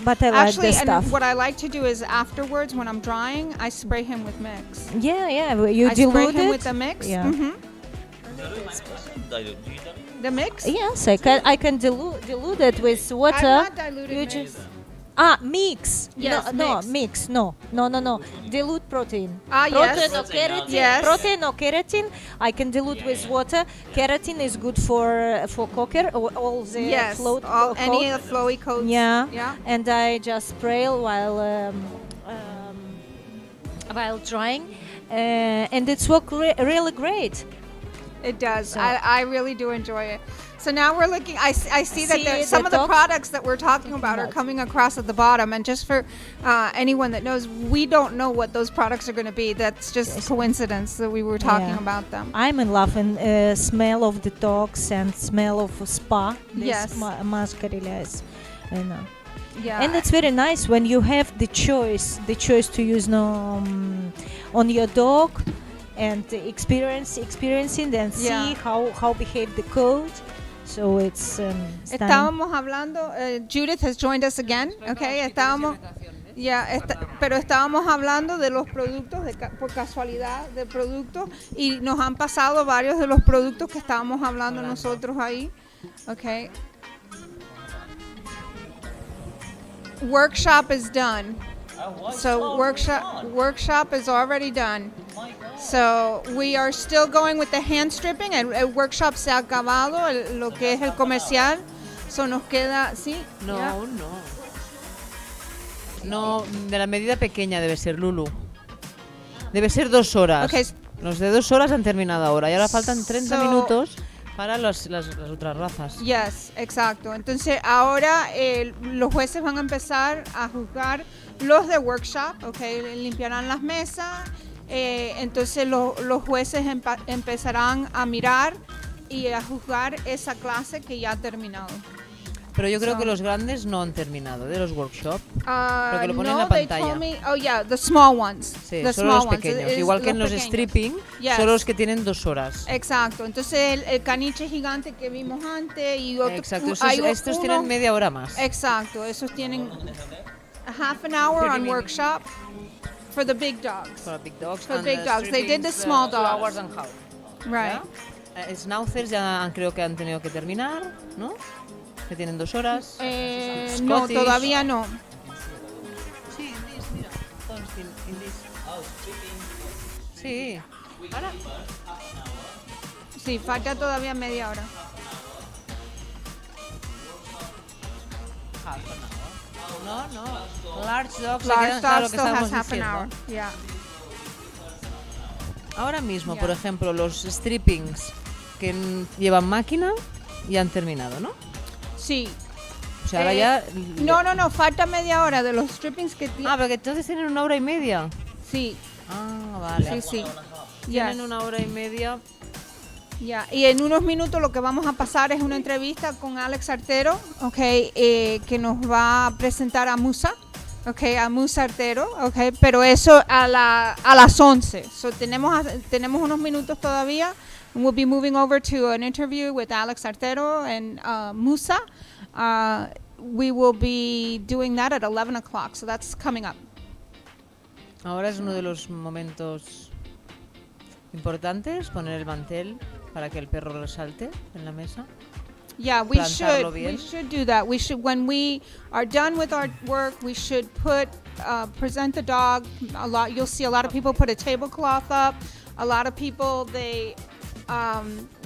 But I like actually, this stuff. and what I like to do is afterwards when I'm drying, I spray him with mix. yeah, you I dilute spray him it with the mix. Yeah. Mhm. The mix? Yes, I can dilute it with water. I'm not diluted You mix. just mix. Yes, no, mix. No. Dilute protein. Yes. Protein or keratin. Yes. Protein or keratin. I can dilute with water. Keratin is good for cocker. All the float. Any of the flowy coats. Yeah. And I just spray while drying, and it's work really great. It does. So- I really do enjoy it. So now we're looking. I see that See some of the detox? products that we're talking about are coming across at the bottom. And just for anyone that knows, we don't know what those products are going to be. That's just coincidence that we were talking Yeah. about them. I'm in love and smell of detox and smell of spa. Yes. Mask is, Yeah. And it's very nice when you have the choice to use on your dog, and experiencing and see Yeah. how behave the code. So it's stunning. Estábamos hablando, Judith has joined us again, okay, pero estábamos hablando de los productos, por casualidad de productos, y nos han pasado varios de los productos que estábamos hablando nosotros ahí, okay. Workshop is done. So workshop is already done. So we are still going with the hand stripping. El workshop se ha acabado, lo que es el comercial. So nos queda, ¿sí? No, ¿ya? No, de la medida pequeña debe ser, Lulu. Debe ser 2 horas. Okay. Los de 2 horas han terminado ahora y ahora faltan 30 minutos para las otras razas. Yes, exacto. Entonces ahora los jueces van a empezar a juzgar los de workshop, okay, limpiarán las mesas. Entonces los jueces empezarán a mirar y a juzgar esa clase que ya ha terminado. Pero yo creo que los grandes no han terminado de los workshops, porque lo ponen en No, la they pantalla. told me, oh yeah, the small ones. Sí, the solo los small ones. pequeños. Igual que en los pequeños. stripping, Yes. solo los que tienen 2 horas. Exacto. Entonces el caniche gigante que vimos antes y otro, Exacto, hay estos uno- tienen media hora más. Exacto, esos tienen a half an hour on workshop for the big dogs. For the big dogs. For and big dogs. They did the strippings, small 2 hours dogs. and half. Right. ¿Ya? Schnauzers ya creo que han tenido que terminar, ¿no? Que tienen 2 horas. No, Scottish. todavía no. Sí, mira. Sí. Ahora. Sí, falta todavía media hora. No. Large dogs, se Large quedan, claro, dogs que still has estábamos half an diciendo. hour. Yeah. Ahora mismo, Ya. por ejemplo, los strippings que llevan máquina ya han terminado, ¿no? Sí. O sea, ahora ya... No, falta media hora de los strippings que tienen. Ah, pero que entonces tienen 1 hora y media. Sí. Ah, vale. Sí. Tienen Yes. 1 hora y media. Ya, y en unos minutos lo que vamos a pasar es una entrevista con Alex Artero, okay, que nos va a presentar a Musa, okay, a Musa Artero, okay, pero eso a las 11. So tenemos unos minutos todavía. And we'll be moving over to an interview with Alex Artero and Musa. We will be doing that at 11 o'clock, so that's coming up. Ahora es uno de los momentos importantes, poner el mantel para que el perro resalte en la mesa. Yeah, we Plantarlo bien. should do that. We should, when we are done with our work, we should present the dog. You'll see a lot of people put a tablecloth up. A lot of people,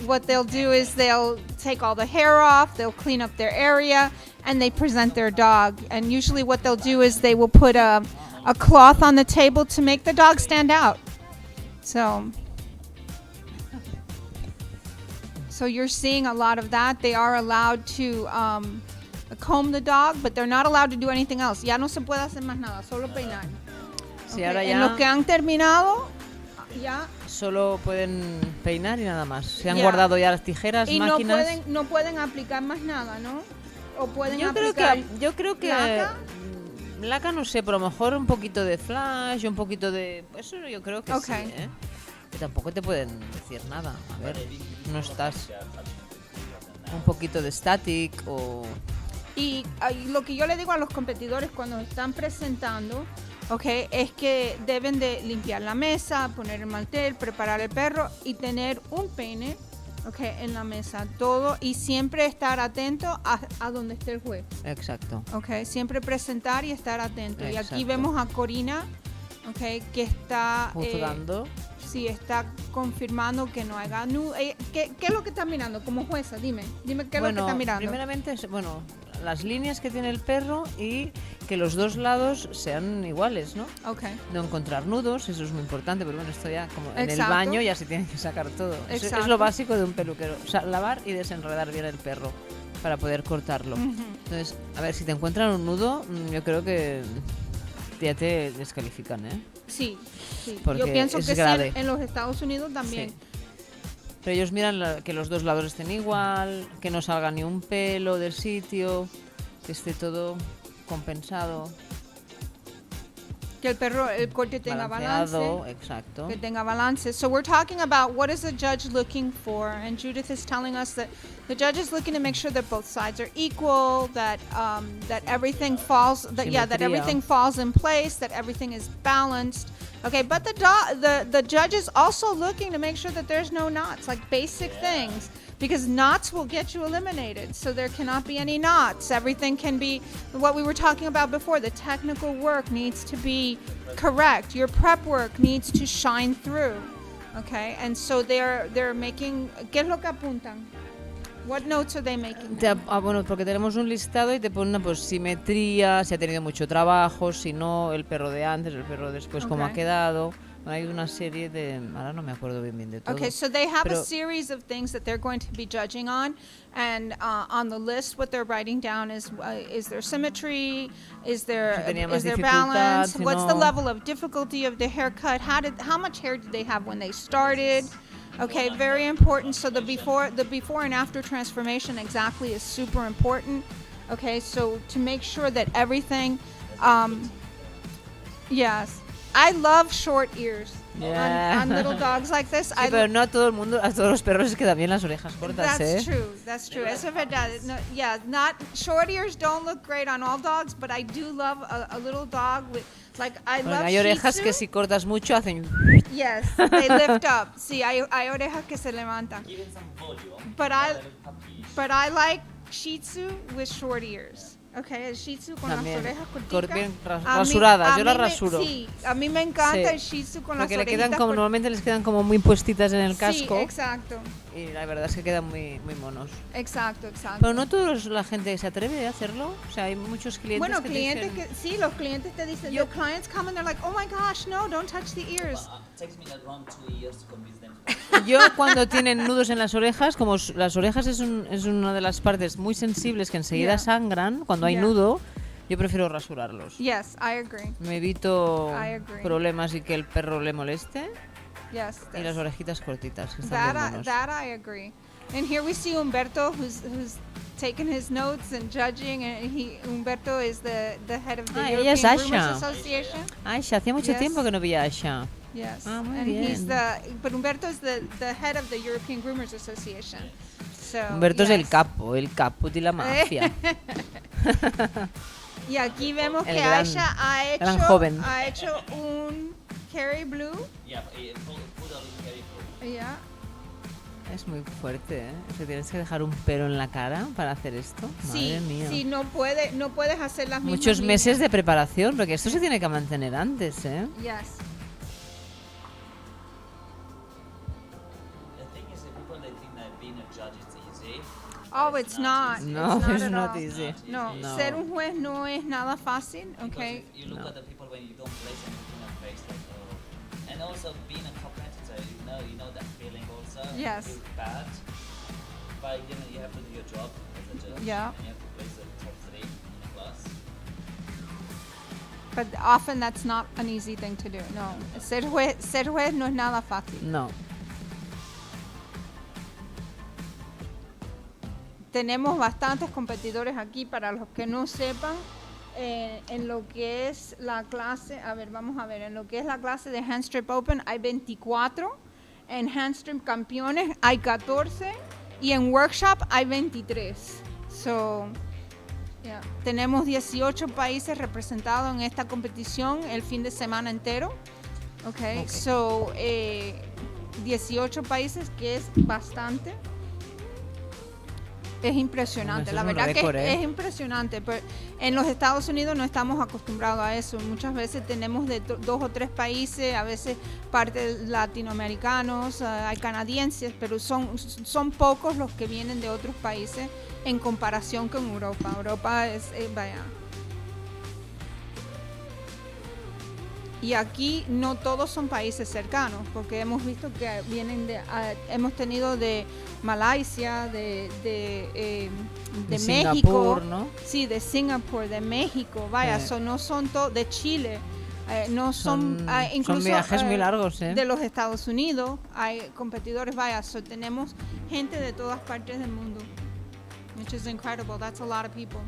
what they'll do is they'll take all the hair off, they'll clean up their area, and they present their dog. And usually what they'll do is they will put a cloth on the table to make the dog stand out. So you're seeing a lot of that. They are allowed to comb the dog, but they're not allowed to do anything else. Ya no se puede hacer más nada, solo peinar. Sí, Okay, ahora en ya los que han terminado, ya. solo pueden peinar y nada más. Se han Ya. guardado ya las tijeras, Y máquinas. no pueden aplicar más nada, ¿no? O pueden Yo creo aplicar que laca. laca no sé, pero a lo mejor un poquito de flash, un poquito de... Eso yo creo que sí, Okay. ¿eh? Que tampoco te pueden decir nada. A ver, no estás... Un poquito de static o... Y lo que yo le digo a los competidores cuando están presentando, okay, es que deben de limpiar la mesa, poner el mantel, preparar el perro y tener un peine, okay, en la mesa, todo, y siempre estar atento a donde esté el juez. Exacto. Okay, siempre presentar y estar atento. Y aquí Exacto. vemos a Corina, okay, que está Juzgando. sí, está confirmando que no haga nudo. ¿Qué es lo que está mirando como jueza? Dime qué es lo que está mirando. Primeramente, las líneas que tiene el perro y que los dos lados sean iguales, ¿no? Okay. No encontrar nudos, eso es muy importante, pero bueno, esto ya como en el Exacto. baño ya se tiene que sacar todo. Eso es Exacto. lo básico de un peluquero, o sea, lavar y desenredar bien el perro para poder cortarlo. Ujú. Entonces, a ver, si te encuentran un nudo, yo creo que ya te descalifican, ¿eh? Sí. Porque Yo pienso es que grave. sí, en los Estados Unidos también. Sí. Pero ellos miran que los dos lados estén igual, que no salga ni un pelo del sitio, que esté todo compensado. Que el corte tenga balance. balanceado, exacto. Que tenga balance. So we're talking about what is the judge looking for, and Judith is telling us that the judge is looking to make sure that both sides are equal, that everything falls, that everything falls in place, that everything is balanced. Okay, but the judge is also looking to make sure that there's no knots, like basic things. Because knots will get you eliminated, so there cannot be any knots. Everything can be what we were talking about before. The technical work needs to be correct. Your prep work needs to shine through. Okay, and so they're making. ¿Qué es lo que apuntan? What notes are they making? Bueno, porque tenemos un listado y te ponen pues simetría, si ha tenido mucho trabajo, si no, el perro de antes, el perro después, cómo ha quedado. Hay una serie de... Ahora no me acuerdo bien de todo. Okay, so they have a series of things that they're going to be judging on, and on the list, what they're writing down is there symmetry, is there balance, what's the level of difficulty of the haircut, how much hair did they have when they started? Okay, very important. So the before and after transformation exactly is super important. Okay, so to make sure that everything, yes. I love short ears on little dogs like this. Sí, pero no a todo el mundo, a todos los perros les quedan bien las orejas cortas, That's true. Eso es verdad. No, short ears don't look great on all dogs, but I do love a little dog with, like, I love hay orejas Shih Tzu. que si cortas mucho hacen... Yes, they lift up. Sí, hay orejas que se levantan. But I like Shih Tzu with short ears. Okay, el Shih Tzu con también. las orejas cortitas. Bien rasuradas, yo las rasuro. Sí, a mí me encanta el Shih Tzu con porque las orejitas. Normalmente les quedan como muy puestitas en el casco. Sí, exacto. Y la verdad es que quedan muy monos. Exacto. Pero no toda la gente se atreve a hacerlo. O sea, hay muchos clientes los clientes te dicen, the clients come and they're like, oh my gosh, no, don't touch the ears. Yo cuando tienen nudos en las orejas, como las orejas es una de las partes muy sensibles que enseguida sangran, cuando hay nudo, yo prefiero rasurarlos. Yes, I agree. Me evito problemas y que el perro le moleste. Yes. Y las orejitas cortitas, que están bien monos. That I agree. And here we see Humberto, who's taking his notes and judging, and Humberto is the head of the European Groomers Association. Aisha, hacía mucho tiempo que no veía a Aisha. Yes. Muy bien. But Humberto is the head of the European Groomers Association. So, Humberto es el capo de la mafia. Y aquí vemos que Aisha ha hecho un Kerry Blue. Yeah. Es muy fuerte, ¿eh? O tienes que dejar un pelo en la cara para hacer esto. Madre mía. Sí, no puedes hacer las mismas. Muchos meses de preparación, porque esto se tiene que mantener antes, ¿eh? Yes. Oh, it's not. No, it's not easy. No, ser un juez no es nada fácil, okay? You look at the people when you don't place anything in the face, like, and also being a competitor, you know that feeling also. Yes. You feel bad, but you have to do your job as a judge. Yeah. And you have to place the top 3 in the class. But often that's not an easy thing to do. No, ser juez no es nada fácil. No. Tenemos bastantes competidores aquí, para los que no sepan, en lo que es la clase, en lo que es la clase de HandStrip Open hay 24, en HandStrip Campeones hay 14 y en Workshop hay 23. So, tenemos 18 países representados en esta competición el fin de semana entero. Okay. So, 18 países, que es bastante. Es impresionante, la verdad récord, que es impresionante, pero en los Estados Unidos no estamos acostumbrados a eso. Muchas veces tenemos de 2 o 3 países, a veces partes latinoamericanos, hay canadienses, pero son pocos los que vienen de otros países en comparación con Europa. Europa es, vaya. Y aquí no todos son países cercanos, porque hemos visto que hemos tenido de Malasia, de México, Singapur, ¿no? Sí, de Singapur, de México, vaya, no son todos, de Chile, no son incluso son viajes muy largos, de los Estados Unidos, hay competidores, vaya, tenemos gente de todas partes del mundo, which is incredible. That's a lot of people.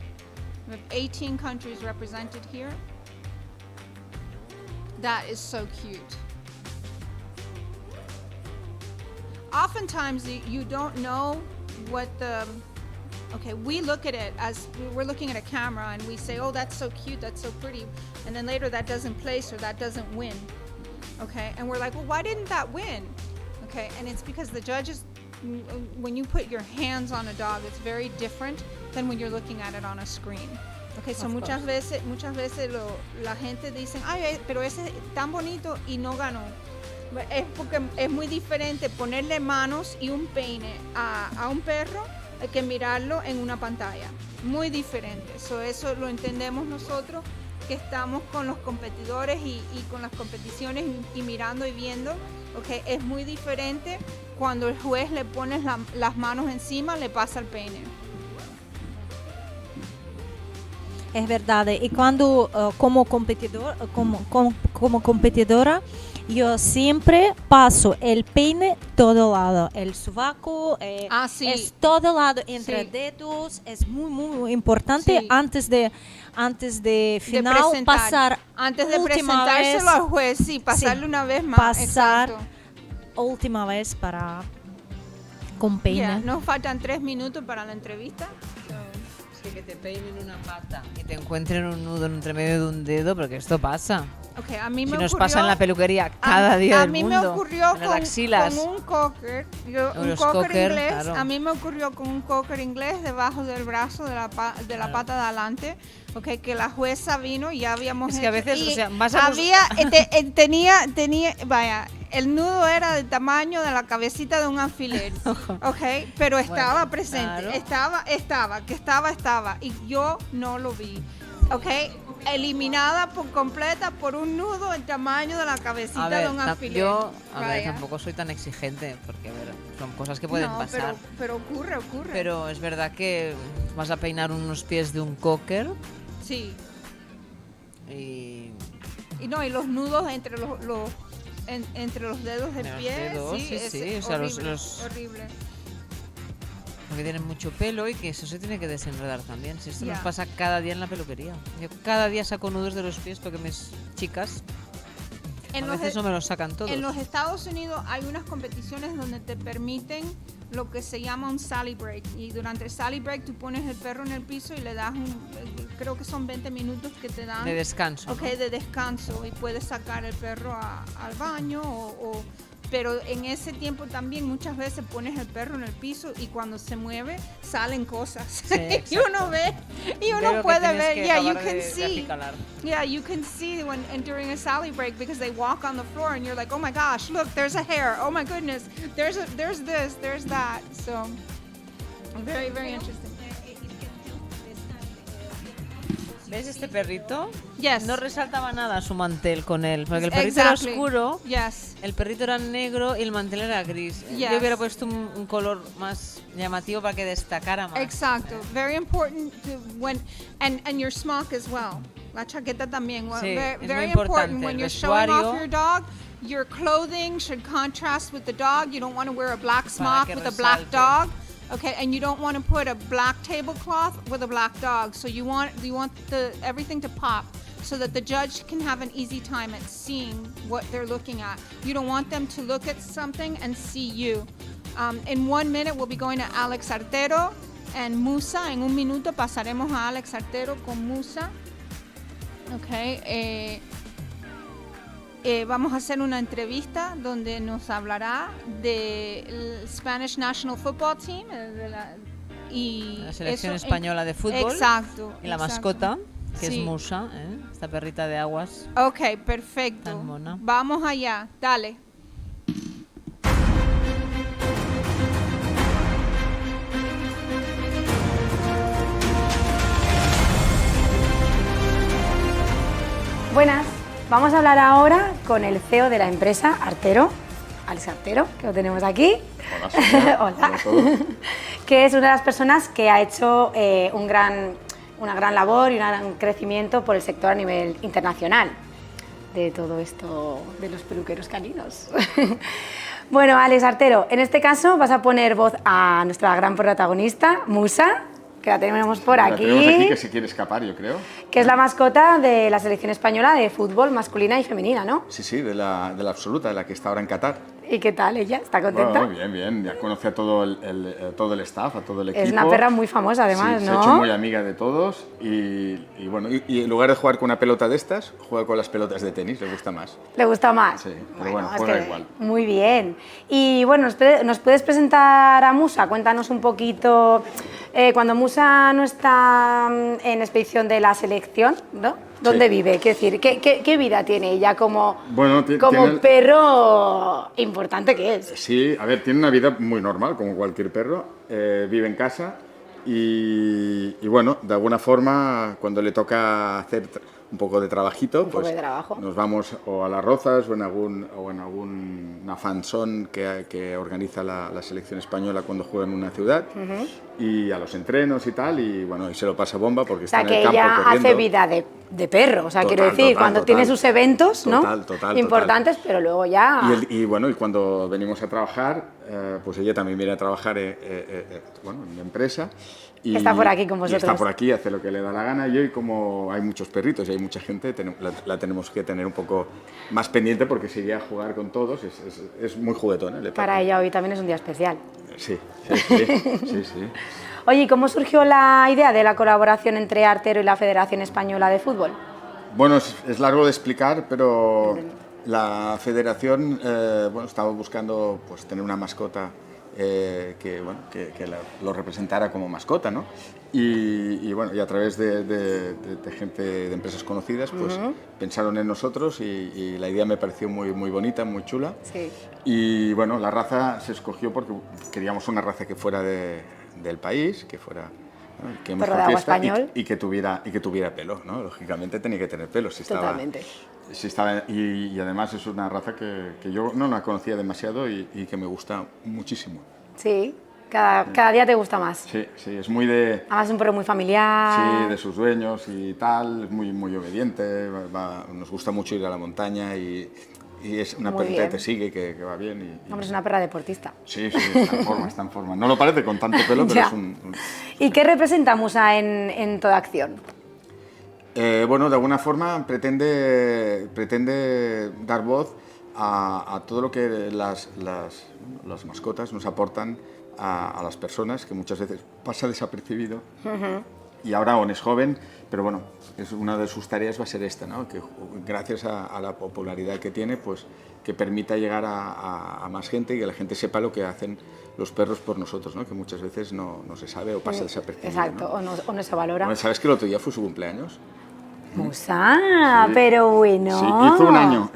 We have 18 countries represented here. That is so cute. Oftentimes you don't know what the, okay, we look at it as we're looking at a camera and we say, oh, that's so cute, that's so pretty. And then later that doesn't place or that doesn't win. Okay, and we're like, well, why didn't that win? Okay, and it's because the judges, when you put your hands on a dog, it's very different than when you're looking at it on a screen. Okay, so muchas veces la gente dice, ay, pero ese es tan bonito y no ganó. Es porque es muy diferente ponerle manos y un peine a un perro que mirarlo en una pantalla. Muy diferente. So, eso lo entendemos nosotros que estamos con los competidores y con las competiciones y mirando y viendo. Okay, es muy diferente cuando el juez le pone las manos encima, le pasa el peine. Es verdad, y cuando como competidora, yo siempre paso el peine todo lado, el sobaco, sí. es todo lado entre dedos, es muy importante Sí. antes de final pasar antes de última presentárselo vez, al juez, sí, pasarle sí, una vez más. pasar exacto. última vez para con peine. Yeah, nos faltan 3 minutos para la entrevista. Que te peinen una pata y te encuentren un nudo entre medio de un dedo, porque esto pasa. Okay, a mí me Si nos ocurrió, pasa en la peluquería cada día del mundo. A mí me ocurrió en las axilas. con un cocker, un Los cocker cocker, inglés. claro. A mí me ocurrió con un cocker inglés debajo del brazo de la pata de adelante. Okay, que la jueza vino y ya habíamos Es que a hecho- veces, y o sea, vas a tenía, vaya, el nudo era del tamaño de la cabecita de un alfiler, okay, pero estaba Bueno, presente, claro. estaba, y yo no lo vi, okay, eliminada por completa por un nudo del tamaño de la cabecita A ver, de un alfiler. yo Vaya. tampoco soy tan exigente, porque a ver, son cosas que pueden No, pasar. pero ocurre. Pero es verdad que vas a peinar unos pies de un cocker Sí. y Y no, y los nudos entre entre los dedos del Entre los pie, dedos, sí, sí, es o sea, horrible, horrible. porque tienen mucho pelo y que eso se tiene que desenredar también. Si esto Ya. nos pasa cada día en la peluquería. Yo cada día saco nudos de los pies porque mis chicas a veces no me los sacan todos. En los Estados Unidos hay unas competiciones donde te permiten lo que se llama un sally break. Y durante el sally break tú pones el perro en el piso y le das creo que son 20 minutos que te dan. De descanso, Ok, ¿no? de descanso. Y puedes sacar el perro al baño pero en ese tiempo también muchas veces pones el perro en el piso y cuando se mueve salen cosas. Sí, y uno ve, y Veo uno que puede tienes ver. que Yeah, you acabar can de see. acicalar. Yeah, you can see during a sally break because they walk on the floor and you're like, oh my gosh, look, there's a hair. Oh my goodness, there's this, there's that. So, very, very interesting. ¿Ves este perrito? Yes. No resaltaba nada su mantel con él, porque el perrito era Exactly. oscuro, Yes. el perrito era negro y el mantel era gris. Yes. Yo hubiera puesto un color más llamativo para que destacara más. Exacto. Very important and your smock as well. La chaqueta también. Sí, very es muy very importante. important when El you're showing off vestuario. your dog. Your clothing should contrast with the dog. You don't want to wear a black smock que with a black resalte. dog. Okay, and you don't want to put a black tablecloth with a black dog. So you want everything to pop so that the judge can have an easy time at seeing what they're looking at. You don't want them to look at something and see you. In 1 minute, we'll be going to Alex Artero and Musa. En un minuto pasaremos a Alex Artero con Musa. Okay. Vamos a hacer una entrevista donde nos hablará del Spanish National Football Team y La selección eso, española de fútbol. Exacto. Y la exacto. mascota, que Sí. es Musa, esta perrita de aguas. Ok, perfecto. Tan mona. Vamos allá, dale. Buenas, vamos a hablar ahora con el CEO de la empresa Artero, Alex Artero, que lo tenemos aquí. Hola, Sonia. Hola. Hola a todos. Que es una de las personas que ha hecho una gran labor y un gran crecimiento por el sector a nivel internacional de todo esto de los peluqueros caninos. Bueno, Alex Artero, en este caso vas a poner voz a nuestra gran protagonista, Musa, que la tenemos por La aquí, tenemos aquí, que se quiere escapar, yo creo. que es la mascota de la selección española de fútbol masculina y femenina, ¿no? Sí, sí, de la absoluta, de la que está ahora en Qatar. ¿Y qué tal ella? ¿Está contenta? Bueno, bien, bien. Ya conoce a todo el staff, a todo el equipo. Es una perra muy famosa, además, sí, ¿no? Se ha hecho muy amiga de todos y bueno, y en lugar de jugar con una pelota de estas, juega con las pelotas de tenis, le gusta más. ¿Le gusta más? Sí, pero bueno, es juega que igual. Muy bien. Y bueno, ¿nos puedes presentar a Musa? Cuéntanos un poquito. Cuando Musa no está en expedición de la selección, ¿no? ¿Dónde vive? Quiero decir, ¿qué vida tiene ella como, Bueno, como perro importante que es? Sí, a ver, tiene una vida muy normal, como cualquier perro. Vive en casa y bueno, de alguna forma, cuando le toca hacer un poco de trabajito, pues nos vamos o a las Rozas o en alguna fanzón que organiza la selección española cuando juega en una ciudad, y a los entrenos y tal, y bueno, y se lo pasa bomba porque está en el campo corriendo. O sea, que ella hace vida de perro, o sea, quiero decir, cuando tiene sus eventos, ¿no? Importantes, pero luego ya... Y bueno, y cuando venimos a trabajar, pues ella también viene a trabajar bueno, en mi empresa. Y está por aquí con vosotros. Y está por aquí, hace lo que le da la gana. Y hoy, como hay muchos perritos y hay mucha gente, la tenemos que tener un poco más pendiente porque si iría a jugar con todos, es muy juguetón. Para ella hoy también es un día especial. Sí. Oye, ¿y cómo surgió la idea de la colaboración entre Artero y la Federación Española de Fútbol? Bueno, es largo de explicar, pero la federación estaba buscando pues, tener una mascota que lo representara como mascota, ¿no? Y a través de gente, de empresas conocidas, pues pensaron en nosotros y la idea me pareció muy bonita, muy chula. Sí. Y bueno, la raza se escogió porque queríamos una raza que fuera del país, que fuera... que perro de agua español. Y que tuviera pelo, ¿no? Lógicamente tenía que tener pelo. Totalmente. Y además es una raza que yo no la conocía demasiado y que me gusta muchísimo. Sí, cada día te gusta más. Sí, es muy de... Además es un perro muy familiar. Sí, de sus dueños y tal, es muy obediente, nos gusta mucho ir a la montaña y es una perrita que te sigue, que va bien. Hombre, es una perra deportista. Sí, está en forma. No lo parece con tanto pelo, pero es un... ¿Y qué representa Musa en toda acción? Bueno, de alguna forma pretende dar voz a todo lo que las mascotas nos aportan a las personas, que muchas veces pasa desapercibido. Y ahora aún es joven, pero bueno, una de sus tareas va a ser esta, ¿no? Que gracias a la popularidad que tiene, pues que permita llegar a más gente y que la gente sepa lo que hacen los perros por nosotros, ¿no? Que muchas veces no se sabe o pasa desapercibido. Exacto, ¿no? o no se valora. Bueno, ¿sabes que el otro día fue su cumpleaños? Musa, sí. Pero bueno. Sí,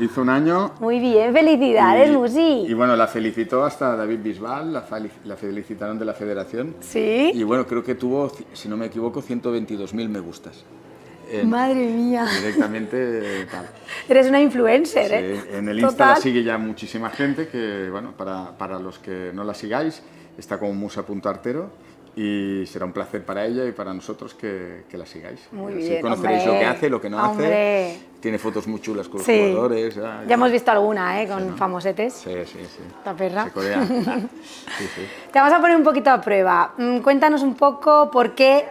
hizo un año. Muy bien, felicidades, Musi. Y bueno, la felicitó hasta David Bisbal, la felicitaron de la federación. Sí. Y bueno, creo que tuvo, si no me equivoco, 152.000 me gustas. Madre mía. Directamente tal. Eres una influencer, sí, en el Insta la sigue ya muchísima gente, que bueno, para los que no la sigáis, está como musa.artero. Y será un placer para ella y para nosotros que la sigáis. Muy Así bien, conoceréis lo que hace, lo que no hace. Tiene fotos muy chulas con los jugadores. Ya hemos visto alguna, con famosetes. Sí. La perra. Se corea. Te vamos a poner un poquito a prueba. Cuéntanos un poco por qué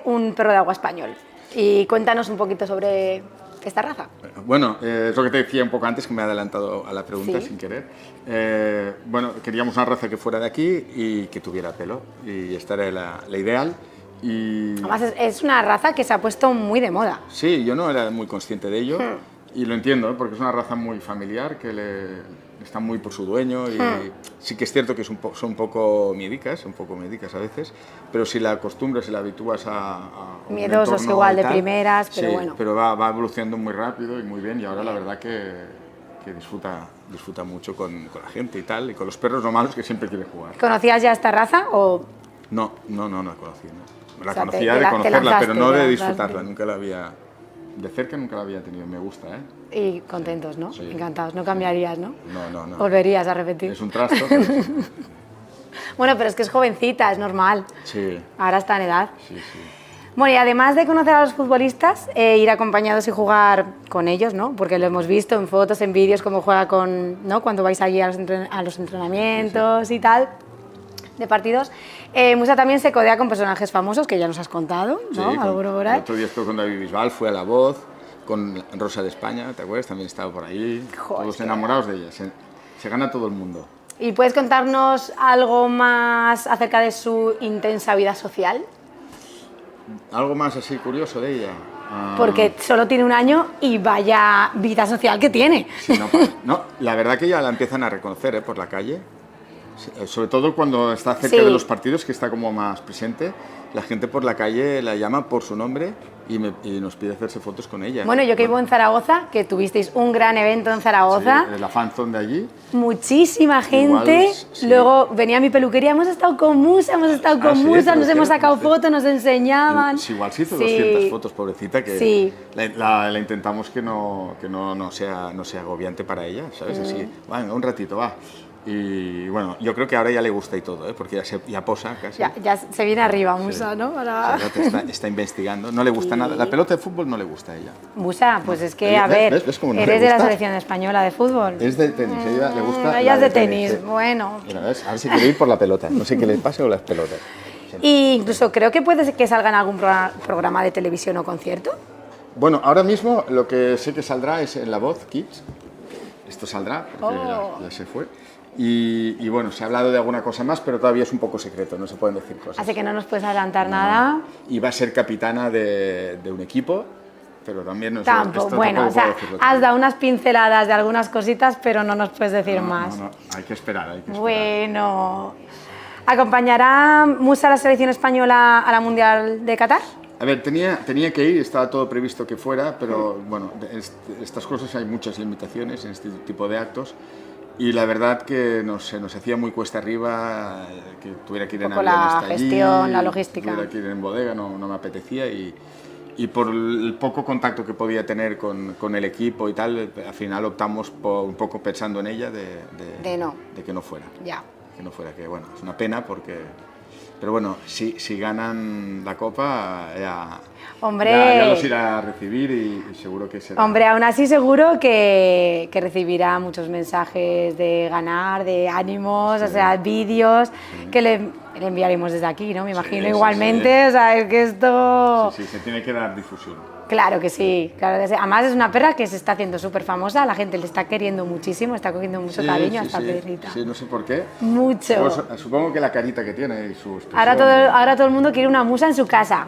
un perro de agua español. Y cuéntanos un poquito sobre esta raza. Bueno, es lo que te decía un poco antes, que me he adelantado a la pregunta sin querer. Bueno, queríamos una raza que fuera de aquí y que tuviera pelo, y esta era la ideal. Y... Además es una raza que se ha puesto muy de moda. Sí, yo no era muy consciente de ello y lo entiendo, porque es una raza muy familiar, que está muy por su dueño y sí que es cierto que son un poco miedicas a veces, pero si la acostumbras y la habitúas a miedosos igual de primeras, pero sí, bueno. Pero va evolucionando muy rápido y muy bien, y ahora la verdad que disfruta mucho con la gente y tal, y con los perros normales, que siempre quiere jugar. ¿Conocías ya esta raza o...? No la conocí, ¿no? La conocía de conocerla, pero no de disfrutarla, nunca la había... De cerca nunca la había tenido, me gusta, Y contentos, ¿no? Sí. Encantados, no cambiarías, ¿no? No. Volverías a repetir. Es un trasto. Pero... Bueno, pero es que es jovencita, es normal. Sí. Ahora está en edad. Sí. Bueno, y además de conocer a los futbolistas, ir acompañados y jugar con ellos, ¿no? Porque lo hemos visto en fotos, en vídeos, cómo juega ¿no? Cuando vais allí a los entrenamientos y tal. de partidos. Musa también se codea con personajes famosos, que ya nos has contado, ¿no? Sí, Alguno por ahí. el otro día estuve con David Bisbal, fue a La Voz, con Rosa de España, ¿te acuerdas? También estaba por ahí, todos enamorados de ella. Se gana todo el mundo. ¿Y puedes contarnos algo más acerca de su intensa vida social? Algo más así curioso de ella. Porque solo tiene un año y vaya vida social que tiene. Sí, no, la verdad que ya la empiezan a reconocer por la calle. Sobre todo cuando está cerca de los partidos, que está como más presente, la gente por la calle la llama por su nombre y nos pide hacerse fotos con ella. Bueno, yo que vivo en Zaragoza, que tuvisteis un gran evento en Zaragoza. Sí, la fanzone de allí. Muchísima gente. Igual, sí. Luego venía a mi peluquería, hemos estado con Musa, nos hemos sacado fotos, nos enseñaban. Igual se hizo 200 fotos, pobrecita, que la intentamos que no sea agobiante para ella, ¿sabes? Así, venga, un ratito, va. Y bueno, yo creo que ahora ya le gusta y todo, porque ya posa casi. Ya se viene arriba Musa, ¿no? Para... Está investigando, no le gusta nada. La pelota de fútbol no le gusta a ella. Musa, pues es que, a ver, ¿ves cómo no eres le de gusta? la selección española de fútbol. Es de tenis, a ella le gusta. Ella es de tenis, bueno. Mira, ¿ves? A ver si quiere ir por la pelota, no sé qué le pase o las pelotas. Y incluso creo que puede que salga en algún programa de televisión o concierto. Bueno, ahora mismo lo que sé que saldrá es en La Voz Kids. Esto saldrá, porque ya se fue. Y bueno, se ha hablado de alguna cosa más, pero todavía es un poco secreto, no se pueden decir cosas. Así que no nos puedes adelantar nada. Y va a ser capitana de un equipo, pero también no sé. Tampoco, bueno, o sea, has dado unas pinceladas de algunas cositas, pero no nos puedes decir más. No, hay que esperar, Bueno, ¿acompañará Musa a la selección española a la Mundial de Qatar? A ver, tenía que ir, estaba todo previsto que fuera, pero bueno, estas cosas hay muchas limitaciones en este tipo de actos. Y la verdad que nos hacía muy cuesta arriba, que tuviera que ir en avión hasta allí. La gestión, la logística. Tuviera que ir en bodega, no me apetecía. Y por el poco contacto que podía tener con el equipo y tal, al final optamos un poco pensando en ella de que no fuera. Ya. Que no fuera, que bueno, es una pena porque... Pero bueno, si ganan la Copa, ya los irá a recibir y seguro que será... Hombre, aún así seguro que recibirá muchos mensajes de ganar, de ánimos, o sea, vídeos que le enviaremos desde aquí, ¿no? Me imagino igualmente, o sea, es que esto... Sí, se tiene que dar difusión. Claro que sí, claro que sí. Además es una perra que se está haciendo súper famosa, la gente le está queriendo muchísimo, está cogiendo mucho cariño a esta perrita. Sí, no sé por qué. Mucho. Supongo que la carita que tiene y su expresión. Ahora todo el mundo quiere una musa en su casa.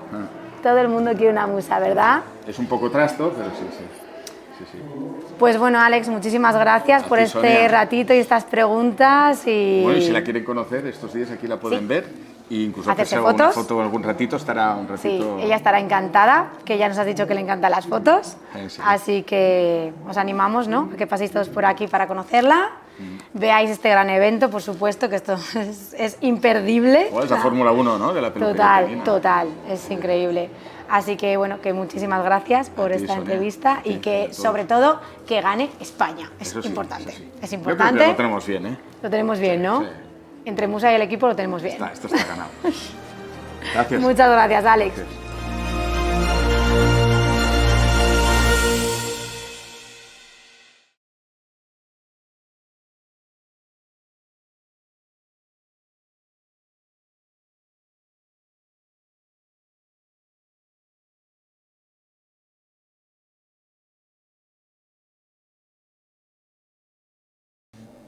Todo el mundo quiere una musa, ¿verdad? Es un poco trasto, pero sí. Pues bueno, Alex, muchísimas gracias por este Sonia. ratito y estas preguntas. Bueno, y si la quieren conocer, estos días aquí la pueden ver. E incluso hacerse alguna fotos. foto algún ratito, estará un ratito... Sí, ella estará encantada, que ya nos has dicho que le encantan las fotos. Sí. Así que os animamos, ¿no?, a que paséis todos por aquí para conocerla. Veáis este gran evento, por supuesto, que esto es imperdible. Es la Fórmula 1, ¿no?, de la peluquería. Total, es increíble. Así que, bueno, que muchísimas gracias por esta entrevista y que, sobre todo, que gane España. Es importante. Es importante. Yo creo que lo tenemos bien, ¿eh? Lo tenemos bien, ¿no? Sí. Entre Musa y el equipo lo tenemos bien. Esto está ganado. Gracias. Muchas gracias, Alex. Gracias.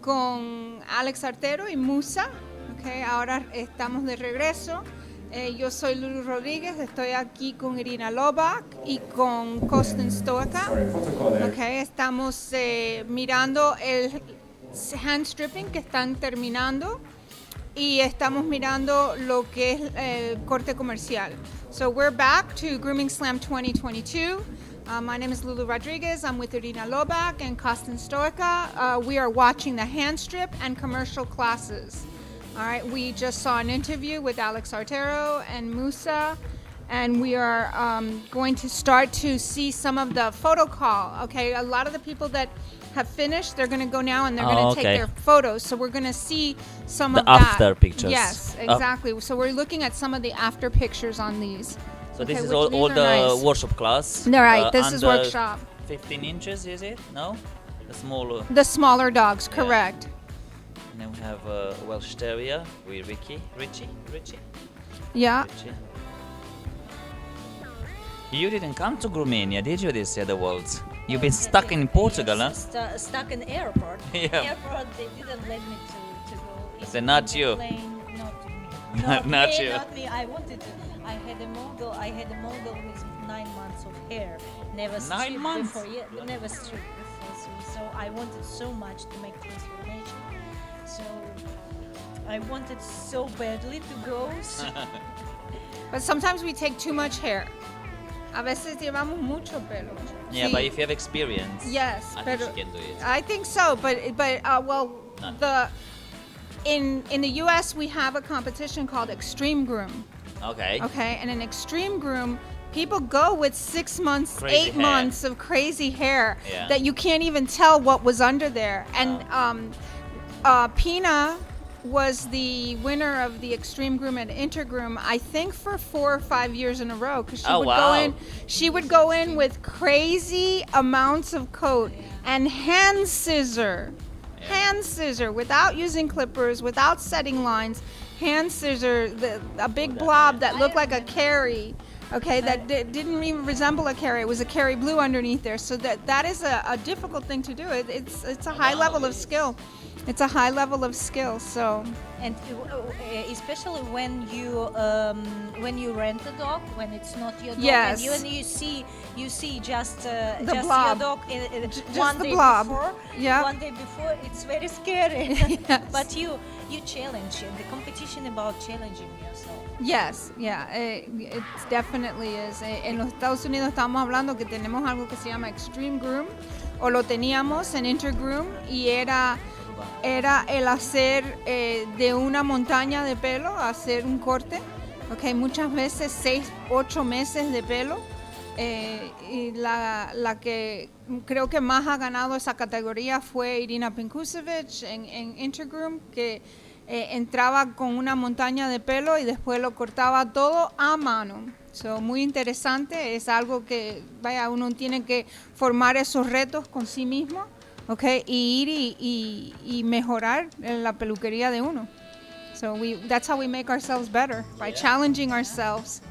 Con Alex Artero y Musa, okay, ahora estamos de regreso. Yo soy Lulu Rodríguez, estoy aquí con Irina Lobach y con Kosten Stoica. Okay, estamos mirando el HandStripping que están terminando y estamos mirando lo que es el corte comercial. So we're back to Grooming Slam 2022. My name is Lulu Rodriguez. I'm with Irina Lobach and Kosten Stoica. We are watching the hand strip and commercial classes. All right, we just saw an interview with Alex Artero and Musa, and we are going to start to see some of the photo call. Okay, a lot of the people that have finished, they're going to go now and they're going to take their photos. So we're going to see some of that. The after pictures. Yes, exactly. So we're looking at some of the after pictures on these. So this is all the nice. workshop class. All right, this is workshop. 15 inches, is it? No? The smaller. The smaller dogs, correct. And then we have a Welsh Terrier with Richie. Yeah. Richie. You didn't come to Romania, did you, this year, the World? You've been stuck in Portugal, huh? Stuck in airport. Yeah. Airport, they didn't let me to go. It's So not you. plane, not me. Not me, you. Not me. I wanted to. I had a model with 9 months of hair. Never 9 stripped months? before. Yeah, never stripped before. So I wanted so much to make transformation. So I wanted so badly to go. So But sometimes we take too much hair. A veces llevamos mucho pelo. Yeah, Sí. but if you have experience, Yes, I but think you can do it. I think so. But well, None. in the U.S. we have a competition called Extreme Groom. Okay. Okay, and in Extreme Groom, people go with 6 months, Crazy 8 hair. months of crazy hair Yeah. that you can't even tell what was under there. And Pina was the winner of the Extreme Groom and Intergroom, I think, for 4 or 5 years in a row. Because she would go in with crazy amounts of coat and hand scissor, without using clippers, without setting lines, hand scissor, a big blob that looked like a carry. Okay, that didn't even resemble a carry. It was a carry blue underneath there. So that is a difficult thing to do. It's a high level of skill. It's a high level of skill. So, and especially when you rent a dog, when it's not your dog, Yes. and you see just blob. your dog one the day blob. before. Yeah. One day before, it's very scary. Yes. But you challenge the competition about challenging yourself. yes, yeah, it definitely is. En los Estados Unidos estamos hablando que tenemos algo que se llama Extreme Groom, o lo teníamos en Intergroom, y era el hacer de una montaña de pelo, hacer un corte, okay, muchas veces 6, 8 meses de pelo, y la que creo que más ha ganado esa categoría fue Irina Pinkusevich en Intergroom, que entraba con una montaña de pelo y después lo cortaba todo a mano. So, muy interesante, es algo que, vaya, uno tiene que formar esos retos con sí mismo. Okay, y ir y mejorar en la peluquería de uno. So that's how we make ourselves better, by challenging ourselves.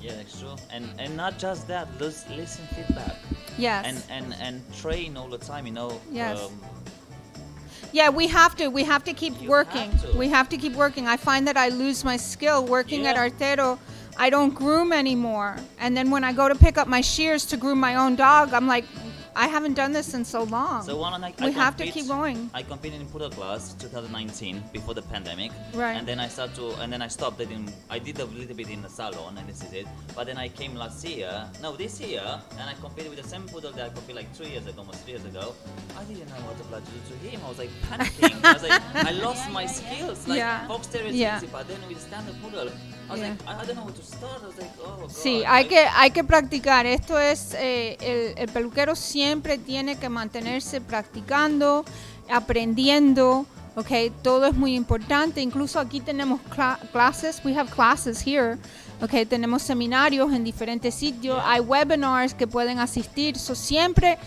Yeah, that's true. And not just that, listen feedback. Yes. And train all the time, you know. Yes. Yeah, we have to keep working. We have to keep working. I find that I lose my skill working at Artero. I don't groom anymore. And then when I go to pick up my shears to groom my own dog, I'm like, I haven't done this in so long. So we have to keep going. I competed in poodle class 2019 before the pandemic, Right. and then I stopped it. I did a little bit in the salon, and this is it. But then I came this year, and I competed with the same poodle that I competed like 3 years ago, almost 3 years ago. I didn't know what to do to him. I was like panicking. I was like, I lost my skills. Like fox terrier is easy, but then with standard poodle, I was like, I don't know where to start. I was like, oh god. Sí, hay que practicar. Esto es, el peluquero siempre tiene que mantenerse practicando, aprendiendo, okay. Todo es muy importante. Incluso aquí tenemos clases. We have classes here. Okay, tenemos seminarios en diferentes sitios. Hay webinars que pueden asistir. So, siempre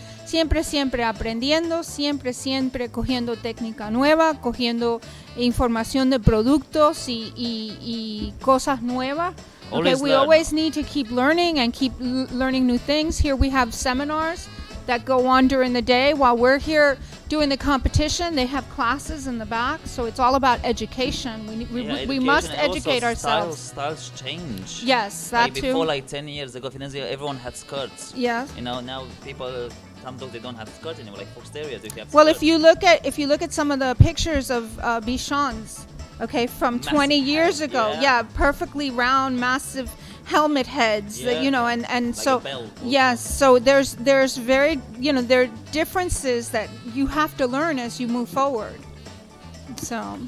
aprendiendo, siempre cogiendo técnica nueva, cogiendo información de productos y cosas nuevas. Okay, we always need to keep learning and keep learning new things. Here we have seminars that go on during the day while we're here doing the competition. They have classes in the back, so it's all about education. We must educate ourselves. Styles change. Yes, that like too. Before, like 10 years ago, everyone had skirts. Yes. You know, now people, some dogs, they don't have skirts anymore. Like fox terriers, they have Well, skirts. if you look at some of the pictures of Bichons, okay, from 20 years ago, perfectly round, massive helmet heads, you know, and like so yes, so there's very, there are differences that you have to learn as you move forward. So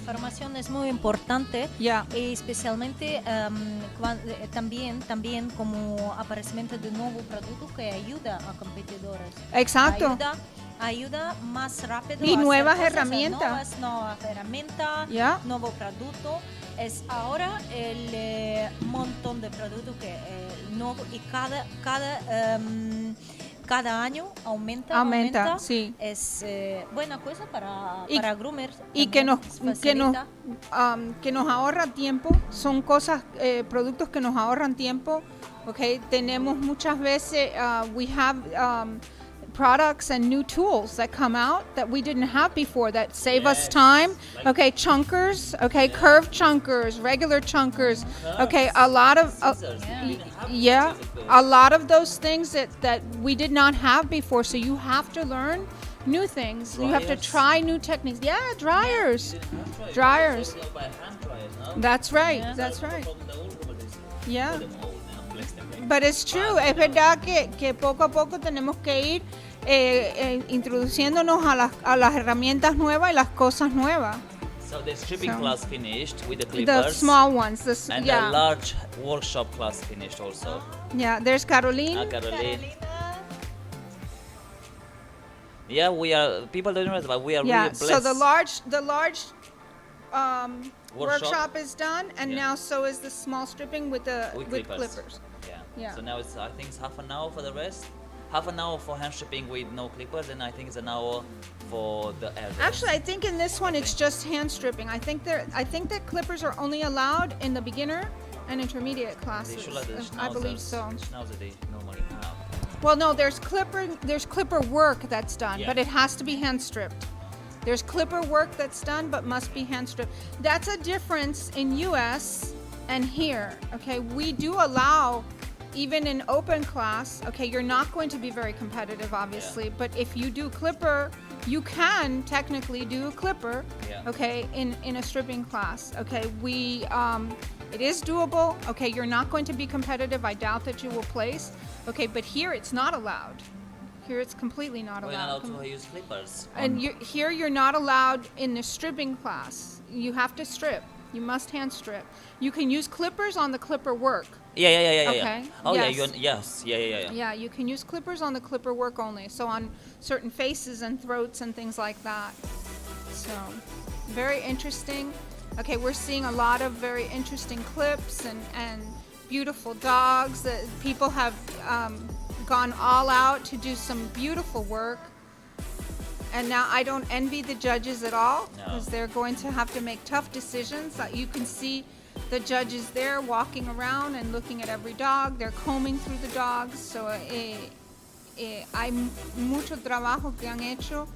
Formación es muy importante, y especialmente también como aparecimiento de nuevo producto que ayuda a competidores. Exacto. Ayuda más rápido y a nuevas hacer herramientas. Nuevas herramientas, nuevo producto. Es ahora el montón de productos que nuevo, y cada cada año aumenta. Sí. Es buena cosa para groomers. Y que nos ahorra tiempo, son cosas, productos que nos ahorran tiempo. Okay, tenemos muchas veces, we have products and new tools that come out that we didn't have before that save us time. Okay, chunkers, okay, curved chunkers, regular chunkers. Okay, a lot of a lot of those things that we did not have before. So you have to learn new things. You have to try new techniques. Yeah, dryers. That's right. That's right. Yeah. But it's true, es verdad que poco a poco tenemos que ir introduciéndonos a las herramientas nuevas y las cosas nuevas. So the stripping class finished with the clippers. The small ones. And the large workshop class finished also. Yeah, there's Caroline. Caroline. Yeah, we are, people don't know, but we are really blessed. So the large workshop is done, and now so is the small stripping with clippers. Yeah. So now I think it's half an hour for the rest. Half an hour for hand stripping with no clippers, and I think it's an hour for the elders. Actually, I think in this one it's just hand stripping. I think that clippers are only allowed in the beginner and intermediate classes. I believe so. They normally have. Well, no, there's clipper work that's done, but it has to be hand stripped. There's clipper work that's done, but must be hand stripped. That's a difference in US and here. Okay, we do allow. Even in open class, okay, you're not going to be very competitive, obviously, but if you do clipper, you can technically do a clipper, okay, in a stripping class, okay. It is doable, okay, you're not going to be competitive, I doubt that you will place, okay, but here it's not allowed. Here it's completely not allowed. We're not allowed to use clippers. And here you're not allowed in the stripping class. You have to strip. You must hand strip. You can use clippers on the clipper work. Yeah. Okay. Oh yes. Yeah. Yeah, you can use clippers on the clipper work only. So on certain faces and throats and things like that. So very interesting. Okay, we're seeing a lot of very interesting clips and beautiful dogs that people have gone all out to do some beautiful work. And now I don't envy the judges at all because they're going to have to make tough decisions. You can see the judges there walking around and looking at every dog. They're combing through the dogs. So hay mucho trabajo que han hecho,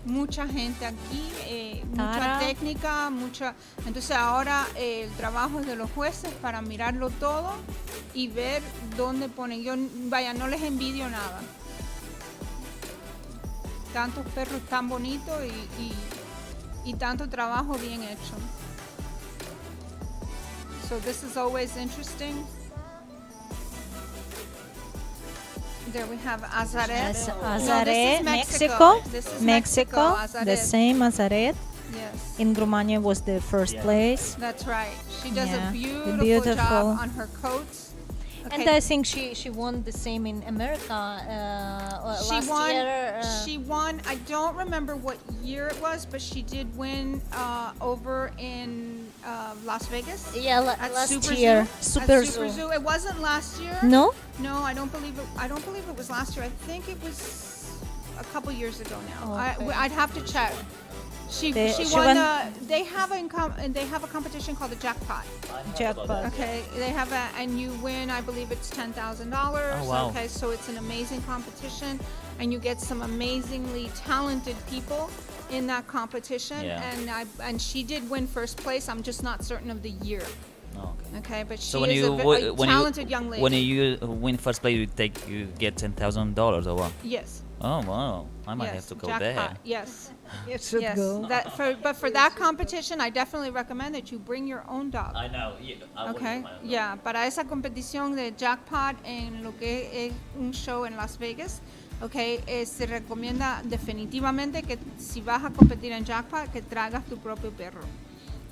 mucha gente aquí, mucha técnica, mucha. Entonces ahora el trabajo es de los jueces para mirarlo todo y ver dónde ponen. Yo, vaya, no les envidio nada. Tantos perros tan bonitos y tanto trabajo bien hecho. So this is always interesting. There we have Azaret. Azaret, Mexico. Mexico, Azaret. the same Azaret. Yes. In Romania was the first place. That's right. She does a beautiful job on her coats. Okay. And I think she won the same in America last year. She won. I don't remember what year it was, but she did win over in Las Vegas. Yeah, at last Super year. Zoo. Super At Super Zoo. It wasn't last year. No? No, I don't believe it. I don't believe it was last year. I think it was a couple years ago now. Okay. I'd have to check. She won. They have a competition called the jackpot. Jackpot. Okay, they have and you win. I believe it's $10,000. Oh, wow. Okay, so it's an amazing competition, and you get some amazingly talented people in that competition. Yeah. And she did win first place. I'm just not certain of the year. Oh, okay, but so she is a talented young lady. When you win first place, you get $10,000 or what? Yes. Oh wow! I might have to go there. Yes. You should go. But for that competition, I definitely recommend that you bring your own dog. I know. Okay. Yeah. Para esa competición de jackpot en lo que es un show en Las Vegas, okay, se recomienda definitivamente que si vas a competir en jackpot, que traigas tu propio perro.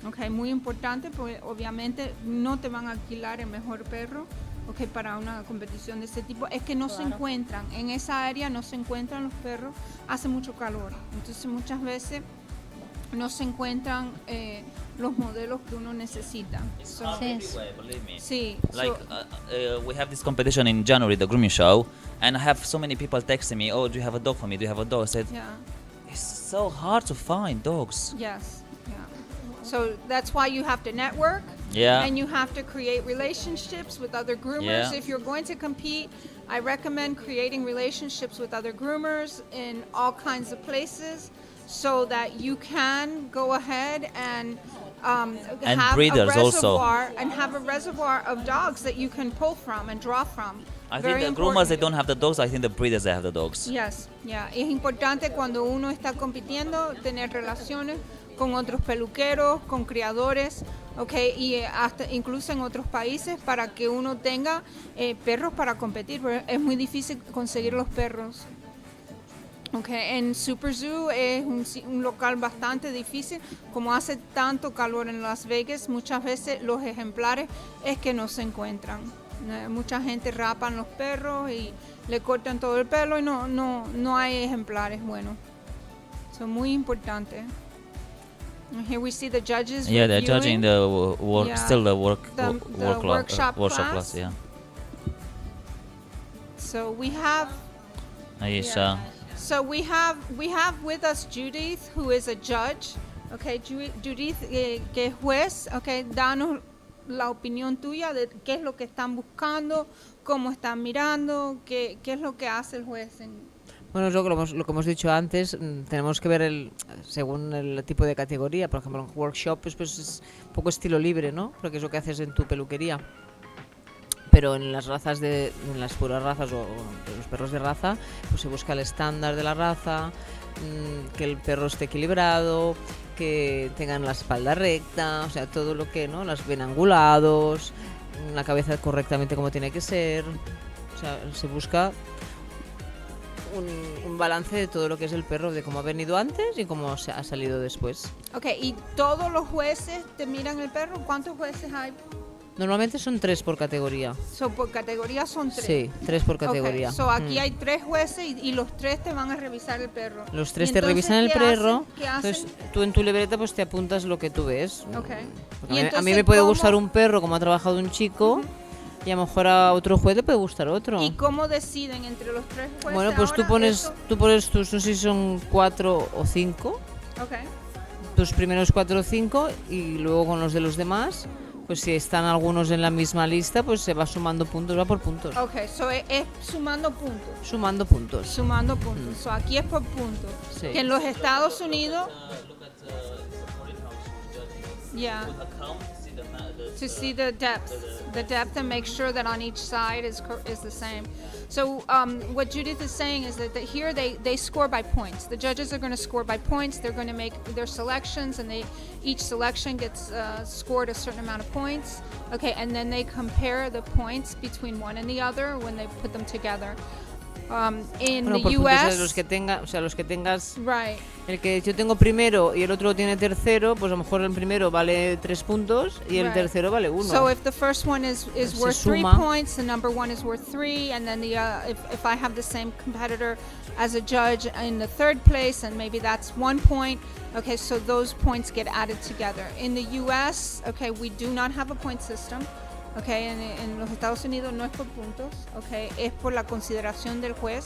Okay, muy importante porque obviamente no te van a alquilar el mejor perro. Okay, para una competición de este tipo es que no se encuentran en esa área, no se encuentran los perros, hace mucho calor, entonces muchas veces no se encuentran los modelos que uno necesita. So, Everywhere, believe me. sí, Like we have this competition in January, the grooming show, and I have so many people texting me, "Oh, do you have a dog for me? Do you have a dog?" I said, yeah. "It's so hard to find dogs." Yes, yeah. So that's why you have to network. Yeah. And you have to create relationships with other groomers. Yeah. If you're going to compete, I recommend creating relationships with other groomers in all kinds of places so that you can go ahead and have breeders a also. reservoir and have a reservoir of dogs that you can pull from and draw from. I Very think the important. groomers they don't have the dogs. I think the breeders they have the dogs. Yes, yeah. Es importante cuando uno está compitiendo tener relaciones con otros peluqueros, con criadores, okay, y hasta incluso en otros países para que uno tenga perros para competir. Pero es muy difícil conseguir los perros. Okay, en Super Zoo es un local bastante difícil. Como hace tanto calor en Las Vegas, muchas veces los ejemplares es que no se encuentran. Mucha gente rapan los perros y le cortan todo el pelo y no hay ejemplares buenos. Son muy importantes. And here we see the judges. Yeah, they're reviewing. judging the work, Yeah. still the workshop workshop class. class. Yeah. So we have. Aisha. So we have with us Judith, who is a judge. Okay, Judith, que es juez. Okay, danos la opinión tuya de qué es lo que están buscando, cómo están mirando, qué es lo que hace el juez. Bueno, es lo que hemos dicho antes, tenemos que ver según el tipo de categoría. Por ejemplo, en workshop pues es un poco estilo libre, ¿no? Porque es lo que haces en tu peluquería. Pero en las razas en las puras razas o los perros de raza, pues se busca el estándar de la raza, que el perro esté equilibrado, que tengan la espalda recta, o sea, todo lo que, ¿no? Las bien angulados, la cabeza correctamente como tiene que ser. O sea, se busca un balance de todo lo que es el perro, de cómo ha venido antes y cómo se ha salido después. Okay, ¿y todos los jueces te miran el perro? ¿Cuántos jueces hay? Normalmente son 3 por categoría. So, por categoría son 3. Sí, 3 por categoría. Okay, so aquí hay 3 jueces y los 3 te van a revisar el perro. Los 3 ¿Y te entonces revisan el qué perro, hacen? ¿Qué hacen? entonces tú en tu libreta pues te apuntas lo que tú ves. Okay. Porque a mí me puede gustar un perro como ha trabajado un chico y a lo mejor a otro juez le puede gustar otro. ¿Y cómo deciden entre los 3 jueces? Bueno, pues tú pones tus, no sé si son 4 o 5, Okay. tus primeros 4 o 5 y luego con los de los demás. Pues si están algunos en la misma lista, pues se va sumando puntos, va por puntos. Okay, so es sumando puntos. Sumando puntos. Sumando puntos. So aquí es por puntos. Sí. Que en los Estados Unidos, yeah, to see the depth and make sure that on each side is the same. So what Judith is saying is that here they score by points. The judges are going to score by points. They're going to make their selections, and each selection gets scored a certain amount of points. Okay, and then they compare the points between one and the other when they put them together. In bueno, the por US, puntos, los que tengas, right. El que yo tengo primero y el otro tiene tercero, pues a lo mejor el primero vale 3 puntos y el Right. tercero vale 1. So if the first one is worth 3 points, the number 1 is worth 3, and then if I have the same competitor as a judge in the 3rd place, and maybe that's 1 point, okay, so those points get added together. In the US, okay, we do not have a point system. Okay, en los Estados Unidos no es por puntos, okay, es por la consideración del juez.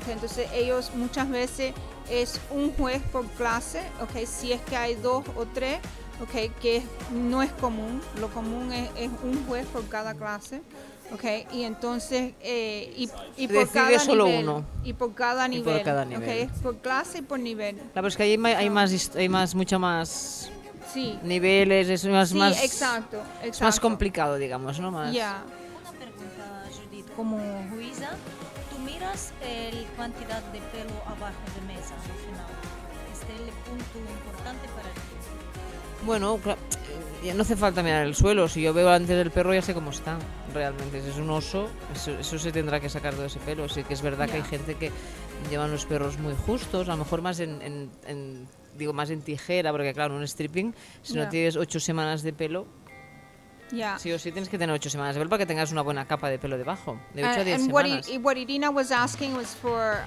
Okay, entonces ellos muchas veces es un juez por clase, okay, si es que hay 2 o 3, okay, que no es común. Lo común es un juez por cada clase, okay, y entonces y por cada solo nivel, uno. y por cada Y nivel, por cada nivel. okay, es por clase y por nivel. Claro, es que ahí hay mucho más Sí. niveles, es más, Sí, más, exacto. es más complicado, digamos, ¿no? Más. Yeah. Una pregunta, Judith, como jueza, tú miras la cantidad de pelo abajo de mesa al final. ¿Este es el punto importante para ti? Bueno, ya no hace falta mirar el suelo. Si yo veo antes del perro ya sé cómo está realmente. Si es un oso, eso se tendrá que sacar todo ese pelo. Sí que es verdad que hay gente que llevan los perros muy justos, a lo mejor más más en tijera, porque claro, un stripping, si no tienes 8 semanas de pelo, sí o sí tienes que tener 8 semanas de pelo para que tengas una buena capa de pelo debajo, de 8 a 10 semanas. What Irina was asking was for,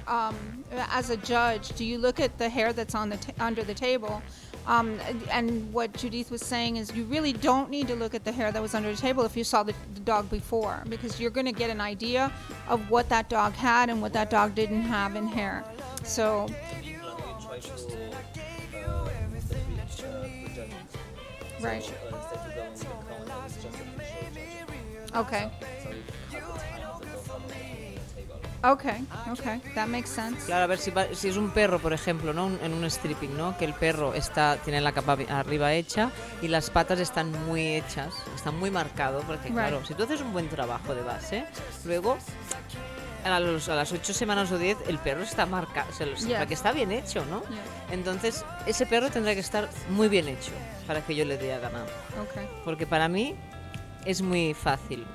as a judge, do you look at the hair that's under the table? And what Judith was saying is you really don't need to look at the hair that was under the table if you saw the dog before, because you're going to get an idea of what that dog had and what that dog didn't have in hair. So right. Okay. Okay, that makes sense. Claro, a ver si es un perro, por ejemplo, ¿no? En un stripping, ¿no? Que el perro tiene la capa arriba hecha y las patas están muy hechas, está muy marcado, porque claro, si tú haces un buen trabajo de base, luego a las 8 semanas o 10 el perro está marcado, o sea, que está bien hecho, ¿no? Entonces ese perro tendrá que estar muy bien hecho para que yo le dé a ganar. Okay. Porque para mí es muy fácil.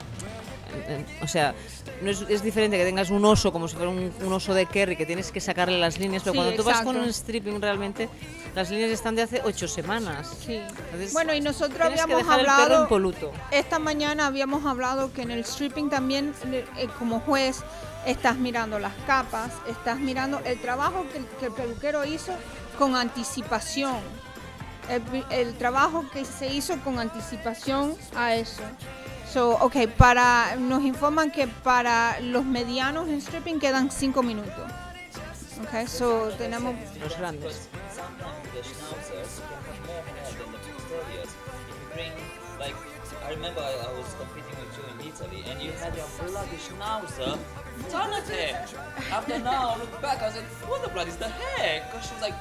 O sea, no es diferente que tengas un oso como si fuera un oso de Kerry, que tienes que sacarle las líneas, pero cuando tú vas con un stripping realmente las líneas están de hace 8 semanas. Sí. Entonces, bueno, y nosotros tienes que habíamos dejar hablado el perro impoluto. Esta mañana habíamos hablado que en el stripping también como juez estás mirando las capas, estás mirando el trabajo que el peluquero hizo con anticipación. El trabajo que se hizo con anticipación a eso. So, nos informan que para los medianos en stripping quedan 5 minutos. Okay, so tenemos los grandes. I remember I was competing with you in Italy, and you had your bloody schnauzer. Turn it here. After now, I look back, I was like, what the blood is the hair? Because she was like,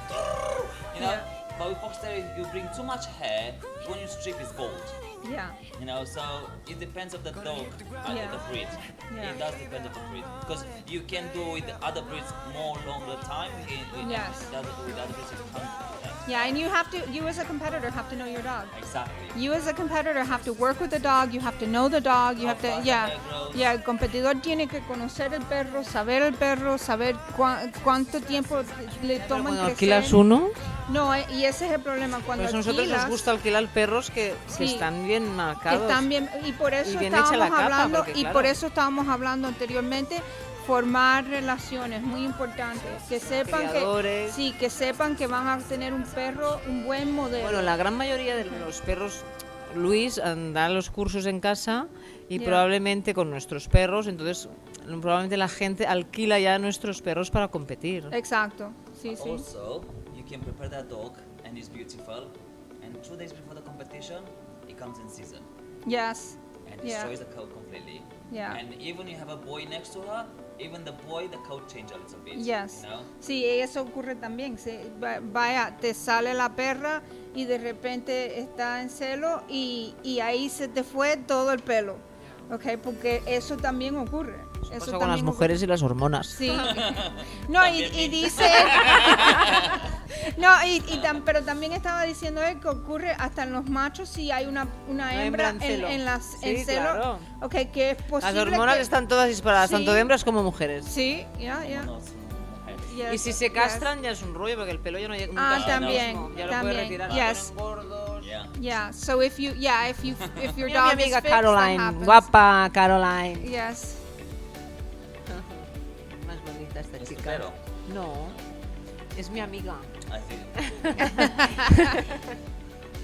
you know. But with foxterrier, you bring too much hair, when you strip it's bald. Yeah. You know, so it depends of the dog and the breed. Yeah. It does depend on the breed, because you can do with the other breeds more longer time. Yes. With other breeds you can't do that. Yeah, and you as a competitor have to know your dog. Exactly. You as a competitor have to work with the dog, you have to know the dog, you have to, el competidor tiene que conocer el perro, saber cuánto tiempo le toma Cuando crecer. alquilas uno, No, y ese es el problema cuando pues a nosotros alquilas, nos gusta alquilar perros que están bien marcados. están bien, y por eso y bien hecha estábamos la capa, hablando porque, claro, por eso estábamos hablando anteriormente, formar relaciones, muy importante, que sepan Criadores. que sepan que van a tener un perro, un buen modelo. Bueno, la gran mayoría de los perros, Luis da los cursos en casa y Yeah. probablemente con nuestros perros, entonces probablemente la gente alquila ya nuestros perros para competir. Exacto, sí. Also, you can prepare that dog, and it's beautiful. And 2 days before the competition, it comes in season. Yes. And Yeah. destroys the coat completely. Yeah. And even you have a boy next to her, even the coat changes a little bit. Yes. You know? Sí, eso ocurre también. Vaya, te sale la perra y de repente está en celo y ahí se te fue todo el pelo. Okay, porque eso también ocurre. Eso pasa con las mujeres y las hormonas. Sí. No, y dice... pero también estaba diciendo él que ocurre hasta en los machos si hay una hembra en celo. Sí, claro. Okay, que es posible. Las hormonas están todas disparadas, tanto de hembras como mujeres. Sí, ya. Yes, y si se castran ya es un rollo porque el pelo ya no llega nunca. También. Ya lo puedes retirar. Yes. Yeah. So if your Mira dog mi amiga is fixed, Caroline, that happens. guapa Caroline. Yes. Más bonita esta ¿Es chica. perro? No, es mi amiga.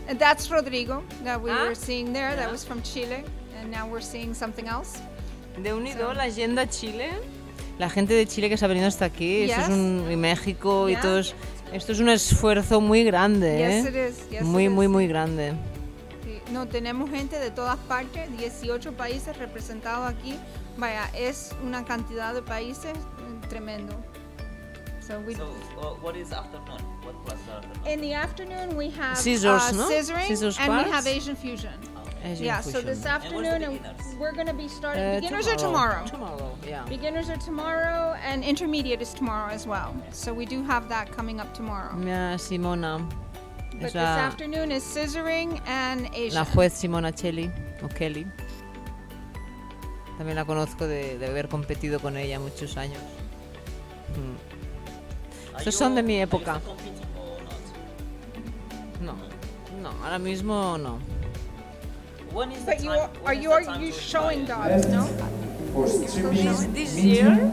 And that's Rodrigo that we Ah, were seeing there. yeah. That was from Chile, and now we're seeing something else. De unido la Agenda Chile, la gente de Chile que se ha venido hasta aquí, Yes. y México y Yeah. todo esto es un esfuerzo muy grande, Yes, ¿eh? it is. Yes, muy, it muy, is. muy grande. Sí. No, tenemos gente de todas partes, 18 países representados aquí. Vaya, es una cantidad de países tremendo. So what is afternoon? What class is afternoon? in the afternoon we have Scissors, ¿no? scissoring, Scissors and we parts? have Asian fusion. Asian Yeah, so fusion. this afternoon we're going to be starting. Beginners are tomorrow. tomorrow. Tomorrow, yeah. Beginners are tomorrow, and intermediate is tomorrow as well. So we do have that coming up tomorrow. Mira, Simona, But es this la afternoon is scissoring and Asian. juez Simona Kelly. También la conozco de haber competido con ella muchos años. Estos son de mi época. No, ahora mismo no. When is But the you time? are you showing dogs, no? This year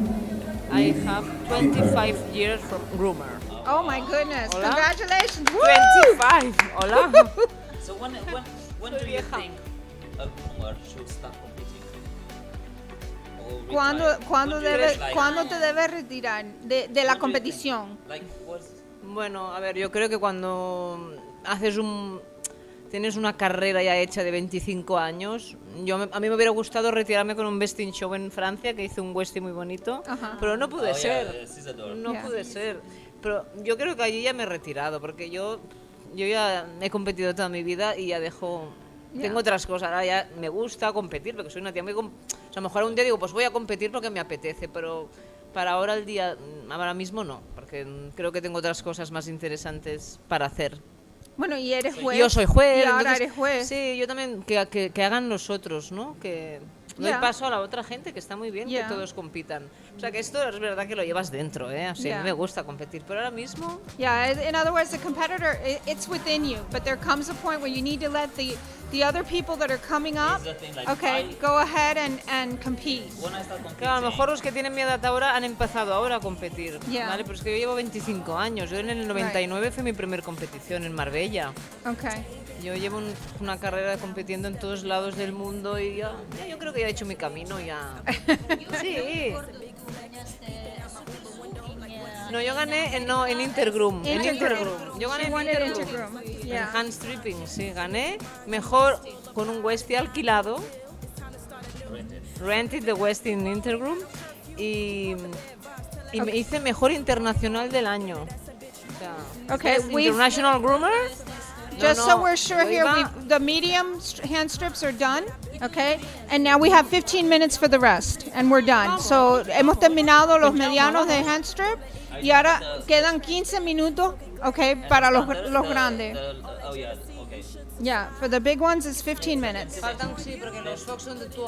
I have 25 years from groomer. Oh my goodness! Hola. Congratulations! Woo! 25. Hola. So when do you think a groomer should start competing? Or ¿Cuándo, retire? cuándo, Would you debe, rest, like- ¿Cuándo te debes retirar de la competición? Like, what's Bueno, a ver, yo creo que cuando tienes una carrera ya hecha de 25 años, a mí me hubiera gustado retirarme con un vesting show en Francia, que hice un vesting muy bonito, Ajá. pero no pude Oh, yeah, ser. Isidore. No Yeah. pude ser. Pero yo creo que allí ya me he retirado, porque yo ya he competido toda mi vida y ya dejo... Yeah. Tengo otras cosas, ahora ya me gusta competir, porque soy una tía muy... O sea, a lo mejor un día digo, pues voy a competir porque me apetece, pero para ahora ahora mismo no, porque creo que tengo otras cosas más interesantes para hacer. Bueno, y eres juez. Yo soy juez. Y ahora entonces, eres juez. Sí, yo también, que hagan los otros, ¿no? Que doy Yeah. paso a la otra gente, que está muy bien Yeah. que todos compitan. O sea, que esto es verdad que lo llevas dentro, ¿eh? O sea, a Yeah. mí me gusta competir, pero ahora mismo... Yeah, in other words, the competitor, it's within you, but there comes a point where you need to let the other people that are coming up, the thing, like, okay, go ahead and compete. when I start competing? Claro, a lo mejor los que tienen mi edad ahora han empezado ahora a competir, Yeah. ¿vale? Pero es que yo llevo 25 años. Yo en el 99 fue mi primer competición en Marbella. Okay. Yo llevo una carrera compitiendo en todos lados del mundo y ya yo creo que ya he hecho mi camino ya. Sí. No, yo gané en Intergroom. En Intergroom. Yo gané She en won at Intergroom. Intergroom. En Yeah. HandStripping, sí, gané mejor con un Westie alquilado. Rented the Westie in Intergroom. Y me hice mejor internacional del año. O sea, Okay, Best we've- International Groomer. Just so we're sure yo here, iba- the medium hand strips are done, okay? And now we have 15 minutes for the rest, and we're done. So hemos terminado los medianos de hand strip, y ahora quedan 15 minutos, okay, para los grandes. Oh yeah, okay. Yeah, for the big ones, it's 15 minutes. Faltan, sí, porque los Fox son de 2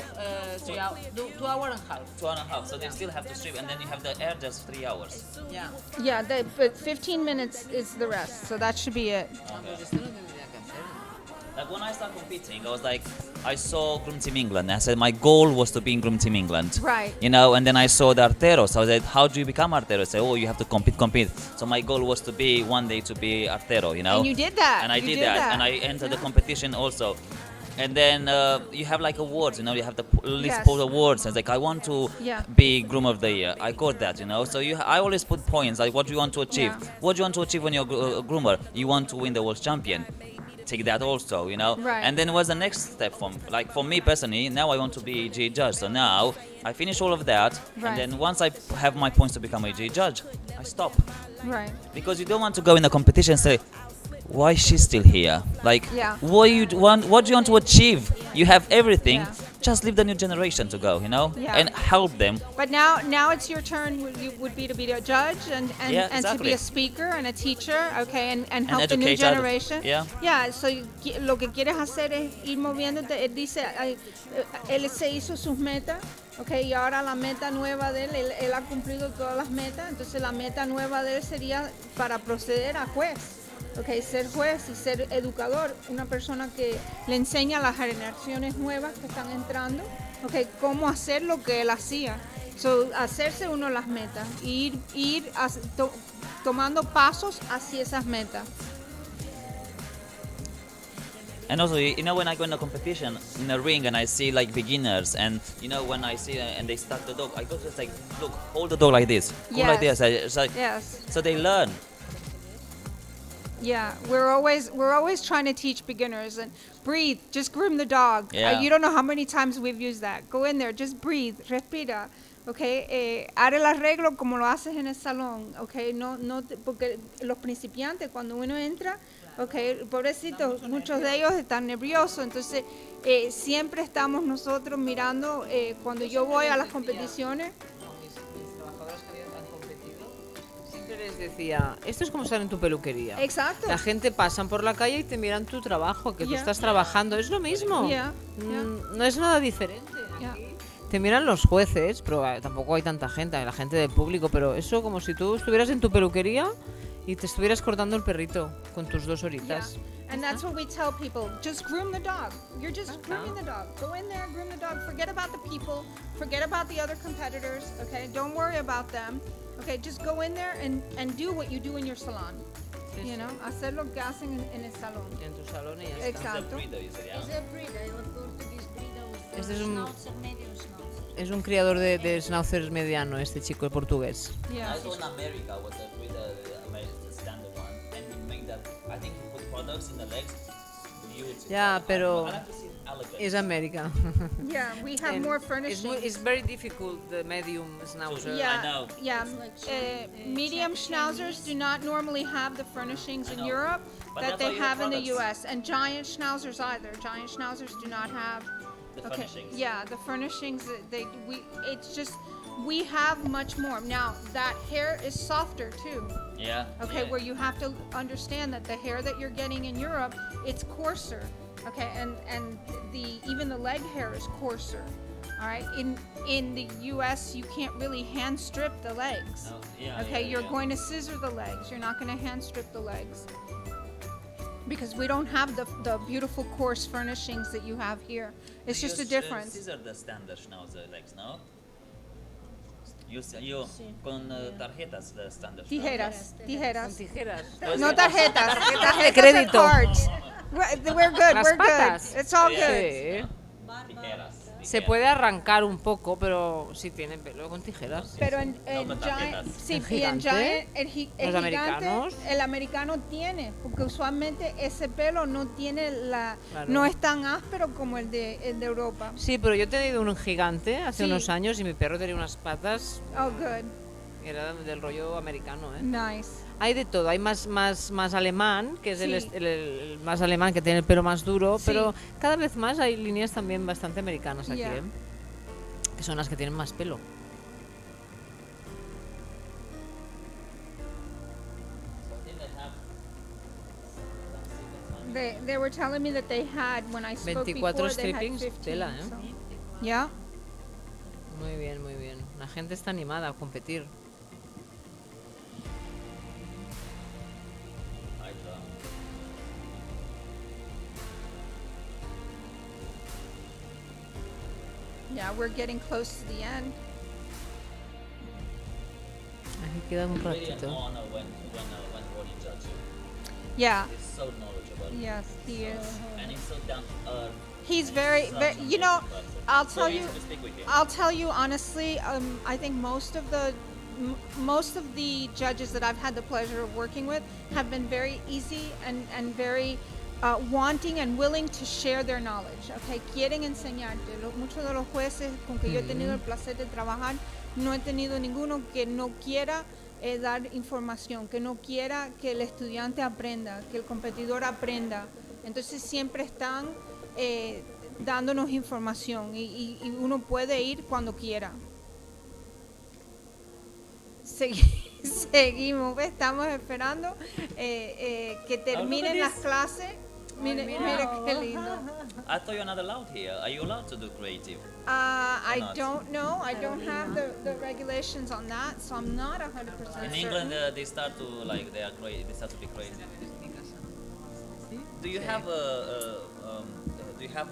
hours and a half. 2.5. So they still have to strip, and then you have the air just 3 hours. Yeah. Yeah, but 15 minutes is the rest, so that should be it. Like when I started competing, I was like, I saw Groom Team England. And I said my goal was to be in Groom Team England. Right. You know, and then I saw the Artero. So I said, how do you become Artero? I said, oh, you have to compete. So my goal was to be one day to be Artero. You know. And you did that. And I You did did that. that. And I entered the competition also. And then you have like awards, you know, you have the list Yes. of awards. And it's like, I want to Yeah. be Groom of the Year. I got that, you know. So I always put points, like what do you want to achieve? Yeah. What do you want to achieve when you're a groomer? You want to win the world champion. Take that also, you know. Right. And then was the next step for me personally. Now I want to be a G judge. So now I finish all of that, Right. and then once I have my points to become a G judge, I stop Right. because you don't want to go in the competition and say, why is she still here? Like, Yeah. what do you want to achieve? You have everything. Yeah. Just leave the new generation to go, you know, Yeah. and help them. But now it's your turn. Would be to be a judge and Yeah, and to be exactly. a speaker and a teacher, okay, and help And the new educate others. generation. Yeah. Yeah. So lo que quieres hacer es ir moviéndote. Él dice, él se hizo sus metas. Okay, y ahora la meta nueva de él ha cumplido todas las metas, entonces la meta nueva de él sería para proceder a juez. Okay, ser juez y ser educador, una persona que le enseña a las generaciones nuevas que están entrando, okay, cómo hacer lo que él hacía. So, hacerse uno las metas, ir tomando pasos hacia esas metas. And also, you know, when I go in a competition in a ring and I see like beginners, and you know, when I see and they start the dog, I go just like, look, hold the dog like this, go like this. It's like, Yes. so they learn. Yeah, we're always trying to teach beginners and breathe. Just groom the dog. Yeah. You don't know how many times we've used that. Go in there, just breathe, respira. Okay, haz el arreglo como lo haces en el salón. Okay, porque los principiantes cuando uno entra, okay, pobrecitos, muchos de ellos están nerviosos. Entonces siempre estamos nosotros mirando cuando yo voy a las competiciones. Les decía, esto es como estar en tu peluquería. Exacto. La gente pasan por la calle y te miran tu trabajo, que tú Yeah. estás trabajando, es lo mismo. Yeah, No es nada diferente. Yeah. Te miran los jueces, pero tampoco hay tanta gente, hay la gente del público, pero eso como si tú estuvieras en tu peluquería y te estuvieras cortando el perrito con tus 2 horitas. And that's what we tell people. Just groom the dog. You're just grooming the dog. Go in there, groom the dog. Forget about the people. Forget about the other competitors. Okay? Don't worry about them. Okay, just go in there and do what you do in your salon. Sí, You sí. know, hacer lo que hacen en el salón. En tu salón y ya está. Exacto. Este es un criador de schnauzers mediano, este chico portugués. Yeah. I saw in America with the American standard one, and we make that. I think he put products in the legs. Beautiful. Ya, pero I like to see elegant. es América. Yeah, we have And more It's, furnishings. it's very difficult, the medium schnauzer. Yeah, yeah. Medium schnauzers do not normally have the furnishings in Europe But that that's they why have in the your U.S. And giant schnauzers either. Giant schnauzers do not have. The furnishings. Yeah, the furnishings. It's just we have much more. Now that hair is softer too. Yeah. Okay, yeah. where you have to understand that the hair that you're getting in Europe, it's coarser. Okay, and even the leg hair is coarser. All right, in the U.S. you can't really hand strip the legs. Oh, yeah, Okay, yeah, you're yeah. going to scissor the legs. You're not going to hand strip the legs because we don't have the beautiful coarse furnishings that you have here. It's You just a use, difference. Scissor the standard schnauzer legs, no? You con tarjetas the standard. Tijeras, tijeras. Con tijeras. No tarjetas. Tarjetas de are crédito. cards. We're good. Las We're patas. good. It's all good. Sí. Tijeras. Se puede arrancar un poco, pero si tiene pelo con tijeras. Pero en con Giant, tarjetas. sí, ¿El y en gigante? Giant, el Los gigante, americanos. el americano tiene, porque usualmente ese pelo no tiene Claro. no es tan áspero como el de Europa. Sí, pero yo he tenido un gigante hace Sí. unos años y mi perro tenía unas patas, Oh, good. era del rollo americano, ¿eh? Nice. Hay de todo, hay más alemán, que es Sí. el más alemán, que tiene el pelo más duro, Sí. pero cada vez más hay líneas también bastante americanas aquí, Yeah. ¿eh? Que son las que tienen más pelo. They were telling me that they had, when I spoke 24 before, they had strippings, 15. tela, ¿eh? So. Yeah. Muy bien, muy bien. La gente está animada a competir. Yeah, we're getting close to the end. Aquí queda un Really an ratito. honor when Ronnie judges you. Yeah. He's so knowledgeable. Yes, he is. And he's so down to earth. He's very, Such very. an You know, amazing person. I'll So tell easy you. to speak with him. I'll tell you honestly. I think most of the judges that I've had the pleasure of working with have been very easy and very wanting and willing to share their knowledge. Okay, quieren enseñarte. Muchos de los jueces con que yo he tenido el placer de trabajar, no he tenido ninguno que no quiera dar información, que no quiera que el estudiante aprenda, que el competidor aprenda. Entonces siempre están dándonos información y uno puede ir cuando quiera. Seguimos, estamos esperando que terminen las clases. Mire qué lindo. I thought you're not allowed here. Are you allowed to do creative? I not? don't know. I don't have the regulations on that, so I'm not 100% In certain. England, they start to like they start to be crazy. Do you have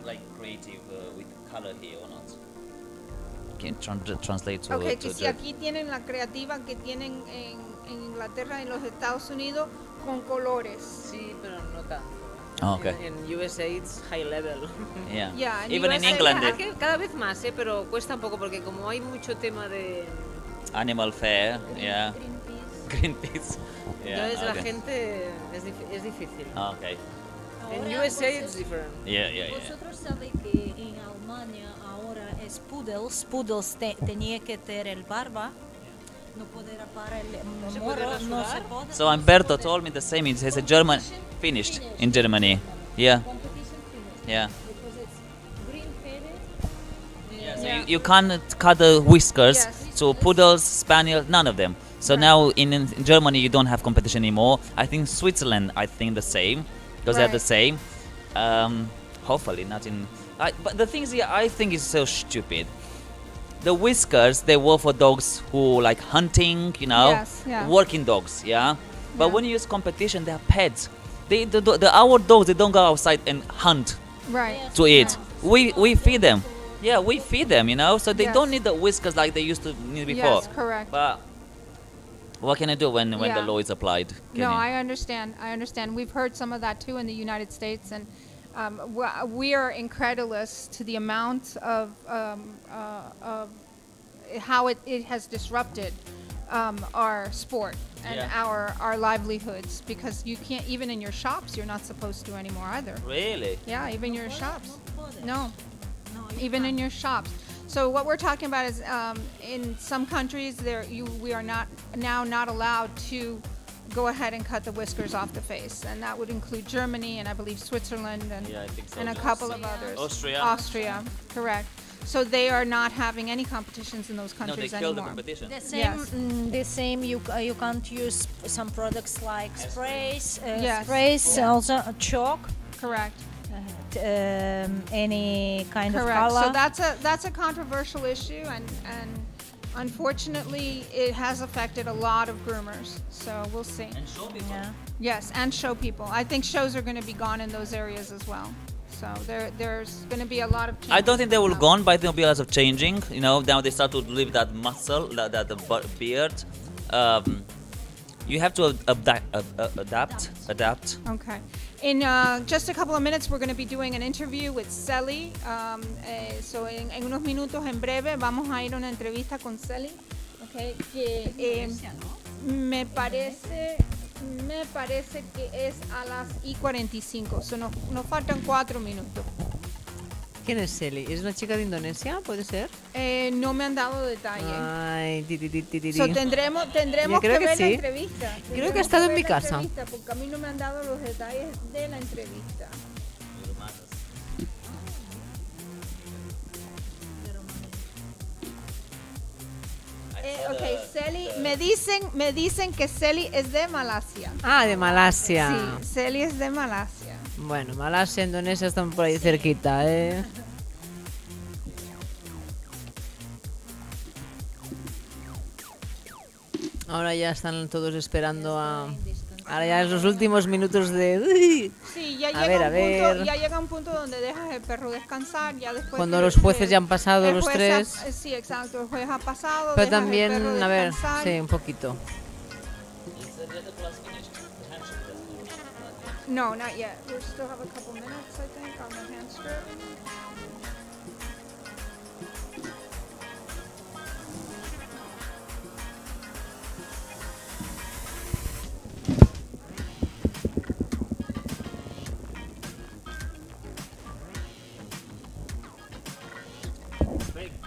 like creative with color here or not? Can you translate to? Okay, que si aquí tienen la creativa que tienen en Inglaterra y en los Estados Unidos con colores. Sí, pero no tanto. Oh, okay. En USA it's high level. Yeah. Yeah, in Even in USA, England, Es que cada vez más, pero cuesta un poco porque como hay mucho tema de... animal fair, yeah. Greenpeace. Yeah. Entonces la Okay. gente es difícil. Ah, okay. En USA it's different. Yeah, yeah, yeah. Vosotros sabéis que en Alemania ahora es poodles. Poodles tenía que tener barba. No poder parar el morro, no se puede. So Umberto told me the same. He says a German finished in Germany. Yeah. Yeah. Because it's green-headed. Yeah, so you can't cut the whiskers Yes. to poodles, spaniels, none of them. So now in Germany you don't have competition anymore. I think Switzerland, I think the same, because they're the same. Hopefully not in. But the thing is, I think it's so stupid. The whiskers they were for dogs who like hunting, you know, Yes, yeah. working dogs, yeah. But when you use competition, they are pets. Our dogs they don't go outside and hunt Right. to eat. We feed them. Yeah, we feed them, you know. So they Yes. don't need the whiskers like they used to need before. Yes, correct. But What can I do when the Yeah. law is applied? Can No, you- I understand. I understand. We've heard some of that too in the United States, and we are incredulous to the amount of how it has disrupted our sport and Yeah. our livelihoods, because you can't, even in your shops, you're not supposed to anymore either. Really? Yeah, even your shops. No, even in your shops. So what we're talking about is in some countries we are not allowed to go ahead and cut the whiskers off the face, and that would include Germany and I believe Switzerland and Yeah, I think so. and a couple of others. Austria. Correct. So they are not having any competitions in those No, they countries killed the anymore. competition. The same, Yes. the same. You can't use some products like sprays, Yes. sprays, Yeah. also chalk. Correct. Any kind Correct. of color. So that's a controversial issue, and unfortunately it has affected a lot of groomers. So we'll see. And show people. Yeah. Yes, and show people. I think shows are going to be gone in those areas as well. So there's going to be a lot of changes. I don't think they will gone, but I think there'll be lots of changing. You know, now they start to leave that muscle, that beard. You have to adapt. Okay. In just a couple of minutes, we're going to be doing an interview with Celi. So en unos minutos, en breve, vamos a ir a una entrevista con Celi. Okay. Que me parece que es a las y 45. So nos faltan 4 minutos. ¿Quién es Celi? ¿Es una chica de Indonesia? ¿Puede ser? No me han dado detalle. Ay, So, tendremos Yo creo que que ver la sí. entrevista. Creo que ha estado en mi casa. Porque a mí no me han dado los detalles de la entrevista. Ok, Celi, me dicen que Celi es de Malasia. Ah, de Malasia. Sí, Celi es de Malasia. Bueno, Malasia, Indonesia están por ahí cerquita, ¿eh? Ahora ya están todos esperando a... Ahora ya es los últimos minutos de... Sí, ya A llega, ver. ya llega un punto donde dejas el perro descansar, ya después Cuando que los jueces ya han pasado el los juez tres. sí, exacto, el juez ha pasado, Pero dejas el también, perro a ver, descansar. sí, un poquito. No, not yet. We still have a couple minutes, I think, on the hand strip.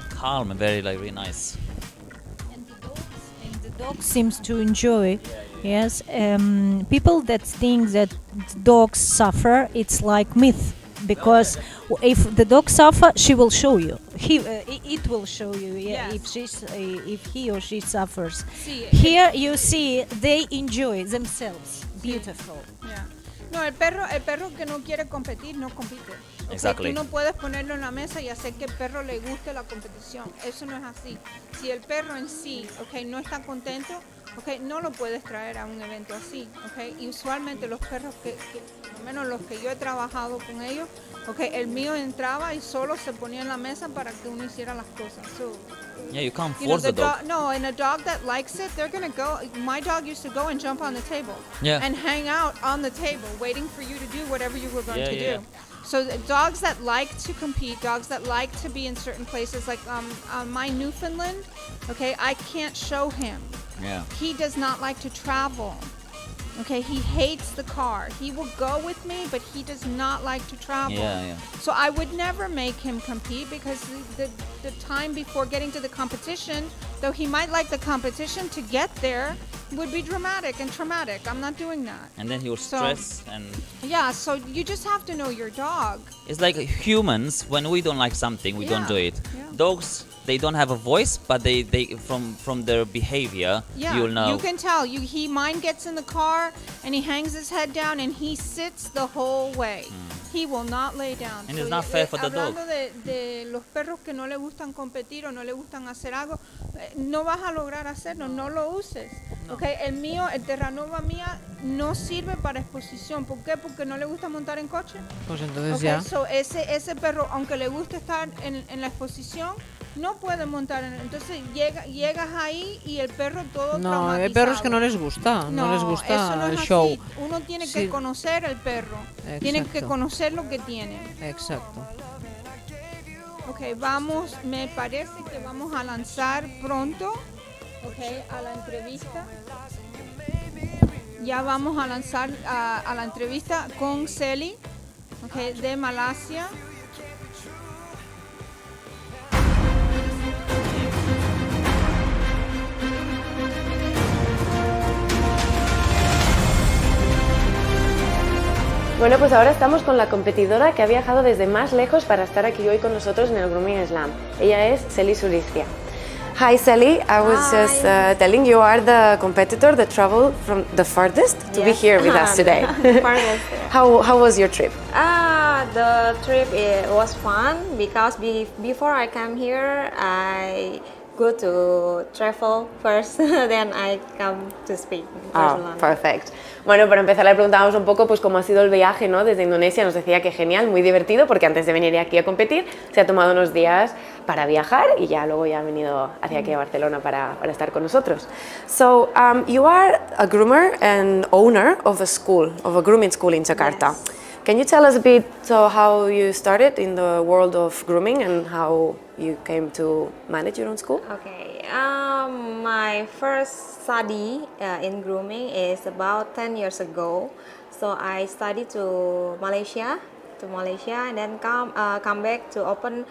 Calm and very really nice. And the dog seems to enjoy. Yes, people that think that dogs suffer, it's like myth, because if the dog suffer, she will show you. It will show you. Yeah, Yes. if he or she suffers. Sí, Here you see they enjoy themselves. Beautiful. Yeah. No, el perro que no quiere competir no compite. Okay, Exactly. Tú no puedes ponerlo en la mesa y hacer que el perro le guste la competición. Eso no es así. Si el perro en sí, okay, no está contento, okay, no lo puedes traer a un evento así. Okay. Y usualmente los perros que por lo menos los que yo he trabajado con ellos, okay, el mío entraba y solo se ponía en la mesa para que uno hiciera las cosas. So, Yeah, you can't you know, force the dog. No, and a dog that likes it, they're gonna go. My dog used to go and jump on the table Yeah. and hang out on the table, waiting for you to do whatever you were going Yeah, to yeah. do. So the dogs that like to compete, dogs that like to be in certain places, like my Newfoundland, okay, I can't show him. Yeah. He does not like to travel. Okay, he hates the car. He will go with me, but he does not like to travel. Yeah, yeah. So I would never make him compete, because the time before getting to the competition, though he might like the competition, to get there would be dramatic and traumatic. I'm not doing that. And then he will So- stress and Yeah, so you just have to know your dog. it's like humans, when we don't like something, we don't Yeah, do it. yeah. Dogs, they don't have a voice, but they from their behavior, Yeah, you'll know. you can tell. Mine gets in the car and he hangs his head down and he sits the whole way. He will not lay down. And it's not fair for the dog. Hablando de los perros que no le gustan competir o no le gustan hacer algo, no vas a lograr hacerlo, no lo uses. Okay, el mío, el Terranova mía, no sirve para exposición. ¿Por qué? Porque no le gusta montar en coche. Pues entonces Okay, ya. so ese perro, aunque le guste estar en la exposición, No puede montar, entonces llegas ahí y el perro todo No, hay traumatizado. perros que no les gusta, no les gusta eso no es el así. show. Uno tiene Sí. que conocer al perro, tiene que Exacto. conocer lo que tiene. Exacto. Ok, vamos, me parece que vamos a lanzar pronto, ok, a la entrevista. Ya vamos a lanzar a la entrevista con Celi, ok, de Malasia. Bueno, pues ahora estamos con la competidora que ha viajado desde más lejos para estar aquí hoy con nosotros en el Grooming Slam. Ella es Celi Surizkia. Hi Celi, I was just telling you are the competitor that traveled from the farthest to be here with us today. Farthest. How was your trip? The trip was fun because before I come here, I go to travel first, then I come to speak. Barcelona. Perfect. Bueno, para empezar le preguntábamos un poco pues cómo ha sido el viaje, ¿no? Desde Indonesia. Nos decía que genial, muy divertido, porque antes de venir aquí a competir se ha tomado unos días para viajar y ya luego ya ha venido hacia aquí a Barcelona para estar con nosotros. So, you are a groomer and owner of a grooming school in Jakarta. Yes. Can you tell us a bit how you started in the world of grooming and how you came to manage your own school? Okay. My first study in grooming is about 10 years ago. So I studied to Malaysia, and then come back to open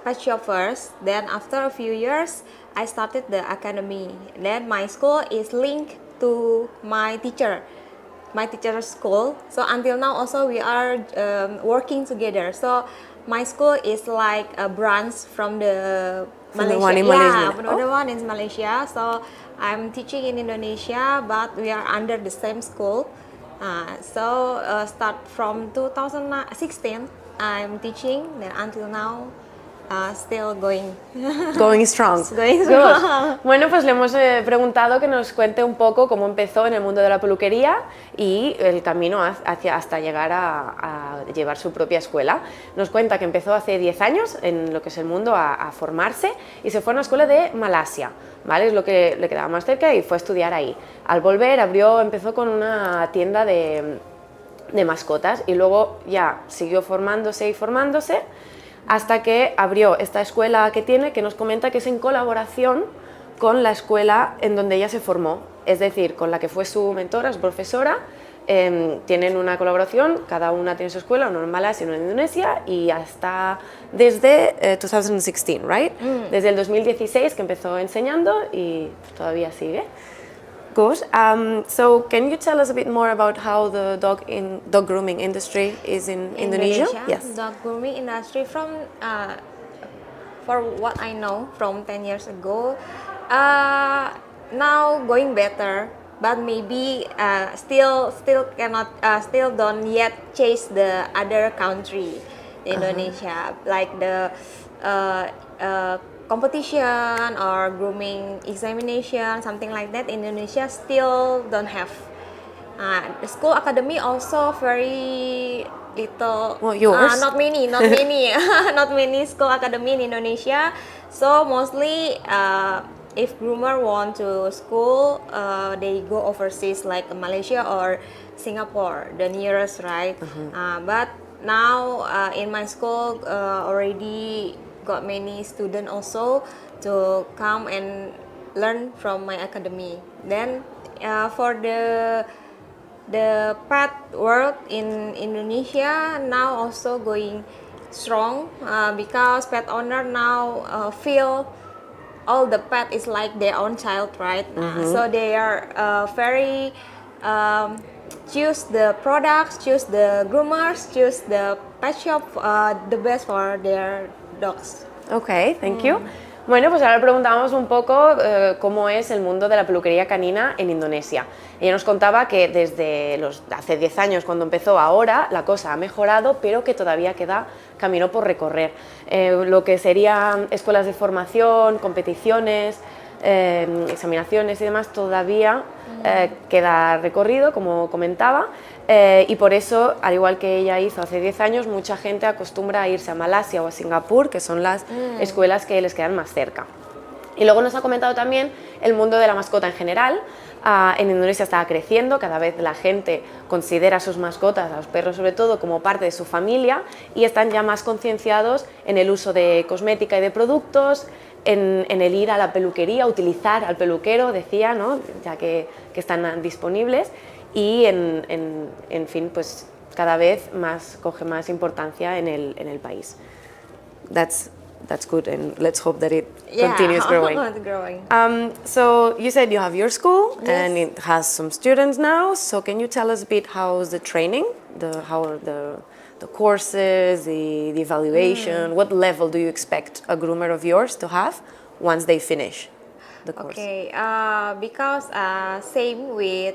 pet shop first. Then after a few years, I started the academy. Then my school is linked to my teacher's school. So until now also we are working together. So my school is like a branch from the Malaysia. The one in Malaysia. Yeah, the one in Malaysia. So I'm teaching in Indonesia, but we are under the same school. Start from 2016, I'm teaching. Then until now, still going. Going strong. Going strong. Good. Bueno, pues le hemos preguntado que nos cuente un poco cómo empezó en el mundo de la peluquería y el camino hasta llegar a llevar su propia escuela. Nos cuenta que empezó hace 10 años en lo que es el mundo a formarse y se fue a una escuela de Malasia, ¿vale? Es lo que le quedaba más cerca y fue a estudiar ahí. Al volver empezó con una tienda de mascotas y luego ya siguió formándose hasta que abrió esta escuela que tiene, que nos comenta que es en colaboración con la escuela en donde ella se formó, es decir, con la que fue su mentora, su profesora. Tienen una colaboración, cada una tiene su escuela, una en Malasia y una en Indonesia, y hasta desde 2016, right? Desde el 2016 que empezó enseñando y todavía sigue. Good. So can you tell us a bit more about how the dog grooming industry is in Indonesia? Yes. Dog grooming industry for what I know from 10 years ago, now going better, but maybe still don't yet chase the other country, Indonesia, like the competition or grooming examination, something like that. Indonesia still don't have. The school academy also very little. Well, yours? Not many, not many school academy in Indonesia. So mostly, if groomer want to school, they go overseas like Malaysia or Singapore, the nearest, right? But now in my school already got many students also to come and learn from my academy. Then for the pet world in Indonesia now also going strong because pet owner now feel all the pet is like their own child, right? So they are very choose the products, choose the groomers, choose the pet shop the best for their dogs. Ok, thank you. Bueno, pues ahora le preguntábamos un poco cómo es el mundo de la peluquería canina en Indonesia. Ella nos contaba que desde hace 10 años cuando empezó ahora la cosa ha mejorado, pero que todavía queda camino por recorrer. Lo que serían escuelas de formación, competiciones, examinaciones y demás, todavía queda recorrido, como comentaba, y por eso, al igual que ella hizo hace 10 años, mucha gente acostumbra a irse a Malasia o a Singapur, que son las escuelas que les quedan más cerca. Y luego nos ha comentado también el mundo de la mascota en general. En Indonesia está creciendo, cada vez la gente considera a sus mascotas, a los perros sobre todo, como parte de su familia y están ya más concienciados en el uso de cosmética y de productos, en el ir a la peluquería, utilizar al peluquero, decía, ¿no? Ya que están disponibles y en fin, pues cada vez coge más importancia en el país. That's good, and let's hope that it continues growing. So you said you have your school, and it has some students now. So can you tell us a bit how's the training, how are the courses, the evaluation? What level do you expect a groomer of yours to have once they finish the course? Okay, because same with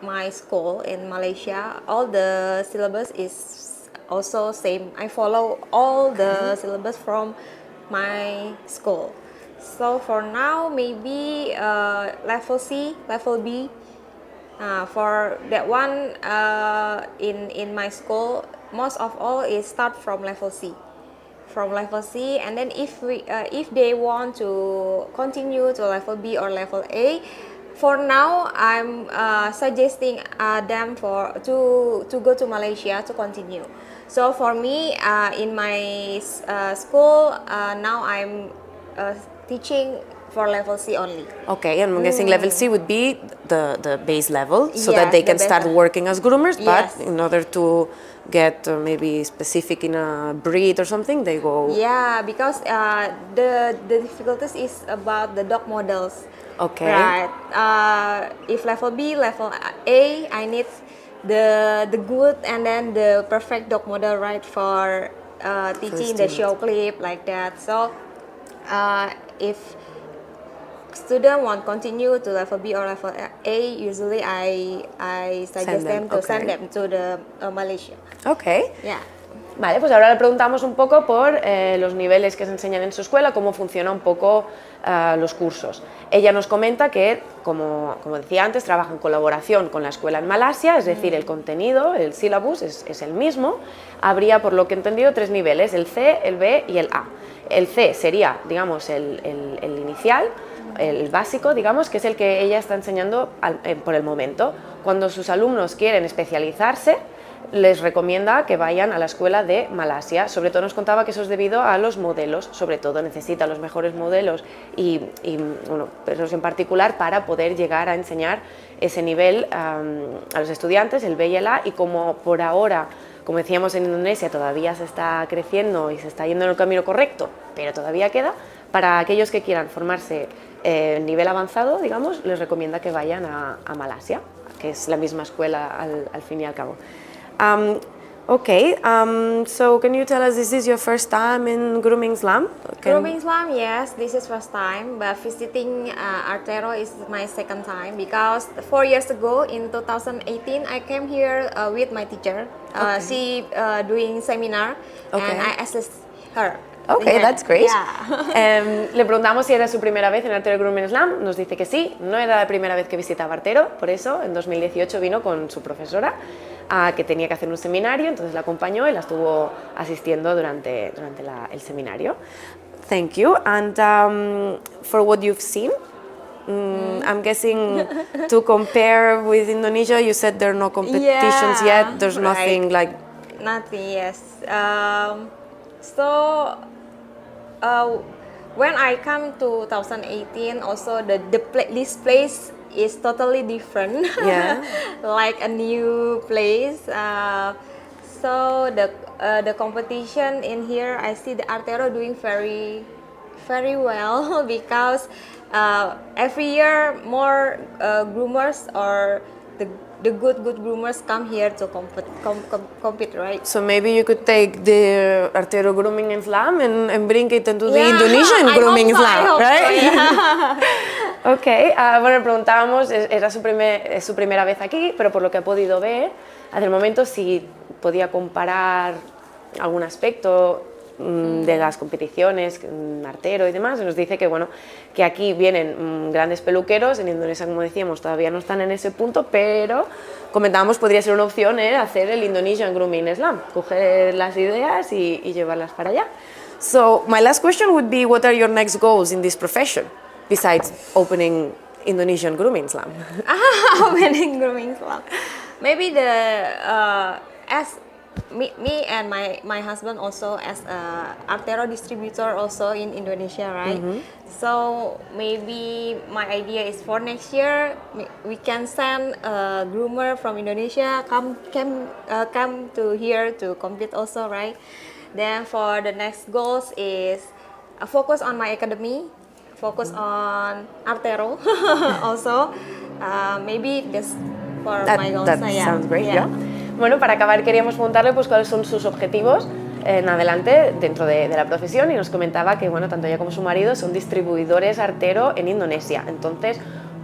my school in Malaysia, all the syllabus is also same. I follow all the syllabus from my school. So for now, maybe level C, level B. For that one, in my school, most of all is start from level C. From level C, and then if they want to continue to level B or level A, for now I'm suggesting them to go to Malaysia to continue. So for me, in my school, now I'm teaching for level C only. Okay, and I'm guessing level C would be the base level, so that they can start working as groomers, but in order to get maybe specific in a breed or something, they go... Yeah, because the difficulties is about the dog models. Okay. Right. If level B, level A, I need the good and then the perfect dog model, right, for teaching the show clip like that. So if student want continue to level B or level A, usually I suggest them to send them to the Malaysia. Okay. Yeah. Vale, pues ahora le preguntamos un poco por los niveles que se enseñan en su escuela, cómo funciona un poco los cursos. Ella nos comenta que, como decía antes, trabaja en colaboración con la escuela en Malasia, es decir, el contenido, el syllabus es el mismo. Habría, por lo que he entendido, 3 niveles, el C, el B y el A. El C sería, digamos, el inicial, el básico, digamos, que es el que ella está enseñando por el momento. Cuando sus alumnos quieren especializarse, les recomienda que vayan a la escuela de Malasia. Sobre todo nos contaba que eso es debido a los modelos, sobre todo necesita los mejores modelos y bueno, perros en particular para poder llegar a enseñar ese nivel a los estudiantes, el B y el A, y como por ahora, como decíamos, en Indonesia todavía se está creciendo y se está yendo en el camino correcto, pero todavía queda, para aquellos que quieran formarse en nivel avanzado, digamos, les recomienda que vayan a Malasia, que es la misma escuela al fin y al cabo. So can you tell us, is this your first time in Grooming Slam? Grooming Slam, yes, this is first time, but visiting Artero is my second time, because 4 years ago, in 2018, I came here with my teacher. She doing seminar, and I assist her. Okay, that's great. Le preguntamos si era su primera vez en Artero Grooming Slam, nos dice que sí, no era la primera vez que visitaba Artero, por eso en 2018 vino con su profesora, que tenía que hacer un seminario, entonces la acompañó y la estuvo asistiendo durante el seminario. Thank you. And for what you've seen, I'm guessing to compare with Indonesia, you said there are no competitions yet, there's nothing like... Nothing, yes. When I come to 2018, also this place is totally different. Yeah. Like a new place. So the competition in here, I see the Artero doing very, very well because every year more groomers or the good groomers come here to compete, right? So maybe you could take the Artero Grooming Slam and bring it into the Indonesian Grooming Slam, right? Okay, bueno, preguntábamos, era su primera vez aquí, pero por lo que ha podido ver, hasta el momento si podía comparar algún aspecto de las competiciones, Artero y demás, nos dice que, bueno, que aquí vienen grandes peluqueros, en Indonesia, como decíamos, todavía no están en ese punto, pero comentábamos, podría ser una opción hacer el Indonesian Grooming Slam, coger las ideas y llevarlas para allá. So, my last question would be, what are your next goals in this profession, besides opening Indonesian Grooming Slam? Opening Grooming Slam. Maybe as me and my husband also as a Artero distributor also in Indonesia, right? So maybe my idea is for next year we can send a groomer from Indonesia come to here to compete also, right? Then for the next goals is focus on my academy, focus on Artero also. Maybe this for my goals. That sounds great, yeah. Bueno, para acabar queríamos preguntarle pues cuáles son sus objetivos en adelante dentro de la profesión, y nos comentaba que, bueno, tanto ella como su marido son distribuidores Artero en Indonesia. Entonces,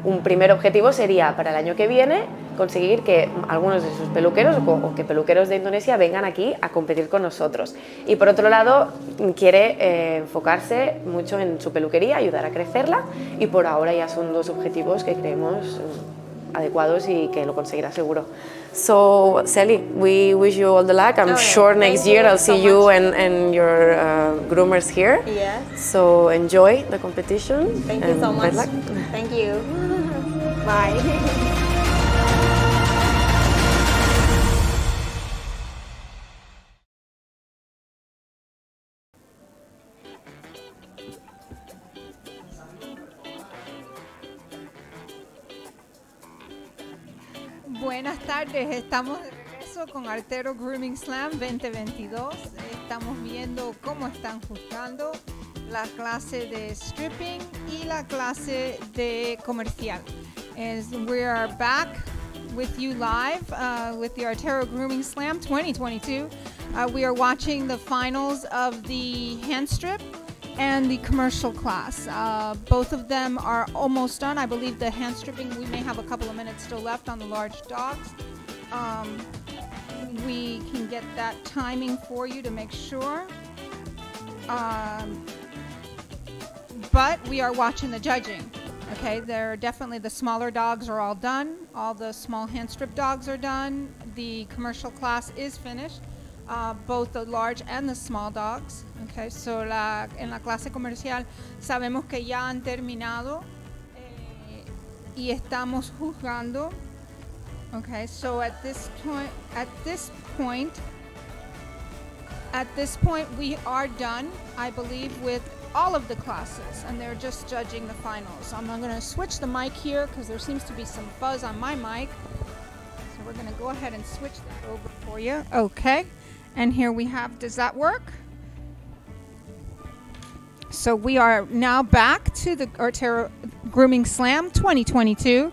un primer objetivo sería para el año que viene conseguir que algunos de sus peluqueros o que peluqueros de Indonesia vengan aquí a competir con nosotros. Y por otro lado, quiere enfocarse mucho en su peluquería, ayudar a crecerla, y por ahora ya son dos objetivos que creemos adecuados y que lo conseguirá seguro. So, Sally, we wish you all the luck. I'm sure next year I'll see you and your groomers here. Yes. So enjoy the competition. Thank you so much. Good luck. Thank you. Bye. Buenas tardes, estamos de regreso con Artero Grooming Slam 2022. Estamos viendo cómo están juzgando la clase de stripping y la clase de comercial. As we are back with you live with the Artero Grooming Slam 2022. We are watching the finals of the hand strip and the commercial class. Both of them are almost done. I believe the hand stripping, we may have a couple of minutes still left on the large dogs. We can get that timing for you to make sure. But we are watching the judging. Okay, they're definitely, the smaller dogs are all done. All the small hand strip dogs are done. The commercial class is finished. Both the large and the small dogs. Okay, so en la clase comercial sabemos que ya han terminado y estamos juzgando. Okay, so at this point we are done, I believe, with all of the classes, and they're just judging the finals. So I'm going to switch the mic here because there seems to be some fuzz on my mic. So we're going to go ahead and switch that over for you. Okay. And here we have, does that work? So we are now back to the Artero Grooming Slam 2022.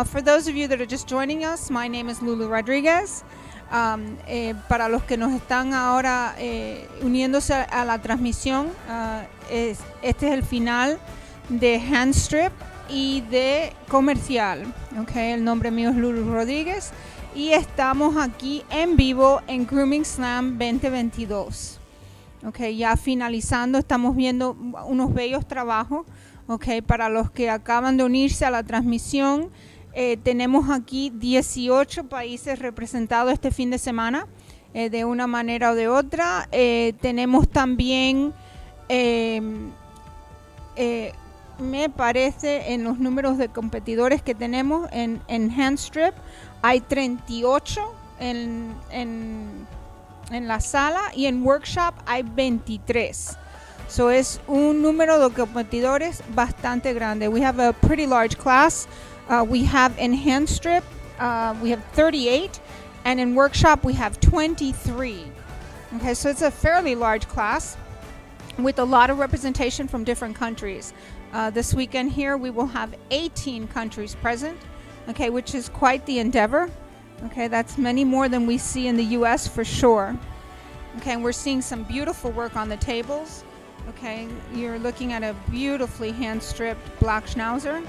For those of you that are just joining us, my name is Lulu Rodriguez. Para los que nos están ahora uniéndose a la transmisión, este es el final de hand strip y de comercial. Okay, el nombre mío es Lulu Rodríguez. Y estamos aquí en vivo en Grooming Slam 2022. Okay, ya finalizando, estamos viendo unos bellos trabajos. Okay, para los que acaban de unirse a la transmisión, tenemos aquí 18 países representados este fin de semana, de una manera o de otra. Tenemos también, me parece, en los números de competidores que tenemos en hand strip, hay 38 en la sala, y en workshop hay 23. So es un número de competidores bastante grande. We have a pretty large class. We have in hand strip, we have 38, and in workshop we have 23. Okay, so it's a fairly large class with a lot of representation from different countries. This weekend here we will have 18 countries present. Okay, which is quite the endeavor. Okay, that's many more than we see in the US for sure. Okay, and we're seeing some beautiful work on the tables. Okay, you're looking at a beautifully hand-stripped black Schnauzer.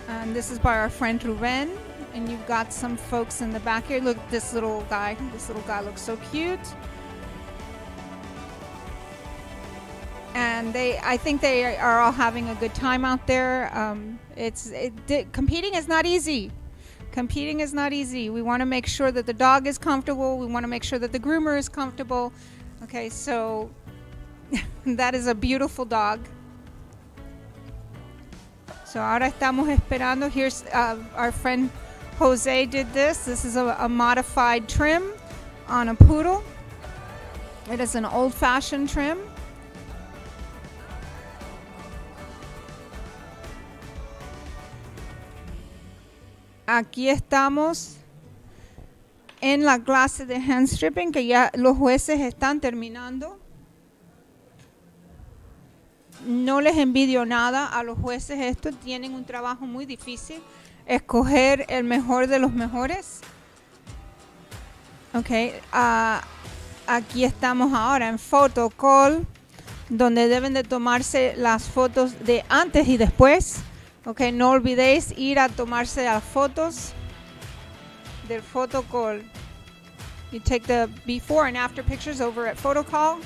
And this is by our friend Ruben. And you've got some folks in the back here. Look, this little guy looks so cute. and I think they are all having a good time out there. Competing is not easy. Competing is not easy. We want to make sure that the dog is comfortable. We want to make sure that the groomer is comfortable. Okay, so that is a beautiful dog. So ahora estamos esperando. Here's our friend Jose did this. This is a modified trim on a poodle. It is an old-fashioned trim. Aquí estamos en la clase de HandStripping, que ya los jueces están terminando. No les envidio nada a los jueces esto, tienen un trabajo muy difícil, escoger el mejor de los mejores. Okay, aquí estamos ahora en photo call, donde deben de tomarse las fotos de antes y después. Okay, no olvidéis ir a tomarse las fotos del photo call. You take the before and after pictures over at photo call.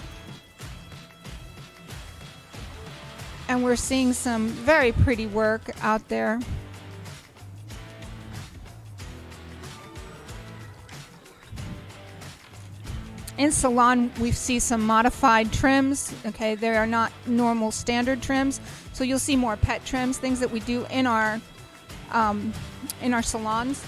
And we're seeing some very pretty work out there. In salon, we see some modified trims. Okay, they are not normal standard trims. So you'll see more pet trims, things that we do in our salons.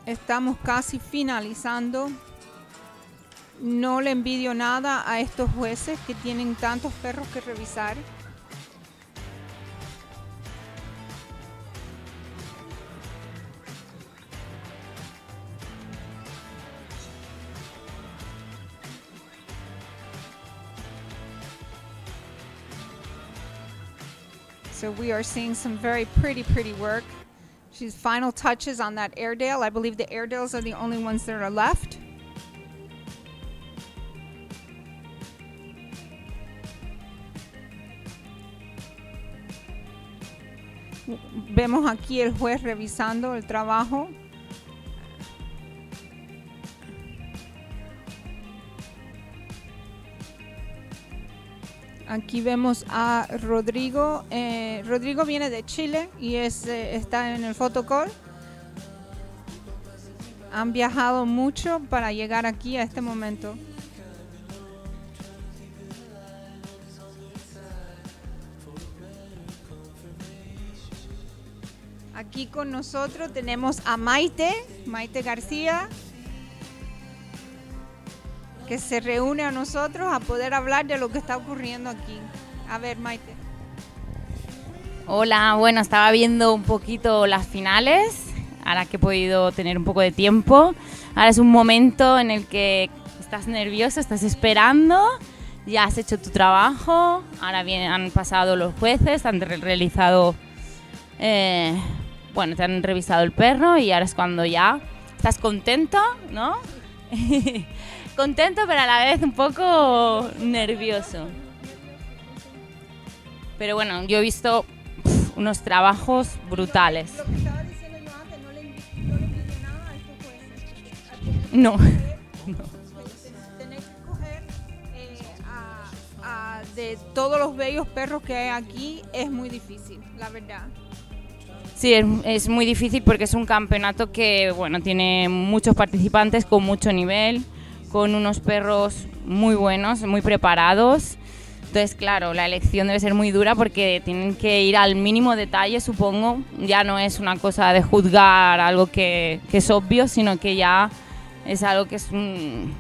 Estamos casi finalizando. No le envidio nada a estos jueces que tienen tantos perros que revisar. So we are seeing some very pretty work. She's final touches on that Airedale. I believe the Airedales are the only ones that are left. Vemos aquí el juez revisando el trabajo. Aquí vemos a Rodrigo. Rodrigo viene de Chile y está en el photocall. Han viajado mucho para llegar aquí a este momento. Aquí con nosotros tenemos a Maite García, que se reúne a nosotros a poder hablar de lo que está ocurriendo aquí. A ver, Maite. Hola, bueno, estaba viendo un poquito las finales, ahora que he podido tener un poco de tiempo. Ahora es un momento en el que estás nervioso, estás esperando, ya has hecho tu trabajo, ahora han pasado los jueces, han realizado, te han revisado el perro y ahora es cuando ya estás contento, ¿no? Contento, pero a la vez un poco nervioso. Pero bueno, yo he visto unos trabajos brutales. Lo que estaba diciendo yo antes, no le envidio nada a estos jueces. No. Tener que coger de todos los bellos perros que hay aquí es muy difícil, la verdad. Sí, es muy difícil porque es un campeonato que, tiene muchos participantes con mucho nivel, con unos perros muy buenos, muy preparados. Entonces, claro, la elección debe ser muy dura porque tienen que ir al mínimo detalle, supongo. Ya no es una cosa de juzgar algo que es obvio, sino que ya es algo que es un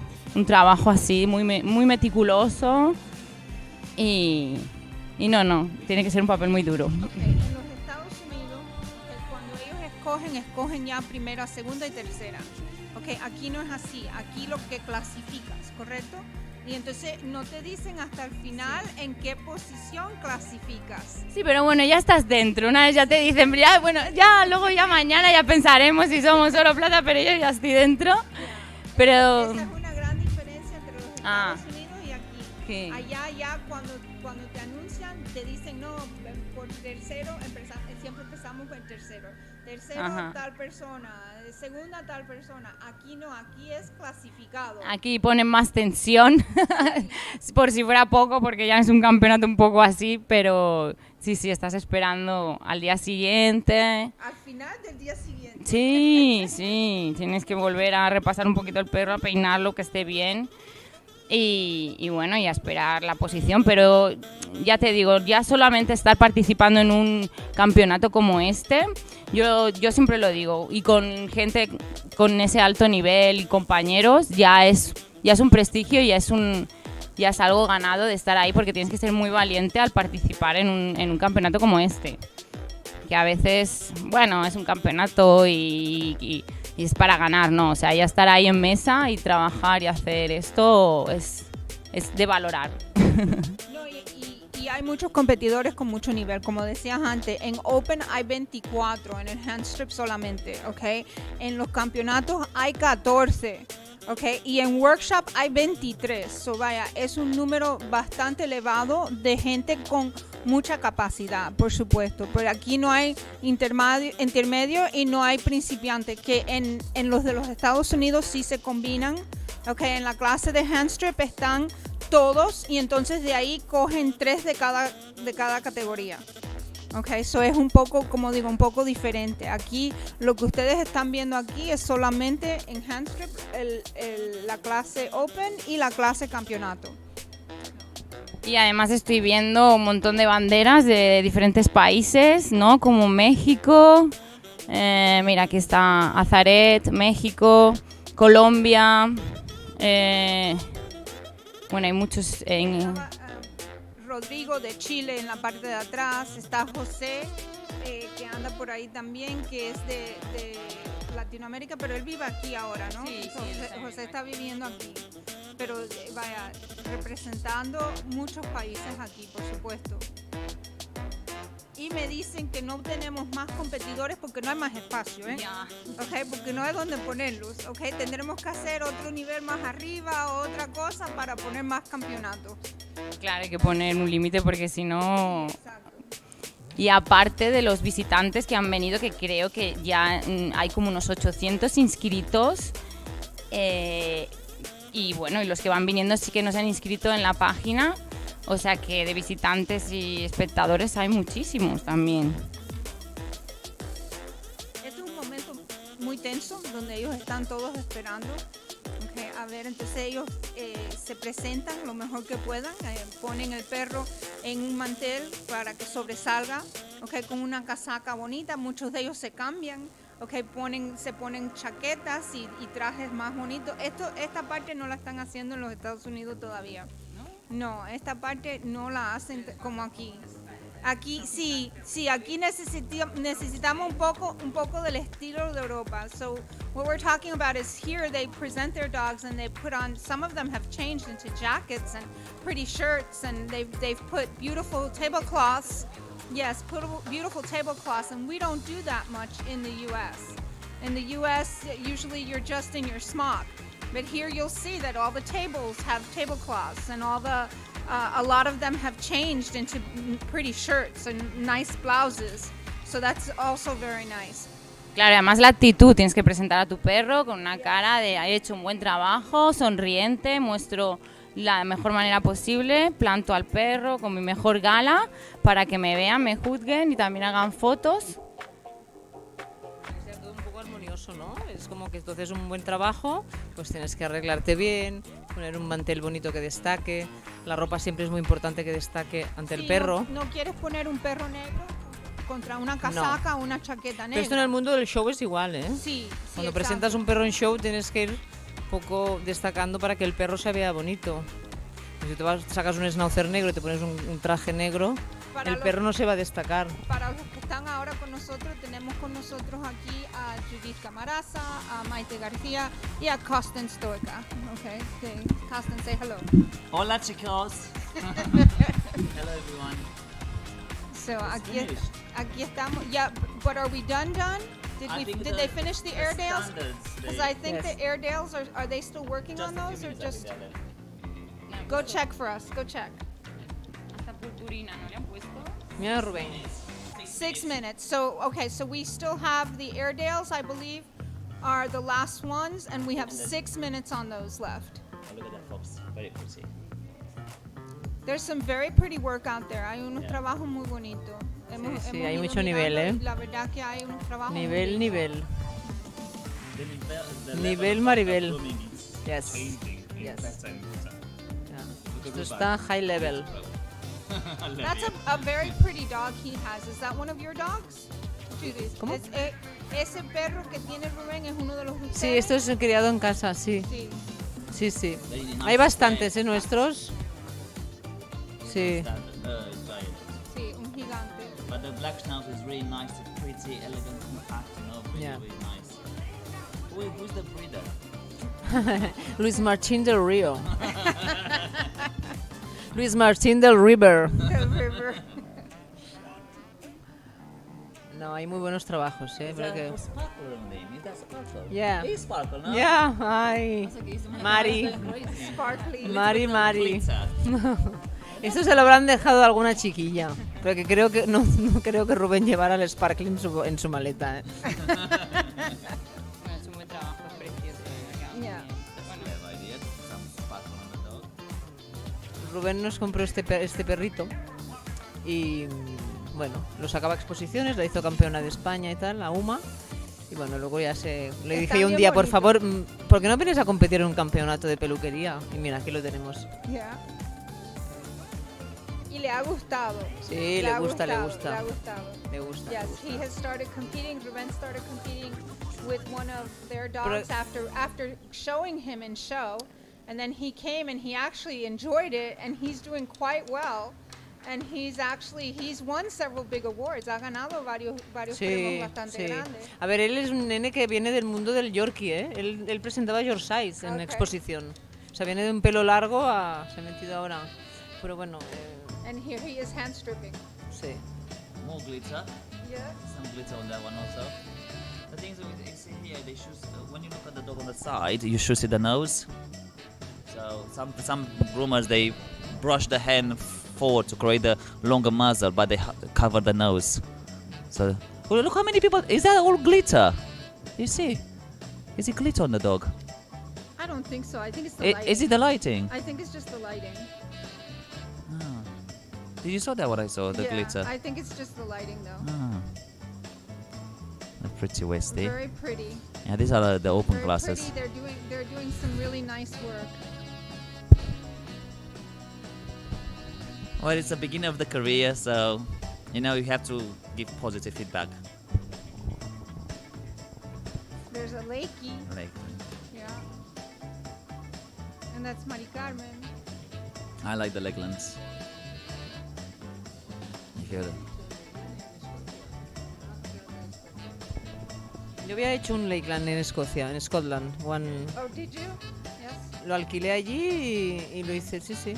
trabajo así, muy meticuloso. Y no, tiene que ser un papel muy duro. Okay. En los Estados Unidos, cuando ellos escogen ya primera, segunda y tercera. Okay, aquí no es así, aquí lo que clasificas, ¿correcto? Y entonces no te dicen hasta el final en qué posición clasificas. Sí, pero bueno, ya estás dentro. Una vez ya te dicen, luego mañana ya pensaremos si somos oro o plata, pero yo ya estoy dentro. Pero esa es una gran diferencia entre los Estados Unidos y aquí. ¿Qué? Allá ya cuando te anuncian te dicen no, por tercero siempre empezamos con tercero. Tercero Ajá. tal persona, segunda tal persona. Aquí no, aquí es clasificado. Aquí ponen más tensión, por si fuera poco, porque ya es un campeonato un poco así, pero sí, estás esperando al día siguiente. Al final del día siguiente. Sí, tienes que volver a repasar un poquito el perro, a peinarlo, que esté bien. Y bueno, y a esperar la posición, pero ya te digo, ya solamente estar participando en un campeonato como este, yo siempre lo digo, y con gente con ese alto nivel y compañeros, ya es un prestigio, ya es algo ganado de estar ahí, porque tienes que ser muy valiente al participar en un campeonato como este, que a veces, bueno, es un campeonato y es para ganar, ¿no? O sea, ya estar ahí en mesa y trabajar y hacer esto es de valorar. No, y hay muchos competidores con mucho nivel, como decías antes. En Open hay 24, en el handstrip solamente, ¿ok? En los campeonatos hay 14, ¿ok? Y en workshop hay 23. So, vaya, es un número bastante elevado de gente con mucha capacidad, por supuesto, pero aquí no hay intermedio y no hay principiante, que en los de los Estados Unidos sí se combinan, okay. En la clase de handstrip están todos y entonces de ahí cogen 3 de cada categoría. Okay, eso es un poco, como digo, un poco diferente. Aquí lo que ustedes están viendo aquí es solamente en handstrip la clase open y la clase campeonato. Y además estoy viendo un montón de banderas de diferentes países, ¿no? Como México, mira, aquí está Azaret, México, Colombia, bueno, hay muchos Rodrigo de Chile en la parte de atrás, está José, que anda por ahí también, que es de Latinoamérica, pero él vive aquí ahora, ¿no? Sí, José está viviendo aquí, pero vaya, representando muchos países aquí, por supuesto. Y me dicen que no tenemos más competidores porque no hay más espacio, ¿eh? Ya. Okay, porque no hay donde ponerlos, ¿ok? Tendremos que hacer otro nivel más arriba o otra cosa para poner más campeonatos. Claro, hay que poner un límite porque si no... Y aparte de los visitantes que han venido, que creo que ya hay como unos 800 inscritos, y bueno, y los que van viniendo sí que no se han inscrito en la página, o sea que de visitantes y espectadores hay muchísimos también. Este es un momento muy tenso donde ellos están todos esperando. Okay, a ver, entonces ellos se presentan lo mejor que puedan, ponen el perro en un mantel para que sobresalga, okay, con una casaca bonita. Muchos de ellos se cambian, okay, se ponen chaquetas y trajes más bonitos. Esta parte no la están haciendo en los Estados Unidos todavía. No, esta parte no la hacen como aquí. Aquí sí, aquí necesitamos un poco del estilo de Europa. So what we're talking about is here they present their dogs and they put on, some of them have changed into jackets and pretty shirts, and they've put beautiful tablecloths. Yes, put beautiful tablecloths, and we don't do that much in the US. In the US, usually you're just in your smock. But here you'll see that all the tables have tablecloths, and a lot of them have changed into pretty shirts and nice blouses. So that's also very nice. Claro, además la actitud, tienes que presentar a tu perro con una cara de he hecho un buen trabajo, sonriente, muestro la mejor manera posible, planto al perro con mi mejor gala para que me vean, me juzguen y también hagan fotos. ¿No? Es como que entonces un buen trabajo, pues tienes que arreglarte bien, poner un mantel bonito que destaque, la ropa siempre es muy importante que destaque ante el perro. No quieres poner un perro negro contra una casaca o una chaqueta negra. Pero esto en el mundo del show es igual, ¿eh? Sí, Cuando presentas un perro en show tienes que ir un poco destacando para que el perro se vea bonito. Si te sacas un schnauzer negro y te pones un traje negro, el perro no se va a destacar. Para los que están ahora con nosotros, tenemos con nosotros aquí a Judith Camaraza, a Maite García y a Costin Stoica. Okay, Costin, say hello. Hola chicos. Hello everyone. So aquí estamos. Yeah, but are we done? Did they finish the Airedales? Because I think the Airedales are they still working on those or just? Go check for us. Go check. Hasta purpurina, ¿no le han puesto? Mira, Rubén. 6 minutes. So, okay, so we still have the Airedales, I believe, are the last ones, and we have 6 minutes on those left. Oh, look at that fox. Very pretty. There's some very pretty work out there. Hay unos trabajos muy bonitos. Sí, hay ido mucho nivel, mirando y la verdad que hay unos trabajos muy Nivel, lindos. nivel. Nivel Maribel. Yes. Yes. Esto está high level. That's a very pretty dog he has. Is that one of your dogs? Judith? ¿Cómo? Ese perro que tiene Rubén es uno de los de Sí, ustedes? esto es criado en casa, sí. Sí. Sí, sí. Hay bastantes, nuestros. Sí. Sí, un gigante. But the black schnauzer is really nice, pretty, elegant, compact, you know, really, Yeah. really nice. Who's the breeder? Luis Martín del Río. Luis Martín del River. Del River. No, hay muy buenos trabajos, ¿eh? Creo que... Sparkle on them. Is that sparkle? Yeah. It's sparkle, no? Yeah, ay. Mari. Sparkly. Mari. Esto se lo habrán dejado a alguna chiquilla. Pero que creo que no creo que Rubén llevara el sparkling en su maleta, ¿eh? Es un buen trabajo, es precioso. Yeah. Rubén nos compró este perrito y bueno, lo sacaba a exposiciones, la hizo campeona de España y tal, la UMA. Y bueno, luego ya le dije yo un bien día, por bonito. favor, ¿por qué no vienes a competir en un campeonato de peluquería? Y mira, aquí lo tenemos. Yeah. Y le ha gustado. Sí, le gusta. Le ha gustado. Le gusta. Yes, he has started competing. Ruben started competing with one of their dogs after showing him in show, and then he came and he actually enjoyed it, and he's doing quite well. And he's won several big awards. Ha ganado varios Sí, premios bastante sí. grandes. A ver, él es un nene que viene del mundo del Yorkie, ¿eh? Él presentaba Yorkshire en exposición. O sea, viene de un pelo largo se ha metido ahora. Pero bueno, And here he is HandStripping. sí. More glitter. Yeah. Some glitter on that one also. The thing is, you see here, they should, when you look at the dog on the side, you should see the nose. So some groomers, they brush the hand forward to create the longer muzzle, but they cover the nose. So, well, look how many people. Is that all glitter? You see? Is it glitter on the dog? I don't think so. I think it's the lighting. Is it the lighting? I think it's just the lighting. Oh. Did you saw that? What I saw, the yeah, glitter. I think it's just the lighting though. Oh. They're pretty wasty. Very pretty. Yeah, these are the open Very classes. pretty. They're doing some really nice work. Well, it's the beginning of the career, so you know you have to give positive feedback. There's a Lakey. Like, Yeah. And that's Mari Carmen. I like the Lakelands. You hear them? Yo había hecho un Lakeland en Escocia, en Scotland. Oh, did you? Yes. Lo alquilé allí y lo hice, sí.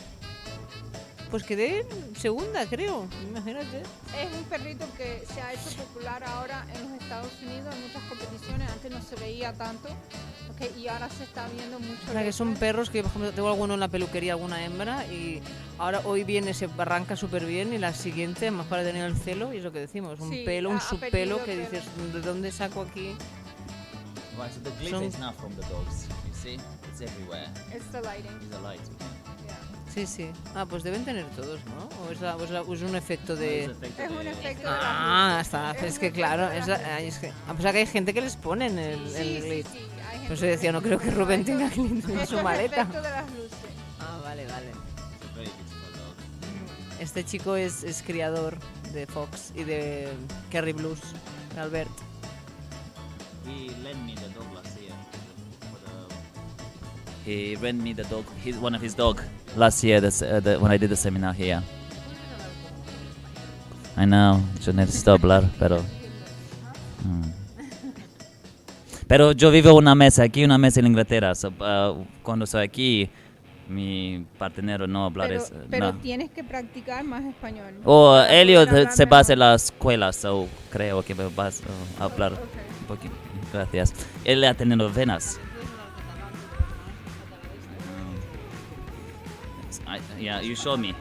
Pues quedé segunda, creo. Imagínate. Es un perrito que se ha hecho popular ahora en los Estados Unidos en muchas competiciones. Antes no se veía tanto, okay, y ahora se está viendo mucho. O sea, que son perros que, por ejemplo, tengo alguno en la peluquería, alguna hembra, y ahora hoy viene, se arranca súper bien, y la siguiente, más para tener el celo, y es lo que decimos, un Sí, pelo, un ha subpelo, perdido que pelo. dices, ¿de dónde saco aquí? Right, so the glitter is not from the dogs. You see, it's everywhere. It's the lighting. It's the light. Sí. Ah, pues deben tener todos, ¿no? ¿O es un efecto de...? Es un efecto de Ah, está, es que claro, o sea que hay gente que les ponen el glit. Por eso decía, no creo que Rubén tenga glit en su maleta. efecto de las luces. Ah, vale. It's a very beautiful dog. Este chico es criador de Fox y de Kerry Blues, de Albert. He lent me the dog last year. He rent me the dog, one of his dog, last year when I did the seminar here. I know, yo necesito hablar, pero... Pero yo vivo una mes aquí, una mes en Inglaterra. So, cuando estoy aquí, mi partenero no hablar es... Pero no. tienes que practicar más español. Elliot se va a hacer la escuela, so creo que me vas a hablar un poquito. Gracias. Él ha tenido venas. Yeah, you show me.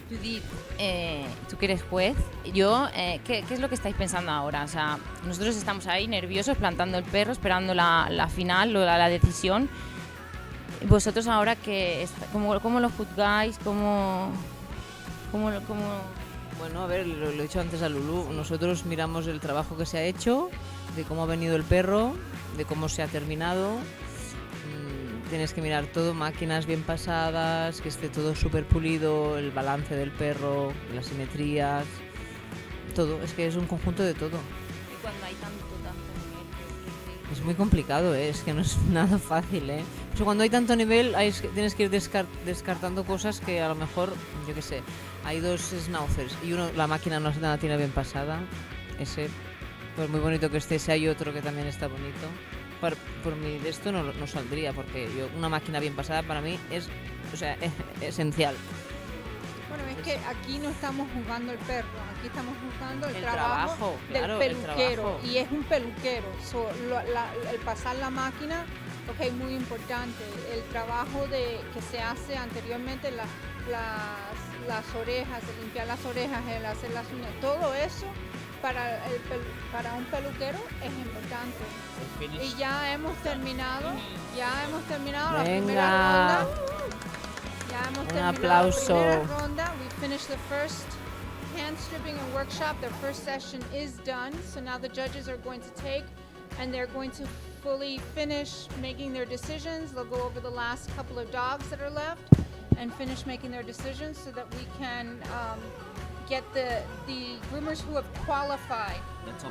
Judith, tú que eres juez, ¿qué es lo que estáis pensando ahora? O sea, nosotros estamos ahí nerviosos, plantando el perro, esperando la final o la decisión. Vosotros ahora, ¿cómo lo juzgáis? ¿Cómo? Bueno, a ver, lo he dicho antes a Lulu, nosotros miramos el trabajo que se ha hecho, de cómo ha venido el perro, de cómo se ha terminado. Tienes que mirar todo, máquinas bien pasadas, que esté todo súper pulido, el balance del perro, las simetrías, todo. Es que es un conjunto de todo. Y cuando hay tanto nivel, es muy complicado, es que no es nada fácil, Pero cuando hay tanto nivel tienes que ir descartando cosas que a lo mejor, yo qué sé, hay 2 schnauzers y la máquina no la tiene bien pasada. Ese, pues muy bonito que esté, si hay otro que también está bonito. Por mí de esto no saldría, porque una máquina bien pasada para mí es esencial. Bueno, es que aquí no estamos juzgando el perro, aquí estamos juzgando el trabajo claro, del peluquero. trabajo. Y es un peluquero. El pasar la máquina, es muy importante. El trabajo que se hace anteriormente, las orejas, el limpiar las orejas, el hacer las uñas, todo eso para un peluquero es importante. Y ya hemos terminado la primera ronda. Un aplauso. La primera ronda. We finished the first hand stripping and workshop. The first session is done. So now the judges are going to take and they're going to fully finish making their decisions. They'll go over the last couple of dogs that are left and finish making their decisions so that we can get the groomers who have qualified.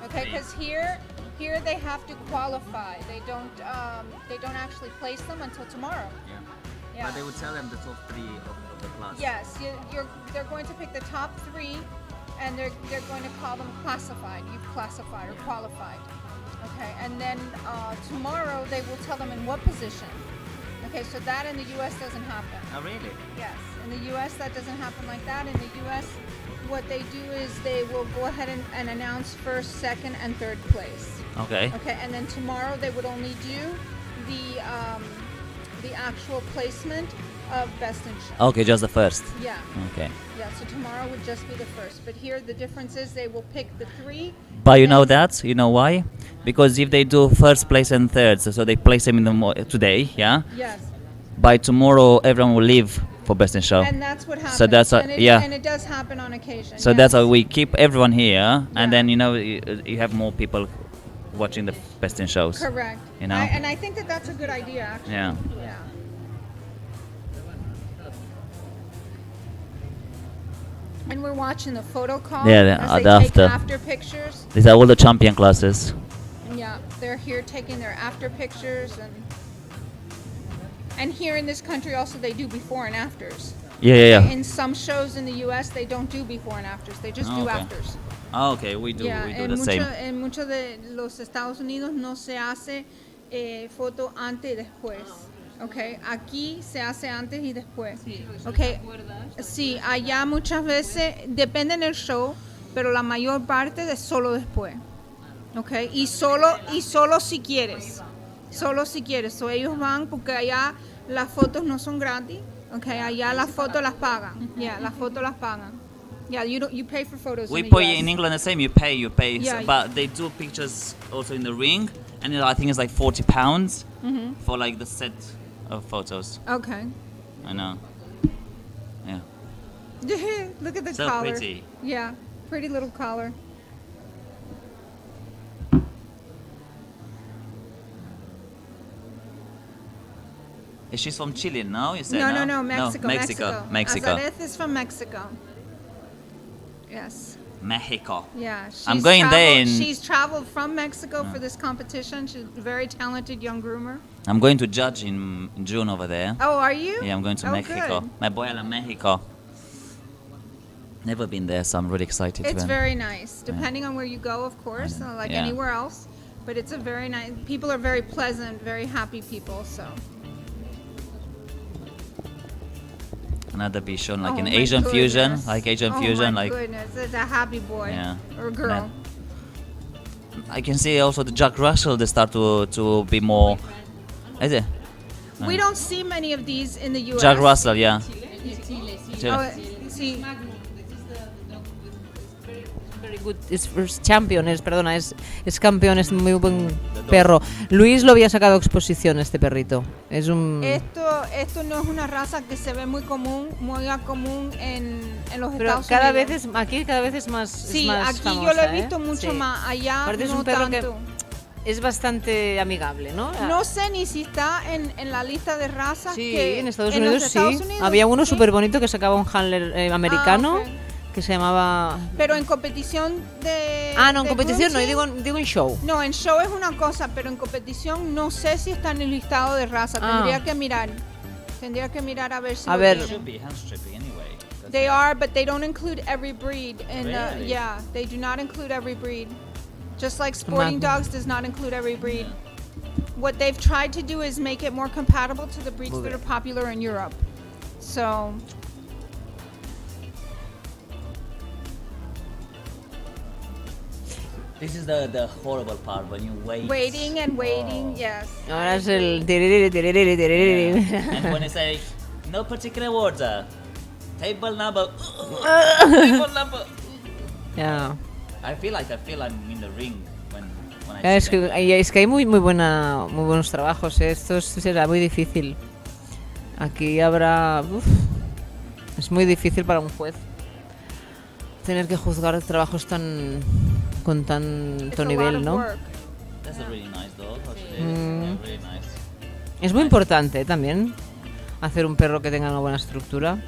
Okay, because here they have to qualify. They don't actually place them until tomorrow. Yeah. But they would tell them the top 3 of the class. Yes, they're going to pick the top 3, and they're going to call them classified. You've classified or qualified. Okay, and then tomorrow they will tell them in what position. Okay, so that in the U.S. doesn't happen. Oh, really? Yes, in the U.S. that doesn't happen like that. In the U.S., what they do is they will go ahead and announce first, second, and third place. Okay. Okay, and then tomorrow they would only do the actual placement of best in show. Okay, just the first. Yeah. Okay. Yeah, so tomorrow would just be the first. But here the difference is they will pick the 3. But you know why? Because if they do first place and third, so they place them in today, yeah? Yes. By tomorrow, everyone will leave for best in show. And that's what happens. So that's and it does happen on occasion. So that's how we keep everyone here, and then you have more people watching the best in shows. Correct. You know. And I think that's a good idea, actually. Yeah. Yeah. And we're watching the photo call as they take after pictures. These are all the champion classes. Yeah, they're here taking their after pictures, and here in this country also they do before and afters. Yeah. In some shows in the U.S. they don't do before and afters; they just do afters. Oh, okay, we do the same. En muchos de los Estados Unidos no se hace foto antes y después. Okay, aquí se hace antes y después. Okay, sí, allá muchas veces depende del show, pero la mayor parte es solo después. Okay, y solo si quieres, So ellos van porque allá las fotos no son gratis. Okay, allá las fotos las pagan. Yeah, las fotos las pagan. Yeah, you pay for photos. We in the pay US. in England the same. You pay. Yeah, But they do pictures also in the ring, and I think it's like £40 for like the set of photos. Okay. I know. Yeah. Look at the So collar. pretty. Yeah, pretty little collar. Is she from Chile now? You said No, Mexico. Mexico. Azareth is from Mexico. Yes. Mexico. Yeah. I'm going there She's traveled from Mexico for this competition. She's a very talented young groomer. I'm going to judge in June over there. Oh, are you? Yeah, I'm going to Mexico. Good. My boy a Mexico. Never been there, so I'm really excited. It's very nice. Depending on where you go, of course, like anywhere else. But it's a very nice. People are very pleasant, very happy people. So. Another be shown like an Asian fusion, like Asian fusion, my like. goodness, it's a happy boy or girl. I can see also the Jack Russell. They start to be more. Is it? We don't see many of these in the U.S. Jack Russell, yeah. Chile. Oh, sí. Very good. Es champion, es campeón, es muy buen perro. Luis lo había sacado a exposición, este perrito. Es un... Esto no es una raza que se ve muy común en los Pero Estados cada Unidos. vez aquí cada vez es más Sí, es más aquí famosa, yo lo he visto mucho Sí. más, allá Aparte es no un perro tanto. que es bastante amigable, ¿no? No sé ni si está en la lista de razas Sí, que en Estados los Unidos Estados sí. Unidos, Había uno sí. súper bonito que sacaba un handler americano ok. que se llamaba... Pero en competición de... Ah, no, en de competición no, grooming, digo en show. No, en show es una cosa, pero en competición no sé si está en el listado de raza. Ah. Tendría que mirar a ver si A lo ver. tienen. Should be HandStripping anyway. That's They it. are, but they don't include every breed. And Really? yeah, they do not include every breed. Just like sporting dogs does not include every breed. What they've tried to do is make it more compatible to the breeds that are popular in Europe. So This is the horrible part when you wait. waiting and waiting, yes. Ahora es el tiririri, tiririri, tiririri. And when I say no particular order, table number, table number. Ya. I feel I'm in the ring when I Es see that. que hay muy buenos trabajos, ¿eh? Esto será muy difícil. Aquí habrá... es muy difícil para un juez tener que juzgar trabajos con tanto nivel, ¿no? That's a really nice dog. Actually. Mm. Yeah, really nice. Es muy importante también hacer un perro que tenga una buena estructura.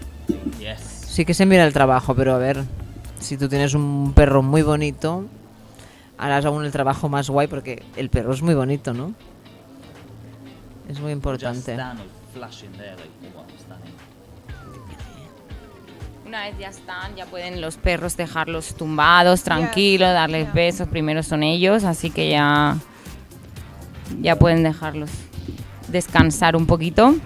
Yes. Sí que se mira el trabajo, pero a ver, si tú tienes un perro muy bonito, harás aún el trabajo más guay porque el perro es muy bonito, ¿no? Es muy Just importante. stand with flash in there like, wow, stunning. Una vez ya están, ya pueden los perros dejarlos tumbados, tranquilos, darles besos. Primero son ellos, así que ya pueden dejarlos descansar un poquito.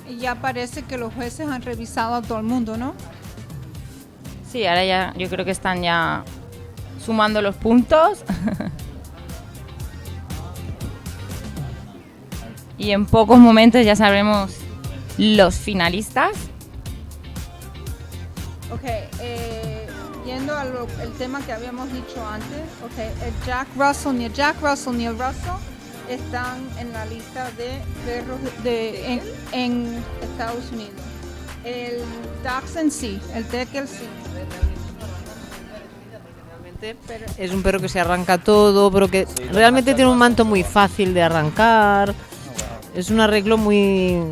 Y ya parece que los jueces han revisado a todo el mundo, ¿no? Sí, ahora ya yo creo que están ya sumando los puntos. Y en pocos momentos ya sabremos los finalistas. Ok, yendo al tema que habíamos dicho antes, okay, el Jack Russell, ni el Russell están en la lista de perros en Estados Unidos. El Dachshund sí, el Teckel sí. Es un perro que se arranca todo, pero que realmente tiene un manto muy fácil de arrancar. Es un arreglo muy...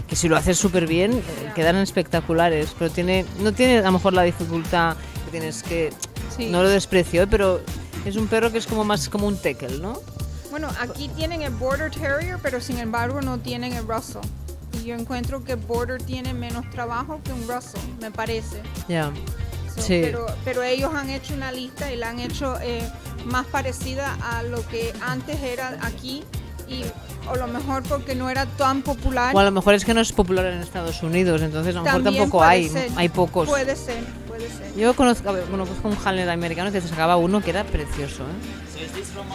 que si lo haces súper bien, quedan espectaculares, pero no tiene a lo mejor la dificultad que tienes que... Sí. No lo desprecio, pero es un perro que es como más como un Teckel, ¿no? Bueno, aquí tienen el Border Terrier, pero sin embargo no tienen el Russell. Y yo encuentro que Border tiene menos trabajo que un Russell, me parece. Ya. So, Sí. pero ellos han hecho una lista y la han hecho más parecida a lo que antes era aquí, y o lo mejor porque no era tan popular. O a lo mejor es que no es popular en Estados Unidos, entonces a lo mejor También tampoco puede hay, ser. hay pocos. Puede ser. Yo conozco un handler americano que se sacaba uno que era precioso, ¿eh? So is this from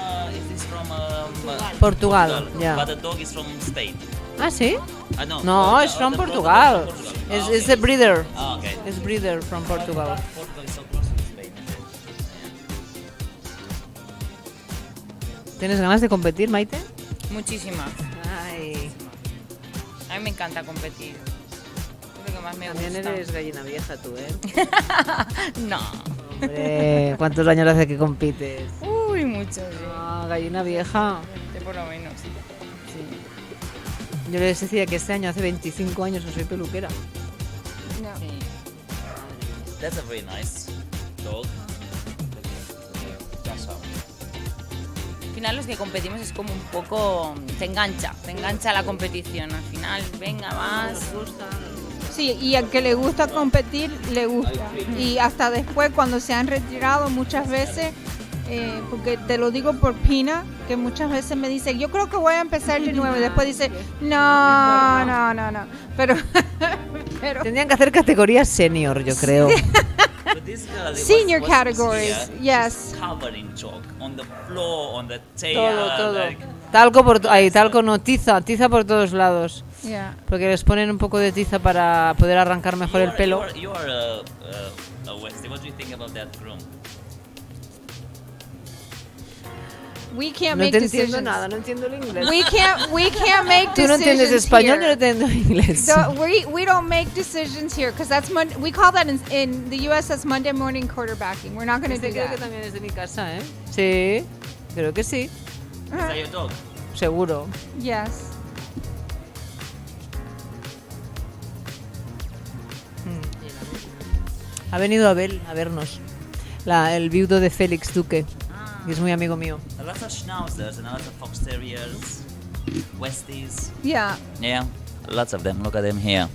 Portugal, yeah. But the dog is from Spain. Ah, ¿sí? No, No, es from Portugal. Es a breeder. Ah, okay. Es breeder from Portugal. Portugal is so close to Spain. ¿Tienes ganas de competir, Maite? Muchísimas. Ay. A mí me encanta competir. Es lo que más me También gusta. eres gallina vieja tú, ¿eh? No. Hombre, ¿cuántos años hace que compites? Uy, muchos. Sí. Ah, gallina vieja. Por lo menos. Sí. Yo les decía que este año hace 25 años que soy peluquera. That's a very nice dog. Al final los que competimos es como un poco... te engancha la competición. Al final, venga, vas. Sí, y al que le gusta competir, le gusta. Y hasta después, cuando se han retirado muchas veces, porque te lo digo por Pina, que muchas veces me dice, yo creo que voy a empezar de nuevo. Y después dice, no. Pero Tendrían que hacer categoría senior, yo creo. But this girl, Senior was categories, here, yes. she's covered in chalk on the floor, on the tail. Todo. Like, Talco no, tiza por todos lados. Yeah. Porque les ponen un poco de tiza para poder arrancar mejor el pelo. You are a Westie. What do you think about that groom? We can't No make te decisions. entiendo nada, no entiendo el inglés. We can't make Tú no entiendes decisions español, yo no here. entiendo inglés. We don't make decisions here because that's we call that in the U.S. that's Monday morning quarterbacking. We're not going to do Creo que that. también es de mi casa, ¿eh? Sí, creo que sí. Is that your dog? Seguro. Yes. Ha venido Abel a vernos. El viudo de Félix Duque, que es muy amigo mío. A lot of schnauzers and a lot of fox terriers, Westies. Yeah. Yeah, lots of them. Look at them here.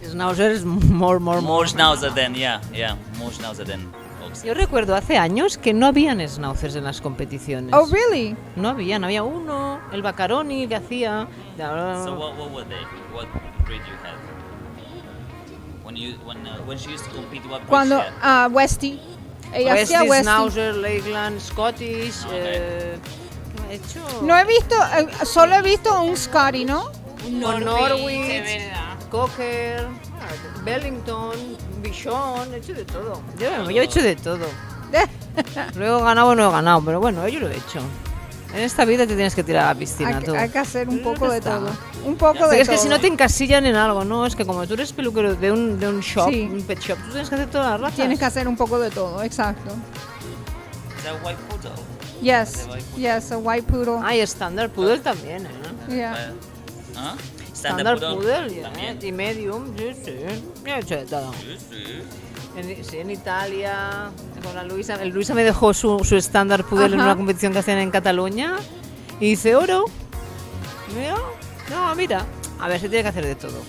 Schnauzer es more. More schnauzer than, more schnauzer than fox. Yo recuerdo hace años que no habían schnauzers en las competiciones. Oh, really? No había uno, el Baccaroni que hacía. So what were they? What breed you had? When she used to compete, what breed Cuando she had? Westie. Ella hacía Westie, Westie. Schnauzer, Lakeland, Scottish. Okay. ¿Qué he hecho? No he visto, solo he visto un Scotty, ¿no? Norwich, Cocker, Bellington, Bichon, he hecho de todo. Yo he hecho de todo. Luego he ganado o no he ganado, pero bueno, yo lo he hecho. En esta vida te tienes que tirar a la piscina, tú. Hay que hacer un Pero poco ya de está. todo. Un poco Pero de es todo. que si no te encasillan en algo, ¿no? Es que como tú eres peluquero de un shop, Sí. un pet shop, tú tienes que hacer todas las razas. Tienes que hacer un poco de todo, exacto. Is that white poodle? Yes, a white poodle. Ay, Standard Poodle también, ¿eh? Yeah. ¿Ah? Standard Poodle, ya, también. y Medium, sí. Yo he hecho de todo. Sí. En Italia, con la Luisa. El Luisa me dejó su Standard Poodle en Ajá. una competición que hacían en Cataluña y hice oro. Y yo, no, mira, a ver, se tiene que hacer de todo.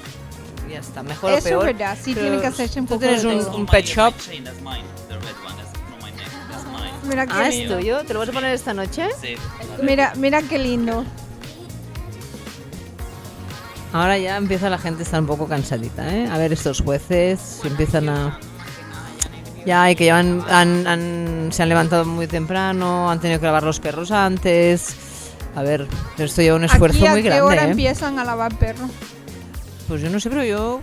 Y ya está, mejor o Eso peor. es verdad, sí pero tiene que hacerse un tú poco de tienes todo. un pet shop. My chain, that's mine. The red one, that's from my neck. That's mine. Mira Ah, qué ¿es tuyo? ¿Te lo vas a poner esta noche? Sí. Mira qué lindo. Ahora ya empieza la gente a estar un poco cansadita, ¿eh? A ver estos jueces, empiezan a... Ya, y que ya se han levantado muy temprano, han tenido que lavar los perros antes. A ver, esto lleva un esfuerzo Aquí, muy ¿a qué grande, hora ¿eh? empiezan a lavar perros? Pues yo no sé, pero yo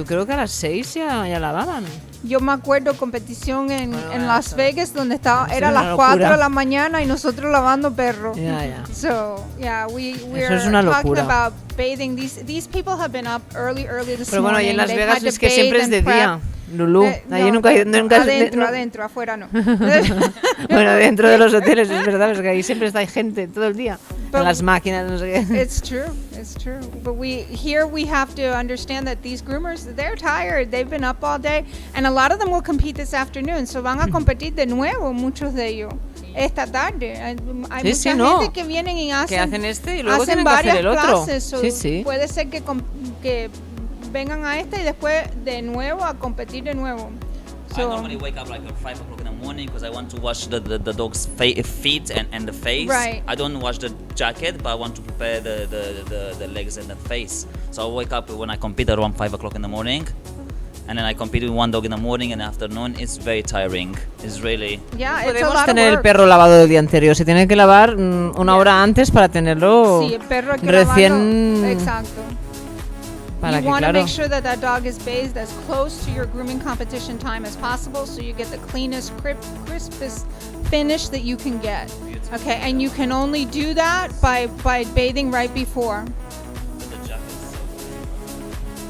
creo que a las 6 ya lavaban. Yo me acuerdo competición en Bueno, Las eso- Vegas donde estaba, eso era es una las 4 locura. de la mañana y nosotros lavando perros. Ya. So, yeah, we're Eso es una talking locura. about bathing. These people have been up early this Pero bueno, y morning. en Las They've Vegas had to es que bathe siempre es and de prep. día. Lulú, ahí No, nunca no- adentro, afuera no. Bueno, dentro de los hoteles, es verdad, es que ahí siempre hay gente todo el día. En las máquinas, no sé qué. It's true. But we have to understand that these groomers, they're tired. They've been up all day, and a lot of them will compete this afternoon. So van a competir de nuevo, muchos de ellos, esta tarde. Hay Sí, mucha sí, no. gente que vienen y Que hacen este y luego hacen tienen que hacer varias el otro. clases. So Sí. puede ser que vengan a esta y después de nuevo a competir de nuevo. I normally wake up like at 5 o'clock in the morning because I want to wash the dog's feet and the face. Right. I don't wash the jacket, but I want to prepare the legs and the face. So I wake up when I compete around 5 o'clock in the morning. And then I compete with one dog in the morning and afternoon. It's very tiring. It's really... Yeah, it's a Podemos lot of tener el work. perro lavado el día anterior. Se tiene que lavar una hora antes para tenerlo Sí, el perro hay que recién. lavarlo. Exacto. Para You que, want to claro. make sure that that dog is bathed as close to your grooming competition time as possible, so you get the cleanest, crispest finish that you can get. Okay, and you can only do that by bathing right before.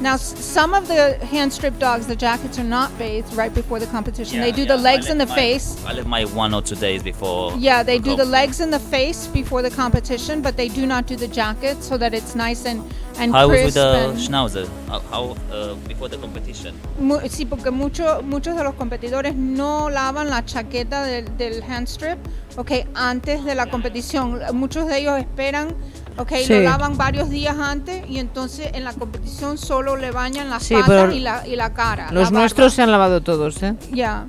Now, some of the hand strip dogs, the jackets are not bathed right before the competition. They do the legs and the face. I leave my 1 or 2 days before. Yeah, they do the go. legs and the face before the competition, but they do not do the jacket so that it's nice and How was with crisp. the and schnauzer? How before the competition? Sí, porque muchos de los competidores no lavan la chaqueta del hand strip, okay, antes de la competición. Muchos de ellos esperan, okay, Sí. lo lavan varios días antes y entonces en la competición solo le bañan las Sí, patas pero y la cara. Los nuestros se han lavado todos, ¿eh? Ya.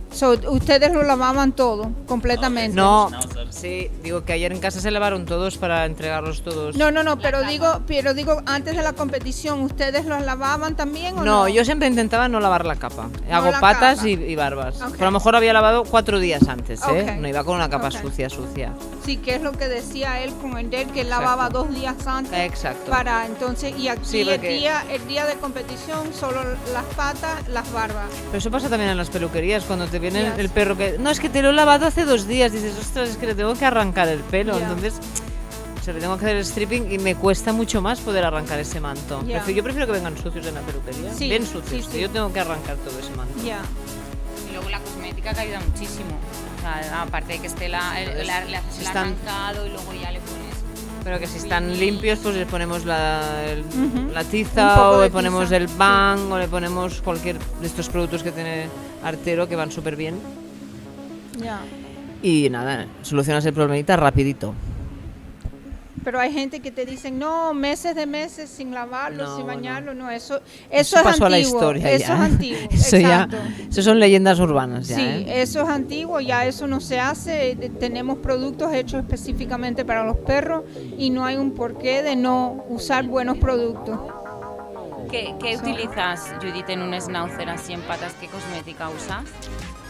So, ustedes lo lavaban todo, completamente. No, Sí, digo que ayer en casa se lavaron todos para entregarlos todos. No, pero digo, antes de la competición, ¿ustedes los lavaban también o no? No, yo siempre intentaba no lavar la capa. Hago la patas capa. y barbas. Ok. Pero a lo mejor había lavado 4 días antes, ¿eh? Ok. No iba con una capa Ok. sucia. Sí, que es lo que decía él con el que él lavaba 2 días antes. Exacto. Para entonces, y aquí Sí, porque- el día de competición, solo las patas, las barbas. Pero eso pasa también en las peluquerías, cuando te viene Yes. el perro que... No, es que te lo he lavado hace 2 días. Dices, ostras, es que le tengo que arrancar el pelo. Yeah. Entonces, le tengo que hacer el stripping y me cuesta mucho más poder arrancar ese manto. Yeah. Yo prefiero que vengan sucios en la peluquería. Sí, Bien sucios, sí, que sí. yo tengo que arrancar todo ese manto. Ya. Y luego la cosmética que ayuda muchísimo. O sea, aparte de que esté le haces Si el están- arrancado y luego ya le pones... Pero que si están limpios, pues le ponemos la Un tiza poco o de le ponemos tiza, el bang o le ponemos cualquier de estos productos que tiene Artero que van súper bien. Ya. Y nada, solucionas el problemita rapidito. Pero hay gente que te dicen, no, meses sin lavarlo, No, sin bueno. bañarlo, no, eso Eso es pasó antiguo. a la historia eso ya. es antiguo, Eso exacto. eso son leyendas urbanas ya. Sí, ¿eh? eso es antiguo, ya eso no se hace. Tenemos productos hechos específicamente para los perros y no hay un porqué de no usar buenos productos. ¿Qué utilizas, Judith, en un schnauzer así en patas? ¿Qué cosmética usas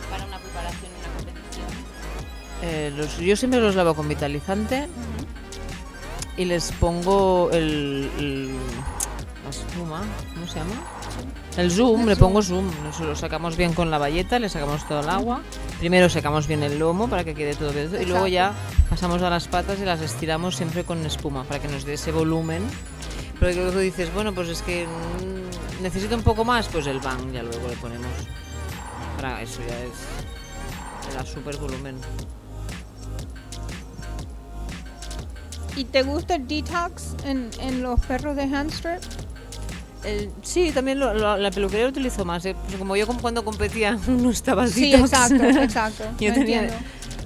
para una preparación en una competición? Yo siempre los lavo con vitalizante y les pongo la espuma, ¿cómo se llama? El zoom, le pongo zoom. Lo sacamos bien con la bayeta, le sacamos todo el agua. Primero secamos bien el lomo para que quede todo bien y luego ya pasamos a las patas y las estiramos siempre con espuma para que nos dé ese volumen. Pero luego dices, bueno, pues es que necesito un poco más, pues el bang ya luego le ponemos. Para eso ya es el super volumen. ¿Y te gusta el detox en los perros de HandStrip? Sí, también la peluquería lo utilizo más. Pues como yo cuando competía no estaba el Sí, detox. exacto. Yo lo tenía, entiendo.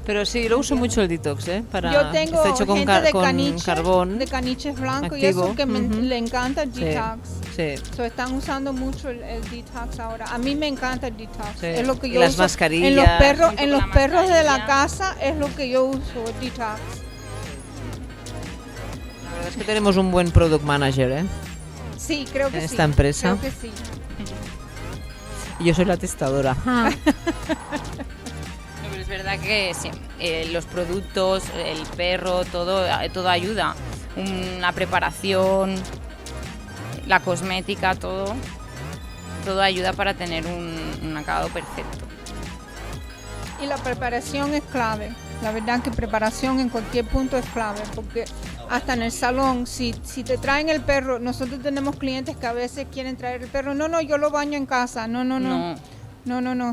pero sí, lo uso mucho el detox, ¿eh? Yo tengo está hecho con, gente de con caniche, carbón. de caniches blancos activo. y eso que le encanta el Sí, detox. sí. So, están usando mucho el detox ahora. A mí me encanta el detox. Sí. Es lo que Y yo las uso. mascarillas. En los perros, Sí, en con los la perros de la mascarilla. casa es lo que yo uso, el detox. La verdad es que tenemos un buen product manager, ¿eh? Sí, creo que En sí. esta empresa. Creo que sí. Y yo soy la testadora. No, pero es verdad que sí, los productos, el perro, todo ayuda. La preparación, la cosmética, todo ayuda para tener un acabado perfecto. Y la preparación es clave. La verdad que preparación en cualquier punto es clave, porque hasta en el salón, si te traen el perro, nosotros tenemos clientes que a veces quieren traer el perro, no, yo lo baño en casa, no,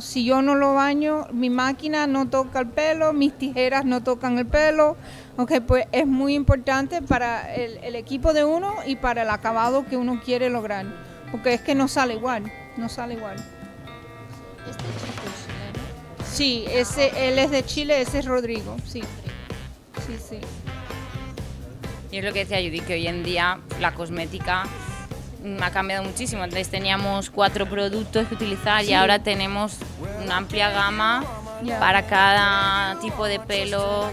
si yo no lo baño, mi máquina no toca el pelo, mis tijeras no tocan el pelo, pues es muy importante para el equipo de uno y para el acabado que uno quiere lograr, porque es que no sale igual. Sí, él es de Chile, ese es Rodrigo, sí. Y es lo que decía Judith, que hoy en día la cosmética ha cambiado muchísimo. Antes teníamos 4 productos que utilizar Sí. y ahora tenemos una amplia gama Ya. para cada tipo de pelo.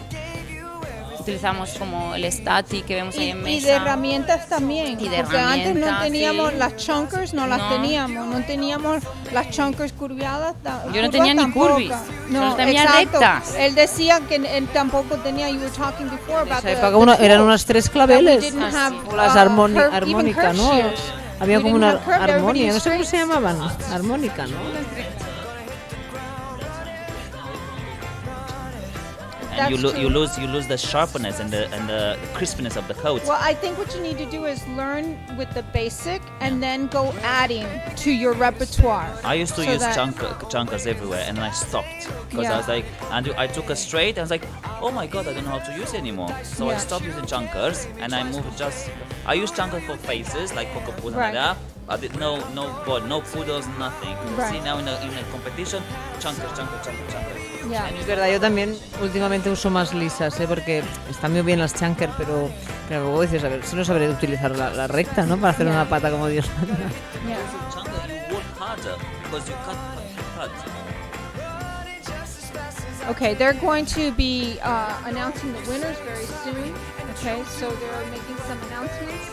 Utilizamos como el static que vemos ahí en mesa. Y de herramientas también, Y de porque antes no herramientas, teníamos sí. las chunkers, no las No. teníamos, no teníamos las chunkers curviadas. Yo no tenía ni curvis, solo tenía exacto. rectas. Él decía que él tampoco tenía, you were talking before about En esa época eran unas 3 claveles. That we didn't have, O las curve, even armónica, curve ¿no? shears. Había We como didn't una have curve, everybody armonía, no used sé cómo se straight. llamaban. Armónica, ¿no? And you, That's you true. lose the sharpness and the crispness of the coat. Well, I think what you need to do is learn with the basic and then go adding to your repertoire. I used to So use that- chunkers everywhere, and then I stopped because Yeah. I was like, and I took a straight, and I was like, oh my god, I don't know how to use it anymore. So I Yeah. stopped using chunkers, and I moved just. I use chunkers for faces like cockapoo and Right. that. I did no poodles, nothing. Right. See now in a competition, chunkers. Yeah. Es verdad, yo también últimamente uso más lisas, ¿eh? Porque están muy bien las chunker, pero luego dices, a ver, si no sabré utilizar la recta, ¿no? Para hacer Yeah. una pata como Dios manda. Yeah. Chunker, you work harder because you cut. Okay, they're going to be announcing the winners very soon. Okay, so they're making some announcements.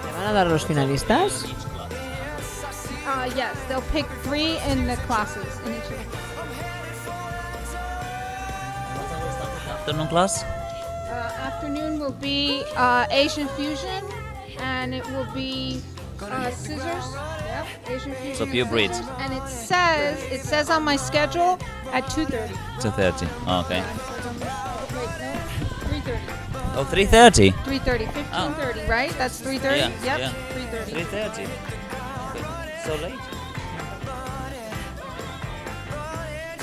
¿Le van a dar los finalistas? Yes, they'll pick 3 in the classes in each of the Afternoon class? afternoon will be Asian fusion, and it will be scissors. Yep, Asian fusion. So and pure breeds. scissors. And it says on my schedule at 2:30. 2:30. Oh, okay. Wait, no, 3:30. Oh, 3:30? 3:30, 15:30, right? That's 3:30. Yeah, Yep, yeah. 3:30. 3:30. Okay. So late?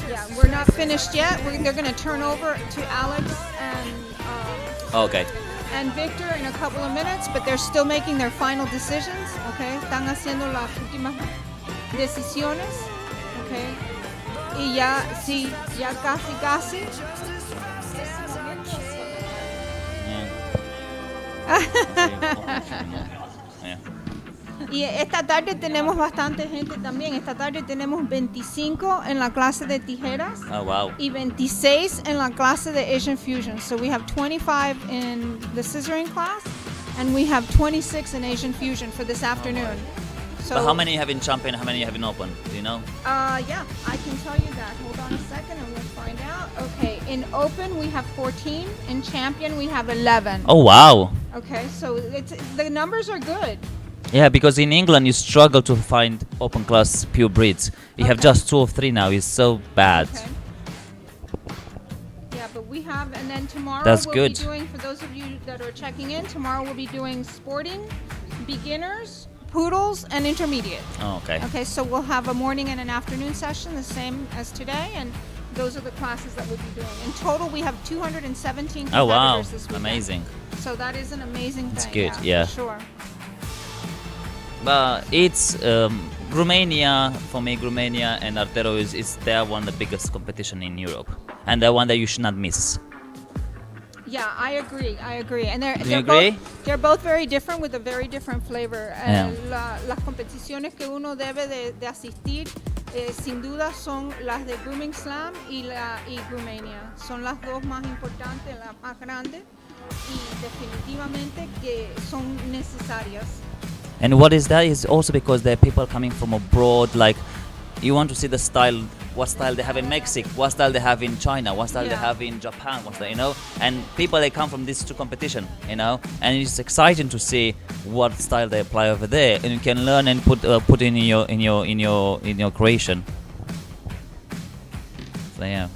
Yeah, we're not finished yet. They're going to turn over to Alex Okay. and Victor in a couple of minutes, but they're still making their final decisions. Okay, están haciendo las últimas decisiones. Okay, y ya, sí, ya casi. Yeah. Y esta tarde tenemos bastante gente también. Esta tarde tenemos 25 en la clase de tijeras. Oh, wow. Y 26 en la clase de Asian Fusion. So we have 25 in the scissoring class, and we have 26 in Asian Fusion for this afternoon. So, But how many you have in champion, how many you have in open? Do you know? Yeah, I can tell you that. Hold on a second and we'll find out. Okay, in open we have 14. In champion we have 11. Oh, wow. Okay, so the numbers are good. Yeah, because in England you struggle to find open class pure breeds. You have just 2 or 3 now. It's so bad. Okay. Yeah, but we have, and then tomorrow That's we'll good. be doing, for those of you that are checking in, tomorrow we'll be doing sporting, beginners, poodles, and intermediate. Oh, okay. Okay, so we'll have a morning and an afternoon session, the same as today, and those are the classes that we'll be doing. In total, we have 217 competitors Oh, wow. this weekend. Amazing. So that is an amazing It's thing. good, yeah. For sure. But it's Romania, for me, Romania and Artero is their one of the biggest competition in Europe. And the one that you should not miss. Yeah, I agree. And Do you agree? They're both very different with a very different flavor. Yeah. Las competiciones que uno debe de asistir, sin duda, son las de Grooming Slam y Groomania. Son las dos más importantes, las más grandes, y definitivamente que son necesarias. And what is that is also because there are people coming from abroad, like you want to see the style, what style they have in Mexico, what style they have in China, what style they have in Japan, what style, you know, and people they come from these 2 competition, you know, and it's exciting to see what style they apply over there, and you can learn and put in your creation. So yeah,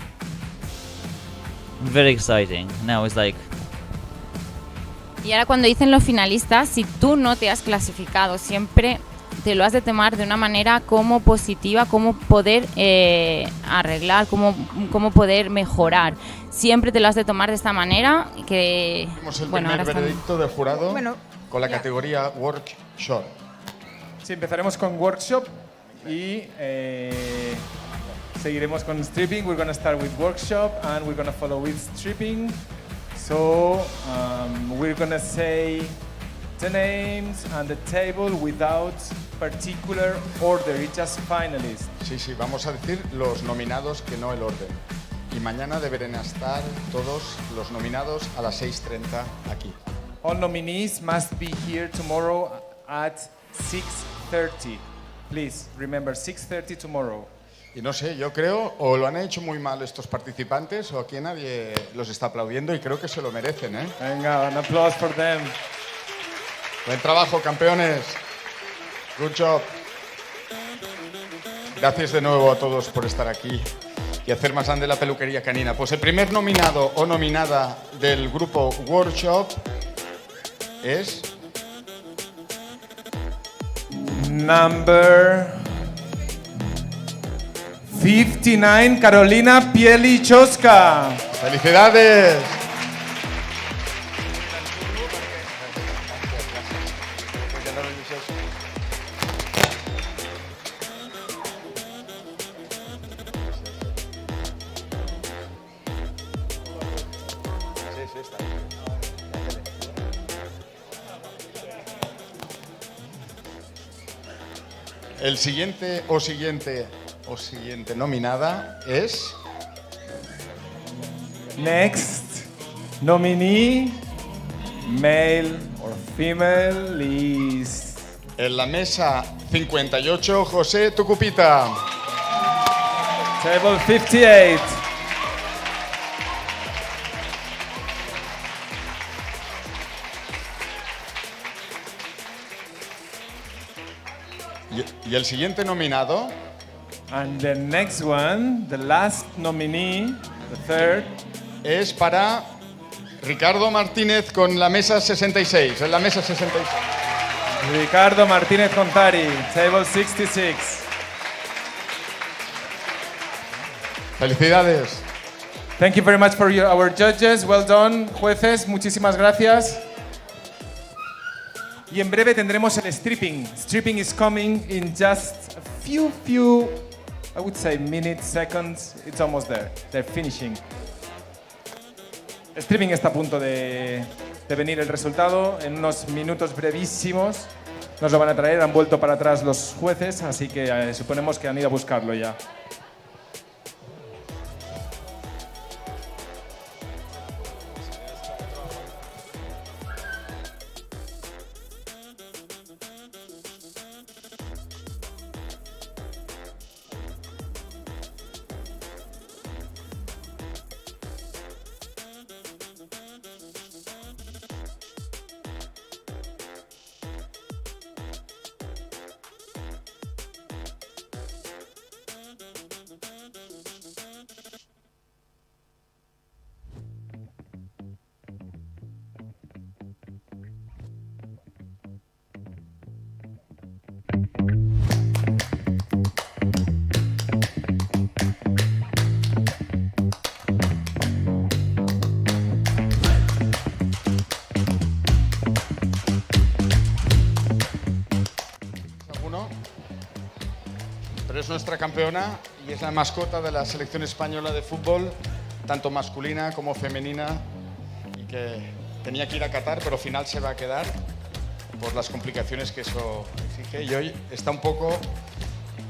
very exciting. Now it's like. Y ahora cuando dicen los finalistas, si tú no te has clasificado, siempre te lo has de tomar de una manera como positiva, cómo poder arreglar, cómo poder mejorar. Siempre te lo has de tomar de esta manera. Que, Tenemos el bueno, primer ahora están- veredicto del jurado Bueno, con la ya. categoría Workshop. Sí, empezaremos con workshop y seguiremos con stripping. We're going to start with workshop and we're going to follow with stripping. So we're going to say the names and the table without particular order. It's just finalists. Sí, vamos a decir los nominados, que no el orden. Y mañana deberán estar todos los nominados a las 6:30 aquí. All nominees must be here tomorrow at 6:30. Please remember 6:30 tomorrow. Y no sé, yo creo, o lo han hecho muy mal estos participantes, o aquí nadie los está aplaudiendo y creo que se lo merecen, ¿eh? Venga, un aplauso for them. Buen trabajo, campeones. Good job. Gracias de nuevo a todos por estar aquí y hacer más grande la peluquería canina. Pues el primer nominado o nominada del grupo Workshop es... Number 59, Carolina Pielichowska. ¡Felicidades! El siguiente nominada es Next nominee, male or female, is... En la mesa 58, José Tucupita. Table 58. Y el siguiente nominado And the next one, the last nominee, the third, es para Ricardo Martínez con la mesa 66. En la mesa 66. Ricardo Martínez Contari, table 66. Felicidades. Thank you very much for our judges. Well done, jueces. Muchísimas gracias. Y en breve tendremos el stripping. Stripping is coming in just a few, I would say minutes, seconds. It's almost there. They're finishing. Stripping está a punto de venir el resultado. En unos minutos brevísimos nos lo van a traer. Han vuelto para atrás los jueces, así que suponemos que han ido a buscarlo ya. Pero es nuestra campeona y es la mascota de la selección española de fútbol, tanto masculina como femenina, y que tenía que ir a Qatar, pero al final se va a quedar por las complicaciones que eso exige. Y hoy está un poco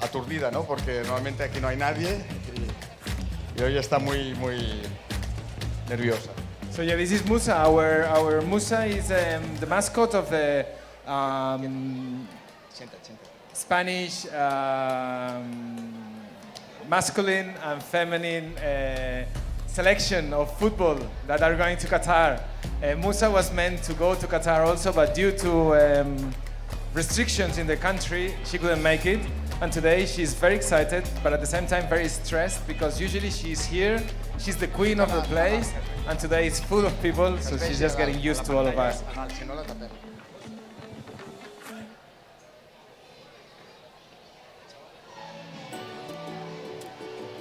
aturdida, ¿no? Porque normalmente aquí no hay nadie y hoy está muy nerviosa. So yeah, this is Musa. Our Musa is the mascot of the Spanish masculine and feminine selection of football that are going to Qatar. Musa was meant to go to Qatar also, but due to restrictions in the country, she couldn't make it. And today she's very excited, but at the same time very stressed, because usually she's here, she's the queen of the place, and today it's full of people, so she's just getting used to all of us.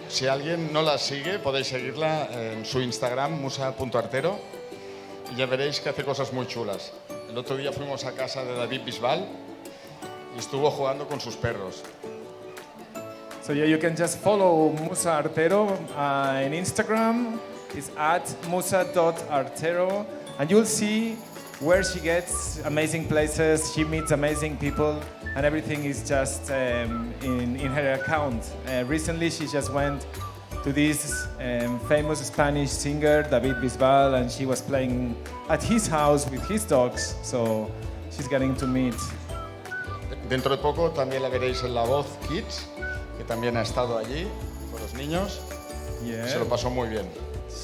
Si alguien no la sigue, podéis seguirla en su Instagram, musa.artero, y ya veréis que hace cosas muy chulas. El otro día fuimos a casa de David Bisbal y estuvo jugando con sus perros. So yeah, you can just follow Musa Artero in Instagram. It's at musa.artero, and you'll see where she gets amazing places, she meets amazing people, and everything is just in her account. Recently, she just went to this famous Spanish singer, David Bisbal, and she was playing at his house with his dogs, so she's getting to meet. Dentro de poco también la veréis en La Voz Kids, que también ha estado allí con los niños. Yeah. Se lo pasó muy bien.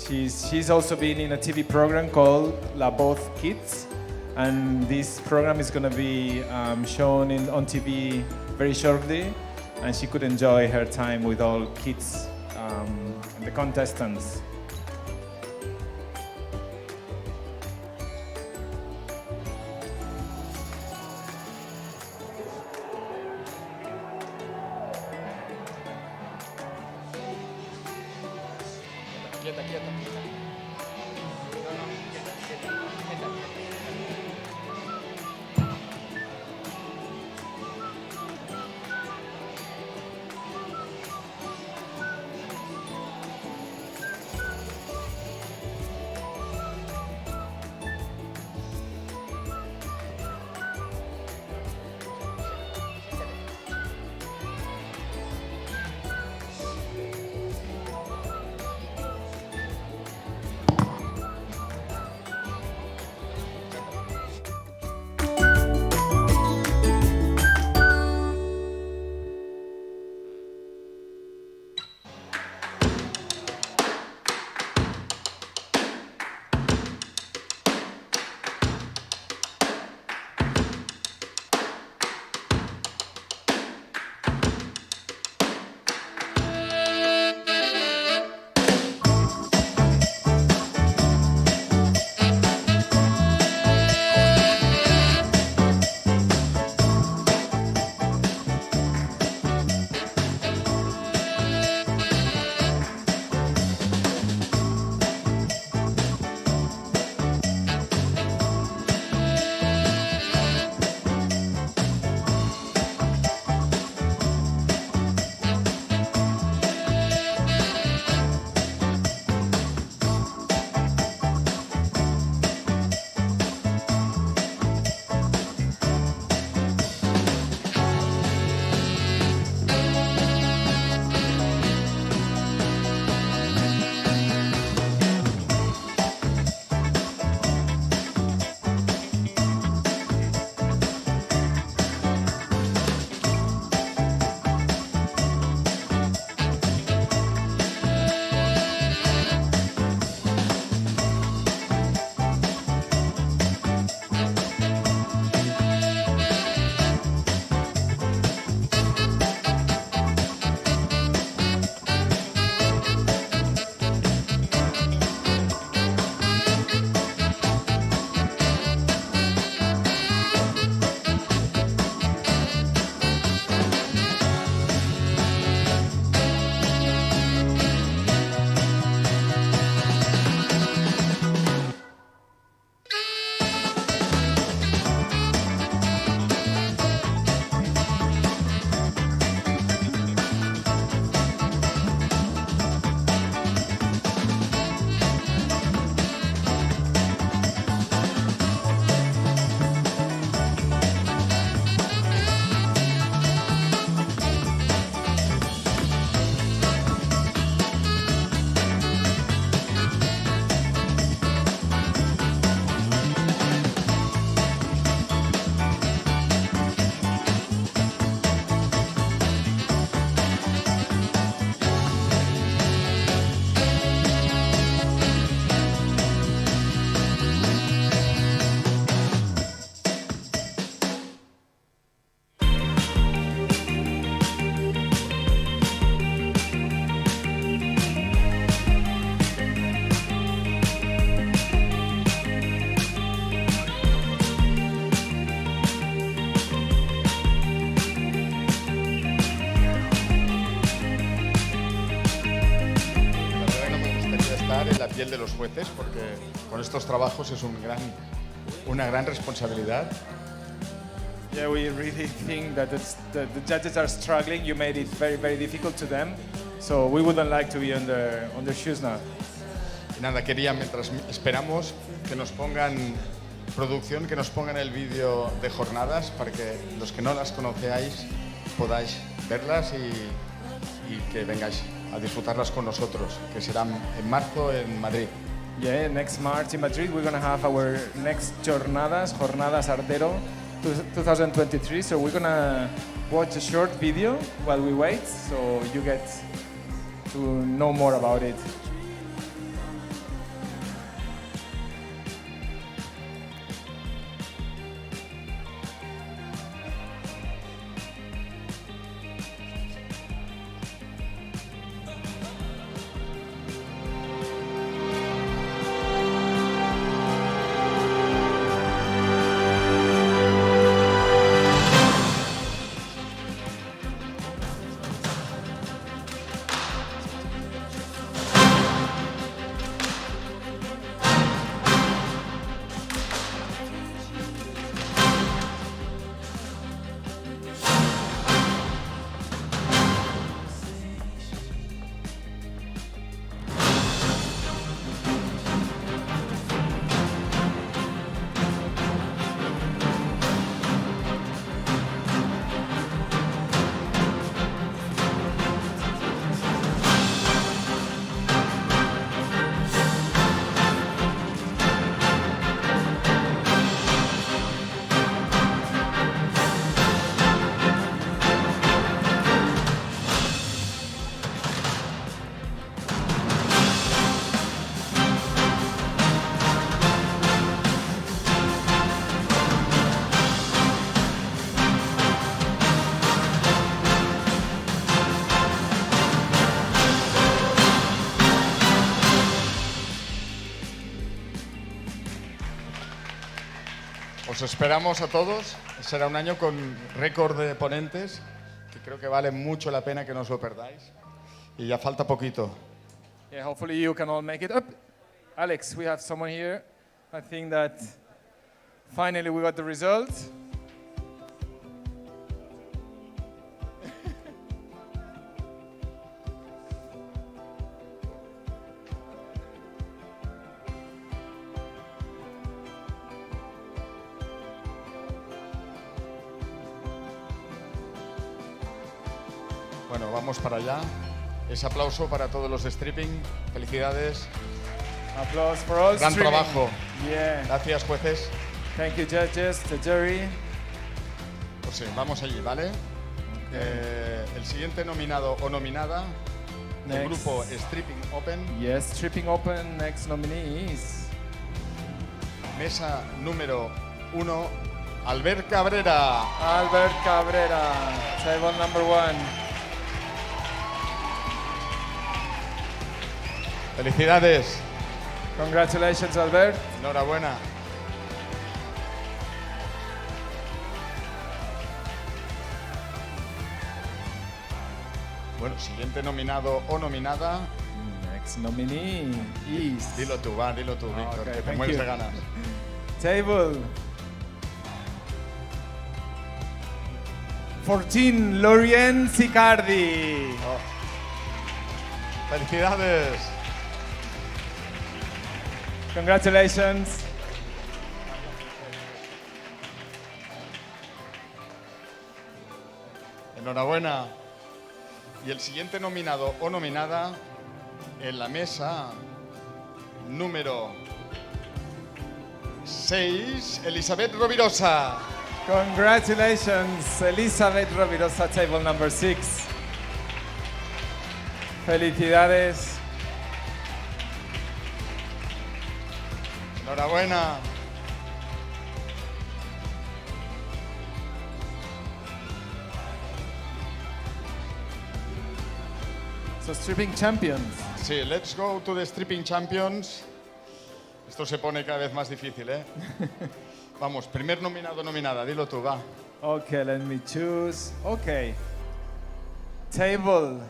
She's also been in a TV program called La Voz Kids, and this program is going to be shown on TV very shortly, and she could enjoy her time with all kids and the contestants. Quieta, quieta. estar en la piel de los jueces, porque con estos trabajos es una gran responsabilidad. Yeah, we really think that the judges are struggling. You made it very, very difficult to them. So we wouldn't like to be on their shoes now. Y nada, quería, mientras esperamos, que nos pongan producción, que nos pongan el vídeo de jornadas para que los que no las conocéis podáis verlas y que vengáis a disfrutarlas con nosotros, que serán en marzo en Madrid. Yeah, next March in Madrid we're going to have our next Jornadas Artero 2023. So we're going to watch a short video while we wait, so you get to know more about it. Os esperamos a todos. Será un año con récord de ponentes, que creo que vale mucho la pena que no os lo perdáis. Y ya falta poquito. Yeah, hopefully you can all make it up. Alex, we have someone here. I think that finally we got the result. Bueno, vamos para allá. Ese aplauso para todos los de stripping. Felicidades. Applause for all Gran streaming. trabajo. Yeah. Gracias, jueces. Thank you, judges, the jury. Pues sí, vamos allí, ¿vale? El siguiente nominado o nominada del Next. grupo Stripping Open. Yes, Stripping Open, next nominee is Mesa número 1, Albert Cabrera. Albert Cabrera, table number 1. Felicidades. Congratulations, Albert. Enhorabuena. Bueno, siguiente nominado o nominada. Next nominee is... Dilo tú, Víctor, Okay, que te thank mueres you. de ganas. Table 14, Lorien Sicardi. Felicidades. Congratulations. Enhorabuena. Y el siguiente nominado o nominada en la mesa número 6, Elizabeth Rovirosa. Congratulations, Elizabeth Rovirosa, table number 6. Felicidades. Enhorabuena. So, stripping champions. Sí, let's go to the stripping champions. Esto se pone cada vez más difícil, ¿eh? Vamos, primer nominado o nominada, dilo tú, va. Okay, let me choose. Okay. Table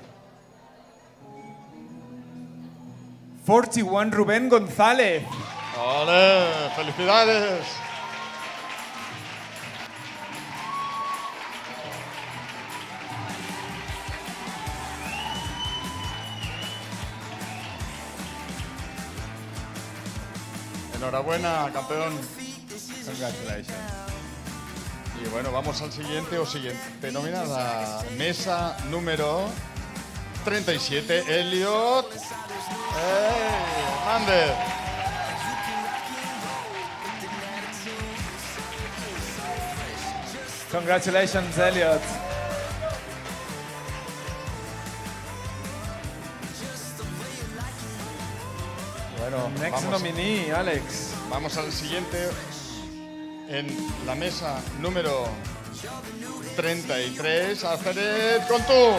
41, Rubén González. ¡Ole! ¡Felicidades! Enhorabuena, campeón. Congratulations. Y bueno, vamos al siguiente o siguiente nómina, la mesa número 37, Elliot. Hernández. Congratulations, Elliot. Bueno, Next nominee, Alex. Vamos al siguiente en la mesa número 33, Alfred, con tú.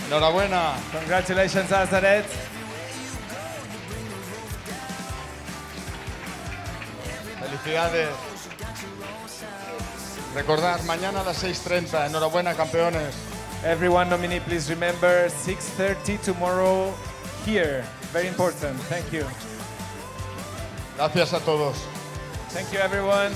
Enhorabuena. Congratulations, Azaret. Felicidades. Recordad, mañana a las 6:30. Enhorabuena, campeones. Everyone nominee, please remember 6:30 tomorrow here. Very important. Thank you. Gracias a todos. Thank you, everyone.